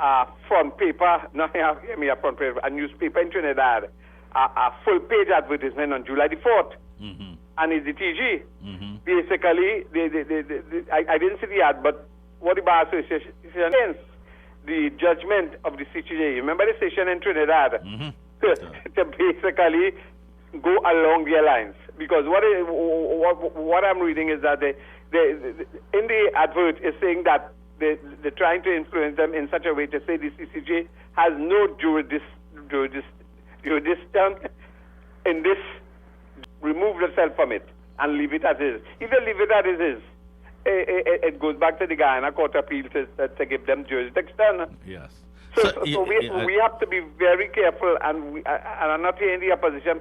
a front paper, a newspaper in Trinidad, a full page advertisement on July the 4th. And it's the TG. Basically, I didn't see the ad, but what the Bar Association against the judgment of the CCJ. Remember the station in Trinidad? To basically go along their lines. Because what I'm reading is that in the advert is saying that they're trying to influence them in such a way to say the CCJ has no jurisdiction in this, remove itself from it and leave it as is. If they leave it as it is, it goes back to the Guyana Court of Appeal to give them jurisdiction. Yes. So we have to be very careful, and I'm not here in the opposition,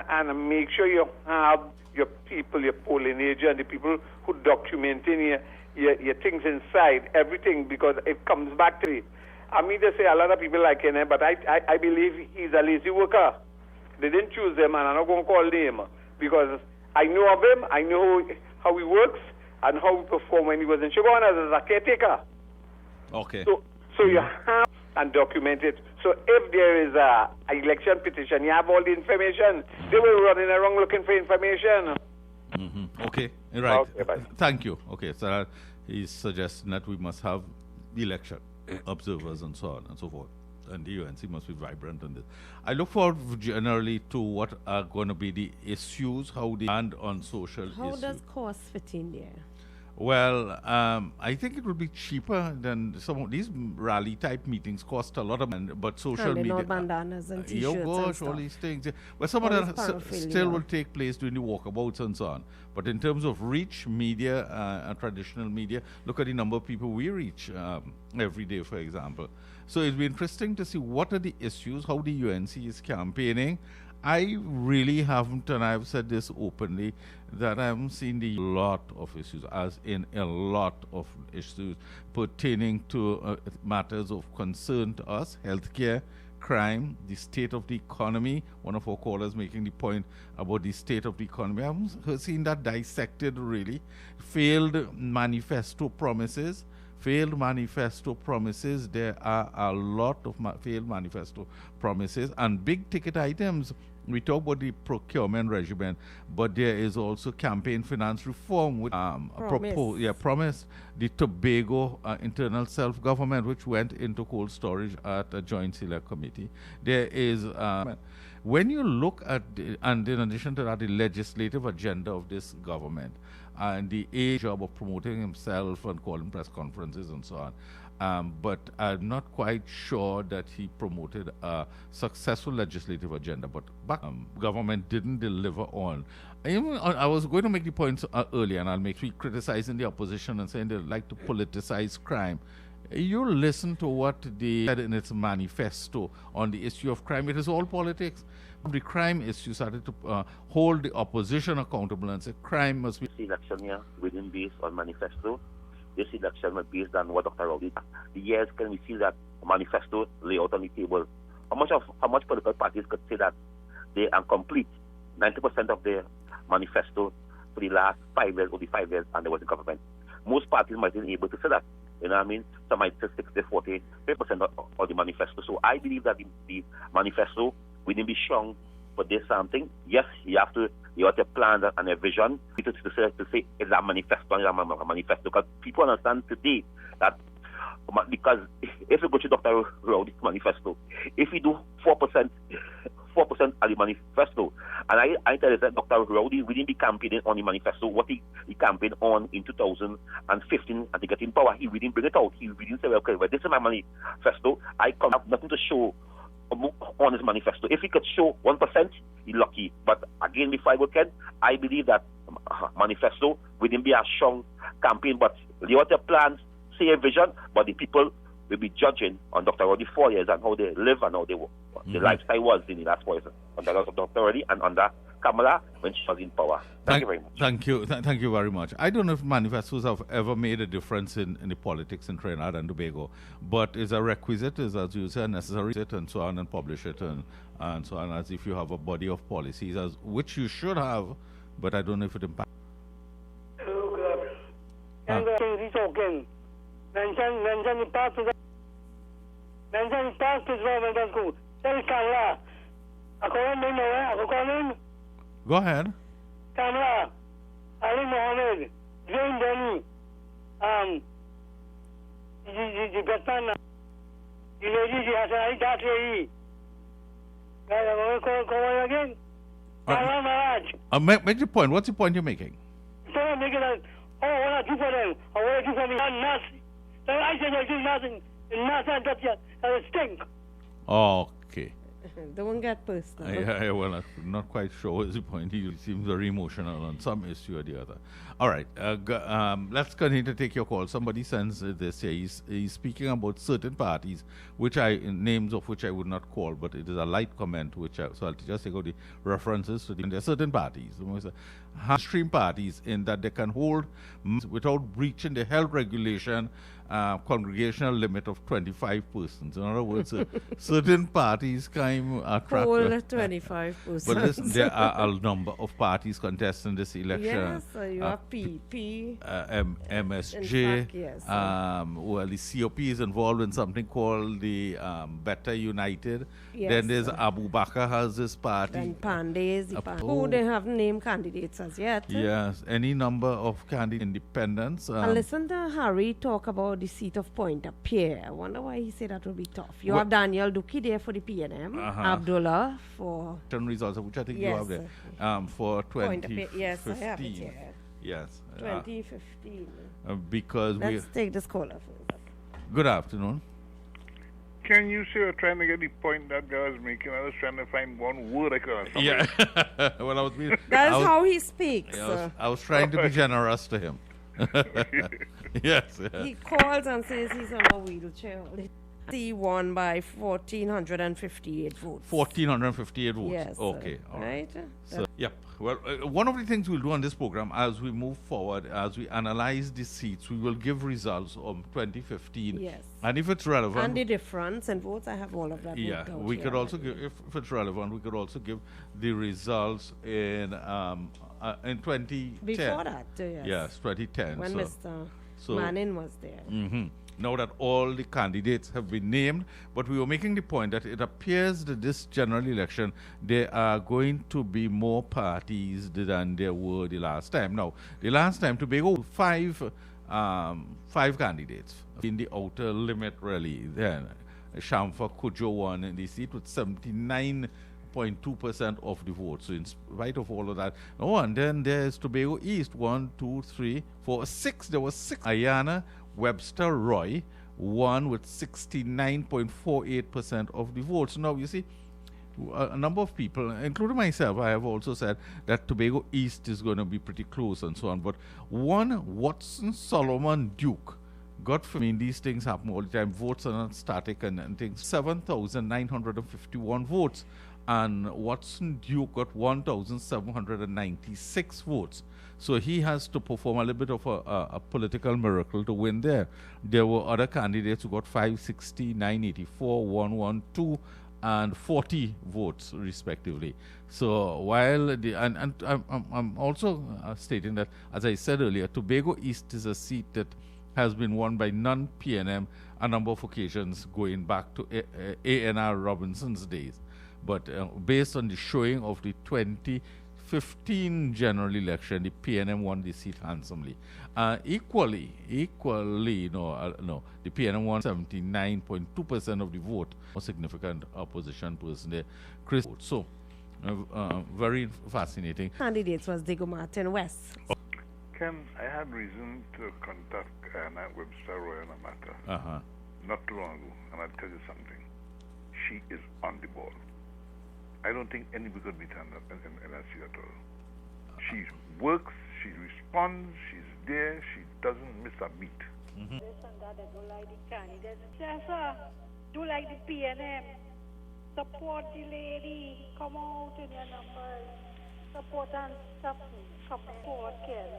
and make sure you have your people, your polling agent, the people who documenting your things inside, everything, because it comes back to it. I mean, they say a lot of people like him, but I believe he's a lazy worker. They didn't choose him, and I'm not going to call him, because I know of him, I know how he works, and how he performed when he was in Shigona as a caretaker. Okay. So you have and document it. So if there is a election petition, you have all the information. They will run in around looking for information. Okay, right. Okay, bye. Thank you. Okay, so he's suggesting that we must have election observers and so on and so forth. And the UNC must be vibrant in this. I look forward generally to what are going to be the issues, how they land on social issues. How does cost fit in there? Well, I think it would be cheaper than some of these rally-type meetings cost a lot of money, but social media... all bandanas and T-shirts and stuff. All these things. But some of that still will take place during the walkabouts and so on. But in terms of reach, media, and traditional media, look at the number of people we reach every day, for example. So it'll be interesting to see what are the issues, how the UNC is campaigning. I really haven't, and I've said this openly, that I haven't seen a lot of issues, as in a lot of issues pertaining to matters of concern to us, healthcare, crime, the state of the economy. One of our callers making the point about the state of the economy. I haven't seen that dissected really. Failed manifesto promises. There are a lot of failed manifesto promises and big ticket items we talk about the procurement regimen, but there is also campaign finance reform, which promised the Tobago internal self-government, which went into cold storage at a joint select committee. There is, when you look at, and in addition to that, the legislative agenda of this government, and the job of promoting himself and calling press conferences and so on. But I'm not quite sure that he promoted a successful legislative agenda. But government didn't deliver on. I was going to make the points earlier, and I'll make three criticizing the opposition and saying they like to politicize crime. You listen to what they said in its manifesto on the issue of crime. It is all politics. The crime issue started to hold the opposition accountable and say crime must be. This election here, within based on manifesto. This election was based on what Dr. Rowley. The years can we see that manifesto lay out on the table? How much political parties could say that they are complete 90% of their manifesto for the last 5 years or the 5 years and they was in government? Most parties might be able to say that. You know what I mean? Some might say 60, 40, 50% of the manifesto. So I believe that the manifesto will be strong for this something. Yes, you have to plan and a vision to say is that manifesto and a manifesto, because people understand today that because if you go to Dr. Rowley's manifesto, if you do 4% of the manifesto, and I tell you that Dr. Rowley wouldn't be campaigning on the manifesto what he campaigned on in 2015 and to get in power. He didn't bring it out. He didn't say, well, okay, well, this is my manifesto. I have nothing to show on his manifesto. If he could show 1%, he's lucky. But again, before I go ahead, I believe that manifesto wouldn't be a strong campaign, but the other plans say a vision, but the people will be judging on Dr. Rowley 4 years and how they live and how they their lifestyle was in the last 4 years under Dr. Rowley and under Kamala when she was in power. Thank you very much. Thank you very much. I don't know if manifestos have ever made a difference in the politics in Trinidad and Tobago, but it's a requisite, is as you say, necessary, and so on, and publish it and so on, as if you have a body of policies, which you should have, but I don't know if it impacts. Go ahead. Kamala, Ali Mohammed, Jane Denny, the Gatana, the lady, the Hasai, that lady. Call again. Make the point. What's the point you're making? So I'm making that, what I do for them, or what I do for me, I'm nothing. So I said I do nothing, and nothing that stink. Okay. Don't get personal. Well, I'm not quite sure what's the point. He seems very emotional on some issue or the other. All right. Let's continue to take your call. Somebody sends this here. He's speaking about certain parties, names of which I would not call, but it is a light comment, so I'll just take out the references to there are certain parties. Extreme parties in that they can hold without breaching the health regulation congregational limit of 25 persons. In other words, certain parties can attract... Whole 25 persons. But listen, there are a number of parties contesting this election. Yes, you have PP. MSJ. Fact, yes. Well, the COP is involved in something called the Better United. Yes, then there's Abu Bakr has this party. And Pandays, who they have named candidates as yet. Yes, any number of candidate independents. And listen to Harry talk about the seat of Pointe-à-Pierre. I wonder why he said that would be tough. You have Daniel Duki there for the PNM, Abdullah for... results, which I think you have there, for 2015. Yes, I have it here. Yes. 2015. Because Let's take this caller first. Good afternoon. Can you see you're trying to get the point that guy was making? I was trying to find one word I could understand. Yeah. Well, I was being... That's how he speaks. I was trying to be generous to him. Yes. He calls and says he's on a wheelchair. He won by 1,458 votes. 1,458 votes. Yes. Okay. All right. So, yep. Well, one of the things we'll do on this program as we move forward, as we analyze the seats, we will give results on 2015. Yes. And if it's relevant. And the difference in votes, I have all of that. Yeah. We could also give, if it's relevant, we could also give the results in 2010. Before that, yes. Yes, 2010. When Mr. Manning was there. Mm-hmm. now that all the candidates have been named. But we were making the point that it appears that this general election, there are going to be more parties than there were the last time. Now, the last time, Tobago, five candidates in the outer limit, really. Then Shamfa Kujo won in the seat with 79.2% of the vote. So in spite of all of that. Oh, and then there's Tobago East, 1, 2, 3, 4, 6. There was 6. Ayana Webster Roy won with 69.48% of the votes. Now, you see, a number of people, including myself, I have also said that Tobago East is going to be pretty close and so on. But one Watson Solomon Duke, God forbid, these things happen all the time. Votes are not static and things. 7,951 votes. And Watson Duke got 1,796 votes. So he has to perform a little bit of a political miracle to win there. There were other candidates who got 560, 984, 112, and 40 votes respectively. So while I'm also stating that, as I said earlier, Tobago East is a seat that has been won by non-PNM a number of occasions going back to A.N.R. Robinson's days. But based on the showing of the 2015 general election, the PNM won the seat handsomely. Equally, the PNM won 79.2% of the vote. A significant opposition person there, Chris. So, very fascinating. Candidates was Diego Martin West. Ken, I had reason to contact Anna Webster Roy on a matter not too long ago, and I'll tell you something. She is on the ball. I don't think anybody could beat her in that seat at all. She works, she responds, she's there, she doesn't miss a beat. This and that, I don't like the candidates. Yes, sir. Do like the PNM. Support the lady. Come out in your numbers. Support and support, Ken.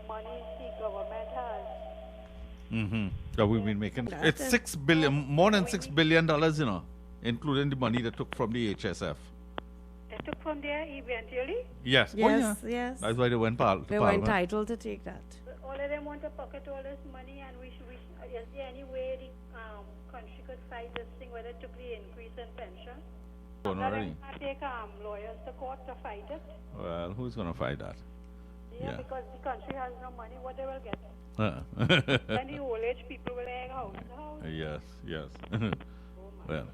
Money the government has. So we've been making it's $6 billion, more than $6 billion, you know, including the money that took from the HSF. They took from there eventually? Yes. Yes, yes. That's why they went to They were entitled to take that. All of them want to pocket all this money, and is there any way the country could fight this thing, whether it took the increase in pension? Already. Take lawyers to court to fight it? Well, who's going to fight that? Yeah, because the country has no money, what they will get? Then the old age people will egg house to house. Yes. Well.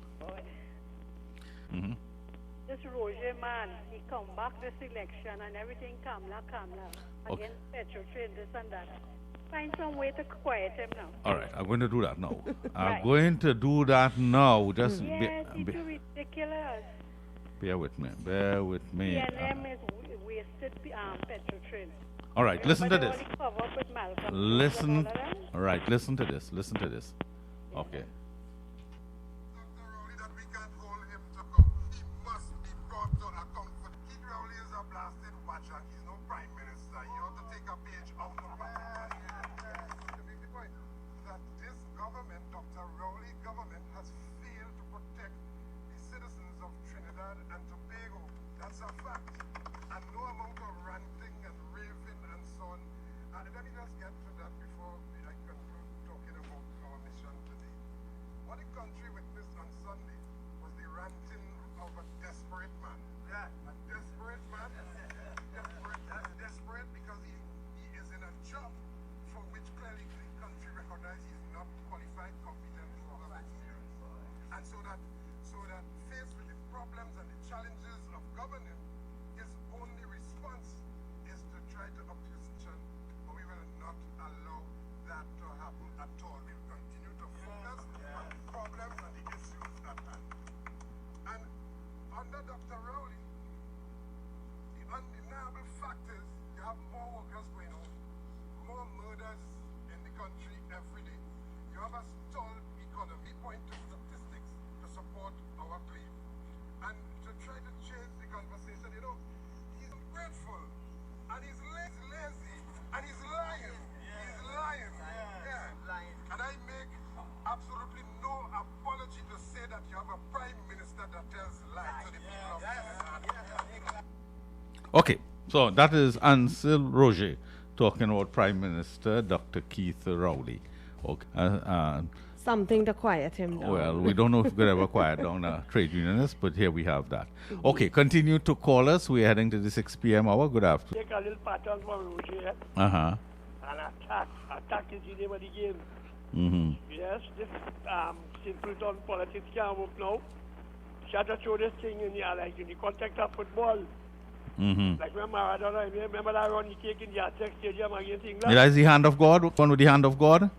This Roger man, he come back this election and everything calmla against petrol trade, this and that. Find some way to quiet him now. All right, I'm going to do that now. I'm going to do that now. Just yes, it's ridiculous. Bear with me. PNM is wasted petrol trade. All right, listen to this. Listen to this. Okay. Okay, so that is Ansel Roger talking about Prime Minister Dr. Keith Rowley. Okay. Something to quiet him down. Well, we don't know if we could ever quiet down a trade unionist, but here we have that. Okay, continue to call us. We're heading to the 6 p.m. hour. Good afternoon. Take a little pattern from Roger Uh-huh. and attack is the name of the game. Mm-hmm. Yes, this simpleton politics can't work now. Try to throw this thing in the context of football. Mm-hmm. Like when Maradona, remember that run he take in the Aztec Stadium against England? That is the hand of God? One with the hand of God?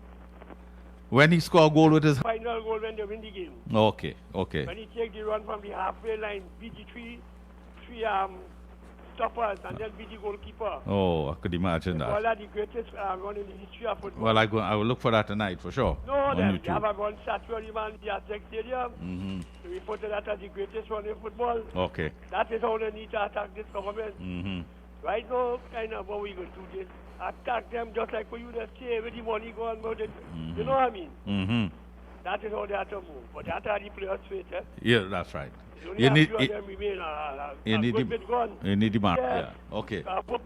When he scored a goal with his... Final goal when they win the game. Okay. When he take the run from the halfway line, beat the three stoppers and then beat the goalkeeper. Oh, I could imagine that. All are the greatest run in the history of football. Well, I will look for that tonight for sure. No, they have a run statue of the man in the Aztec Stadium. Mm-hmm. They refer to that as the greatest run in football. Okay. That is how they need to attack this government. Mm-hmm. Right now, kind of what we going to do this. Attack them just like for you that say where the money go and about it. Mm-hmm. You know what I mean? Mm-hmm. That is how they have to move. But that are the players' fate, eh? Yeah, that's right. You need the mark. Yeah. Okay. I hope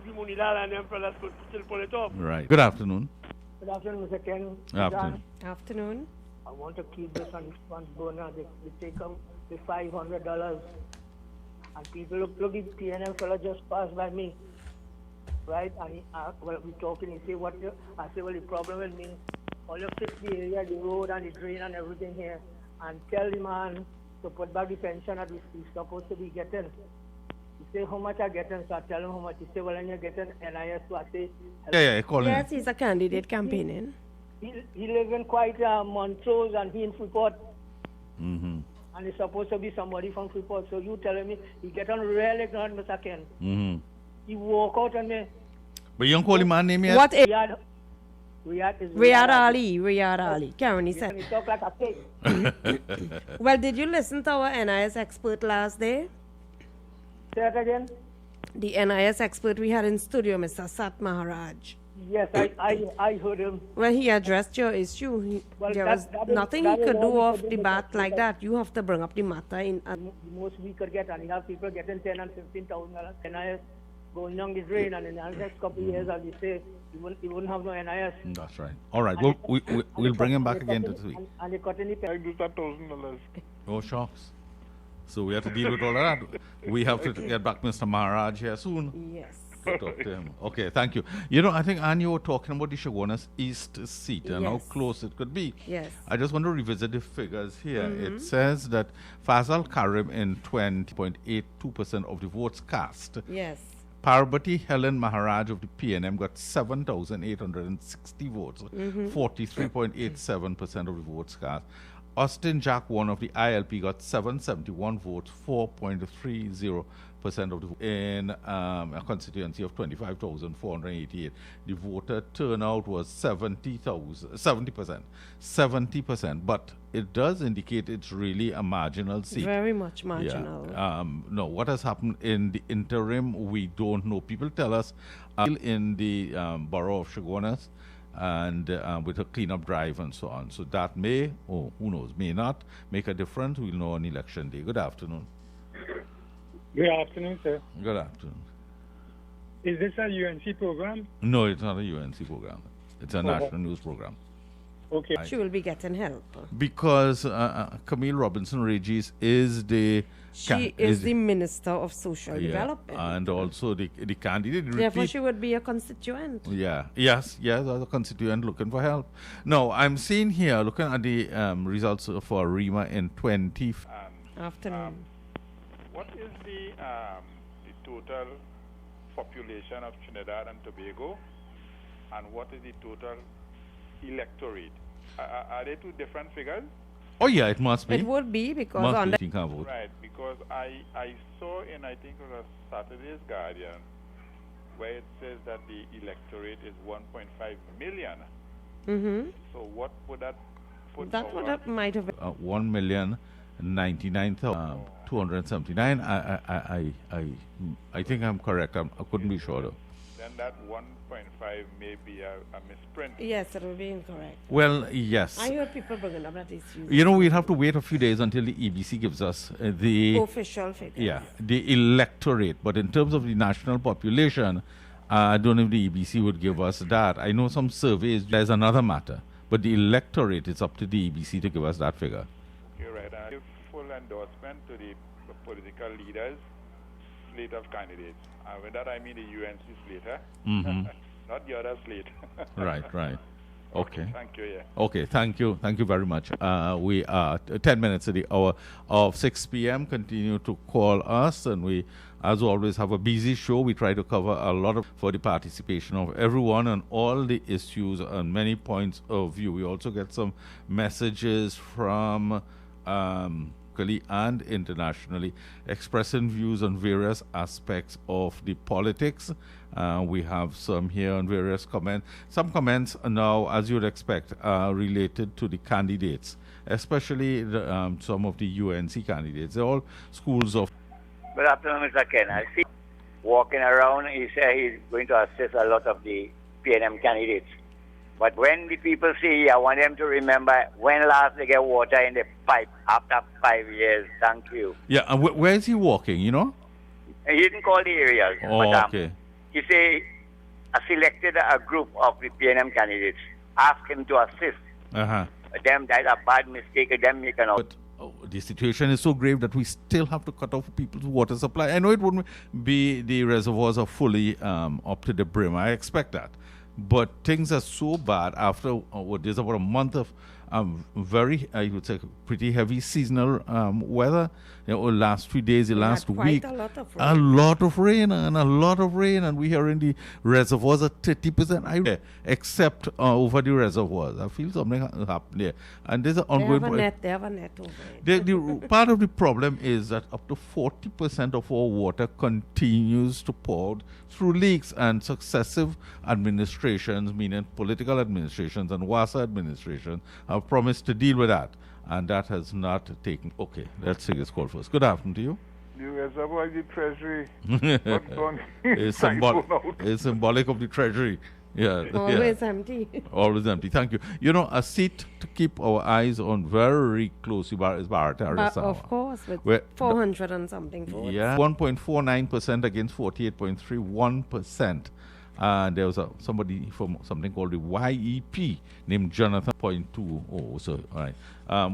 the Munidal and them fellas could still pull it off. Right. Good afternoon. Good afternoon, Mr. Ken. Afternoon. Afternoon. I want to keep this on burner. They take out the $500. And people look the PNM fella just passed by me. Right? And we're talking, he say, I say, well, the problem will mean all you fix the area, the road and the drain and everything here, and tell the man to put back the pension that he's supposed to be getting. He say, how much I getting? So I tell him how much. He say, well, and you're getting NIS. So I say, call him. Yes, he's a candidate campaigning. He lives in quite Montrose and he in Freeport. Mm-hmm. And he's supposed to be somebody from Freeport. So you telling me he get on real ignorant, Mr. Ken. Mm-hmm. He walk out on me. But you don't call him man name yet? What is Riyad Ali? Riyad Ali. Karen, he said. He talk like a pig. Well, did you listen to our NIS expert last day? Say that again. The NIS expert we had in studio, Mr. Sat Maharaj. Yes, I heard him. Well, he addressed your issue. There was nothing he could do off the bat like that. You have to bring up the matter in. The most we could get, and you have people getting 10 and 15,000 NIS going down the drain, and in the next couple of years, as you say, you wouldn't have no NIS. That's right. All right, we'll bring him back again this week. And they cut any I do that $1,000. Oh, shucks. So we have to deal with all of that. We have to get back Mr. Maharaj here soon. Yes. Talk to him. Okay, thank you. You know, I think, Anne, you were talking about the Shogunas East seat and how close it could be. Yes. I just want to revisit the figures here. It says that Fazal Karim in 20.82% of the votes cast. Yes. Parvati Helen Maharaj of the PNM got 7,860 votes, 43.87% of the votes cast. Austin Jack One of the ILP got 771 votes, 4.30% of the vote in a constituency of 25,488. The voter turnout was 70%, but it does indicate it's really a marginal seat. Very much marginal. Yeah. No, what has happened in the interim, we don't know. People tell us in the borough of Shogunas, and with a cleanup drive and so on. So that may, who knows, may not make a difference. We'll know on election day. Good afternoon. Good afternoon, sir. Good afternoon. Is this a UNC program? No, it's not a UNC program. It's a national news program. Okay. She will be getting help. Because Camille Robinson Regis is the... She is the Minister of Social Development. And also the candidate. Therefore, she would be a constituent. Yeah. Yes, as a constituent looking for help. No, I'm seeing here, looking at the results for REMA in 20... Afternoon. What is the total population of Trinidad and Tobago, and what is the total electorate? Are they two different figures? Oh yeah, it must be. It would be because right, because I saw in, I think it was Saturday's Guardian, where it says that the electorate is 1.5 million. Mm-hmm. So what would that put? That would have might have 1,099,279. I think I'm correct. I couldn't be sure though. Then that 1.5 may be a misprint. Yes, it will be incorrect. Well, yes. I heard people bringing up that issue. You know, we'll have to wait a few days until the EBC gives us the official figures. Yeah, the electorate. But in terms of the national population, I don't know if the EBC would give us that. I know some surveys, there's another matter. But the electorate, it's up to the EBC to give us that figure. You're right. I give full endorsement to the political leaders' slate of candidates. And with that, I mean the UNC slate, not the other slate. Right. Okay. Thank you, yeah. Okay, thank you very much. We are 10 minutes to the hour of 6 p.m. Continue to call us, and we, as always, have a busy show. We try to cover a lot for the participation of everyone on all the issues and many points of view. We also get some messages from locally and internationally, expressing views on various aspects of the politics. We have some here on various comments. Some comments now, as you'd expect, are related to the candidates, especially some of the UNC candidates. They're all schools of... Good afternoon, Mr. Ken. I see walking around, he said he's going to assist a lot of the PNM candidates. But when the people see, I want them to remember when last they get water in the pipe after 5 years. Thank you. Yeah, and where is he walking, you know? He didn't call the areas. Oh, but, okay. He say selected a group of the PNM candidates, asked him to assist. Them, that's a bad mistake, them making out. The situation is so grave that we still have to cut off people's water supply. I know it wouldn't be the reservoirs are fully up to the brim. I expect that. But things are so bad after there's about a month of very, I would say, pretty heavy seasonal weather. You know, last 3 days, the last week, a lot of rain, and we are in the reservoirs at 30% except over the reservoirs. I feel something happened there, and there's an ongoing. They have a net over it. The part of the problem is that up to 40% of our water continues to pour out through leaks, and successive administrations, meaning political administrations and WASA administration, have promised to deal with that. And that has not taken. Okay, let's take this call first. Good afternoon to you. The reservoir is the treasury. It's symbolic of the treasury. Yeah. Always empty. Always empty. Thank you. You know, a seat to keep our eyes on very closely is Bharata Arisawa. Of course, with 400 and something votes. Yeah, 1.49% against 48.31%. There was somebody from something called the YEP named Jonathan 0.20. So, all right.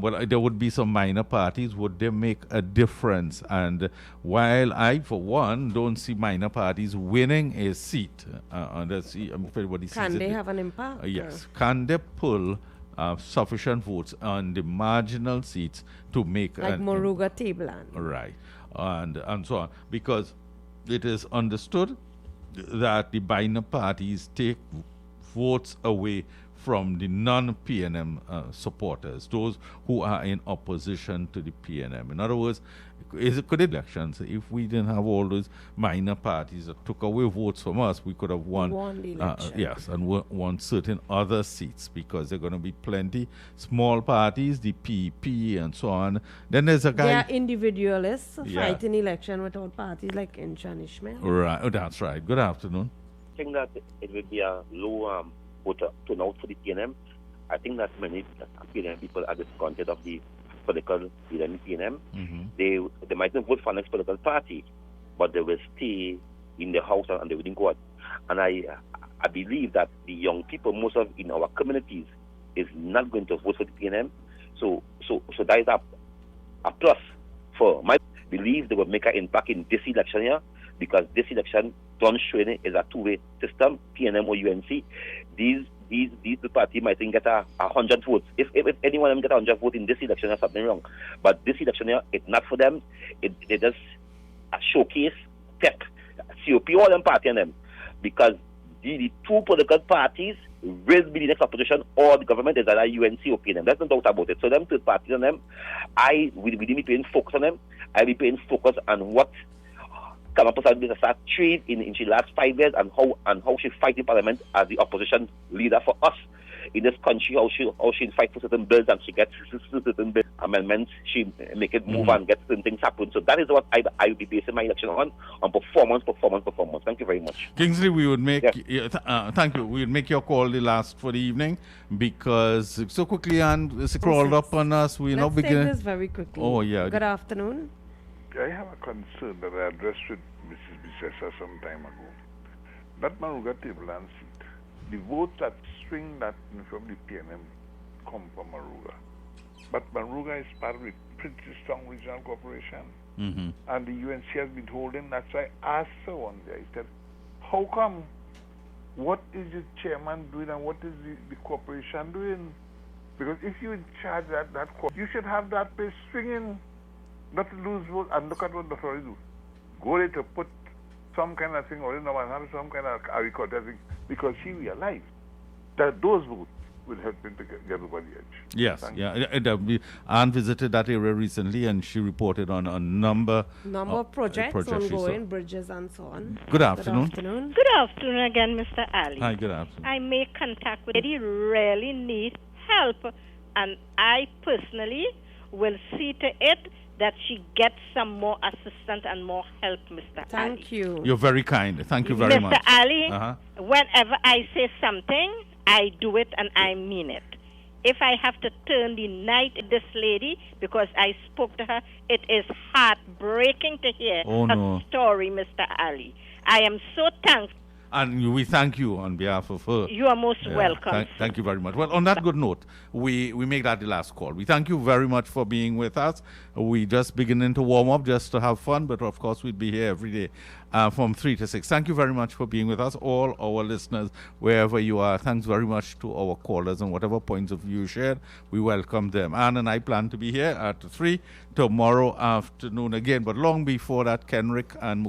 Well, there would be some minor parties. Would they make a difference? And while I, for one, don't see minor parties winning a seat, can they have an impact? Yes. Can they pull sufficient votes on the marginal seats to make like Moruga Tablan? Right. And so on. Because it is understood that the minor parties take votes away from the non-PNM supporters, those who are in opposition to the PNM. In other words, could elections, if we didn't have all those minor parties that took away votes from us, we could have won the election. Yes, and won certain other seats, because there are going to be plenty small parties, the PP and so on. Then there's a guy... They are individualists fighting election without parties like Inchan Ishmael. Right, that's right. Good afternoon. I think that it will be a low voter turnout for the PNM. I think that many PNM people are discontented of the political leader in PNM. They might not vote for next political party, but they will stay in the house and they will go out. And I believe that the young people, most of in our communities, is not going to vote for the PNM. So that is a plus for my belief. They will make an impact in this election here, because this election, Don Schwinn, is a two-way system, PNM or UNC. These party might think get 100 votes. If anyone of them get 100 votes in this election, there's something wrong. But this election here, it's not for them. It just a showcase, PEP, COP, all them party and them. Because the two political parties will be the next opposition, or the government is either UNC or PNM. There's no doubt about it. So them two parties on them, we didn't be paying focus on them. I be paying focus on what Kamapusa did start trade in the last 5 years, and how she fight in Parliament as the opposition leader for us in this country, how she fight for certain bills, and she gets certain bill amendments, she make it move and get certain things happen. So that is what I will be basing my election on performance. Thank you very much. Kingsley, we would make thank you. We would make your call the last for the evening, because so quickly and it's crawled up on us. We now begin. Let's take this very quickly. Oh yeah. Good afternoon. I have a concern that I addressed with Mrs. Bissessa some time ago. that Maruga table and seat, the votes that swing that from the PNM come from Maruga. But Maruga is part of a pretty strong regional corporation. Mm-hmm. And the UNC has been holding. That's why I asked her one day, I said, how come? What is the chairman doing and what is the corporation doing? Because if you're in charge of that you should have that place swinging, not to lose votes. And look at what the authorities do. Go there to put some kind of thing or and have some kind of record thing, because he realized that those votes will help him to get over the edge. Yes, Anne visited that area recently and she reported on a number of projects ongoing, bridges and so on. Good afternoon. Good afternoon again, Mr. Ali. Hi, good afternoon. I make contact with Eddie, really need help, and I personally will see to it that she gets some more assistance and more help, Mr. Ali. Thank you. You're very kind. Thank you very much. Mr. Ali, whenever I say something, I do it and I mean it. If I have to turn the night this lady because I spoke to her, it is heartbreaking to hear her story, Mr. Ali. I am so thankful. And we thank you on behalf of her. You are most welcome. Thank you very much. Well, on that good note, we make that the last call. We thank you very much for being with us. We just beginning to warm up just to have fun, but of course we'll be here every day from 3 to 6. Thank you very much for being with us, all our listeners, wherever you are. Thanks very much to our callers and whatever points of view shared. We welcome them. Anne and I plan to be here at 3 tomorrow afternoon again, but long before that, Kenrick and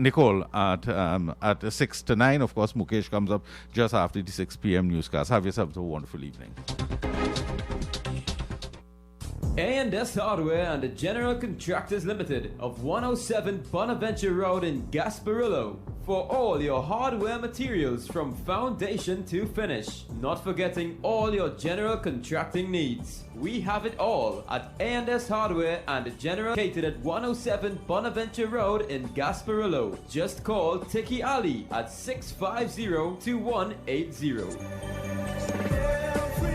Nicole at 6 to 9. Of course, Mukesh comes up just after the 6 p.m. newscast. Have yourselves a wonderful evening. A&S Hardware and the General Contractors Limited of 107 Bonaventure Road in Gasparillo for all your hardware materials from foundation to finish. Not forgetting all your general contracting needs. We have it all at A&S Hardware and the General, located at 107 Bonaventure Road in Gasparillo. Just call Tiki Ali at 650-2180.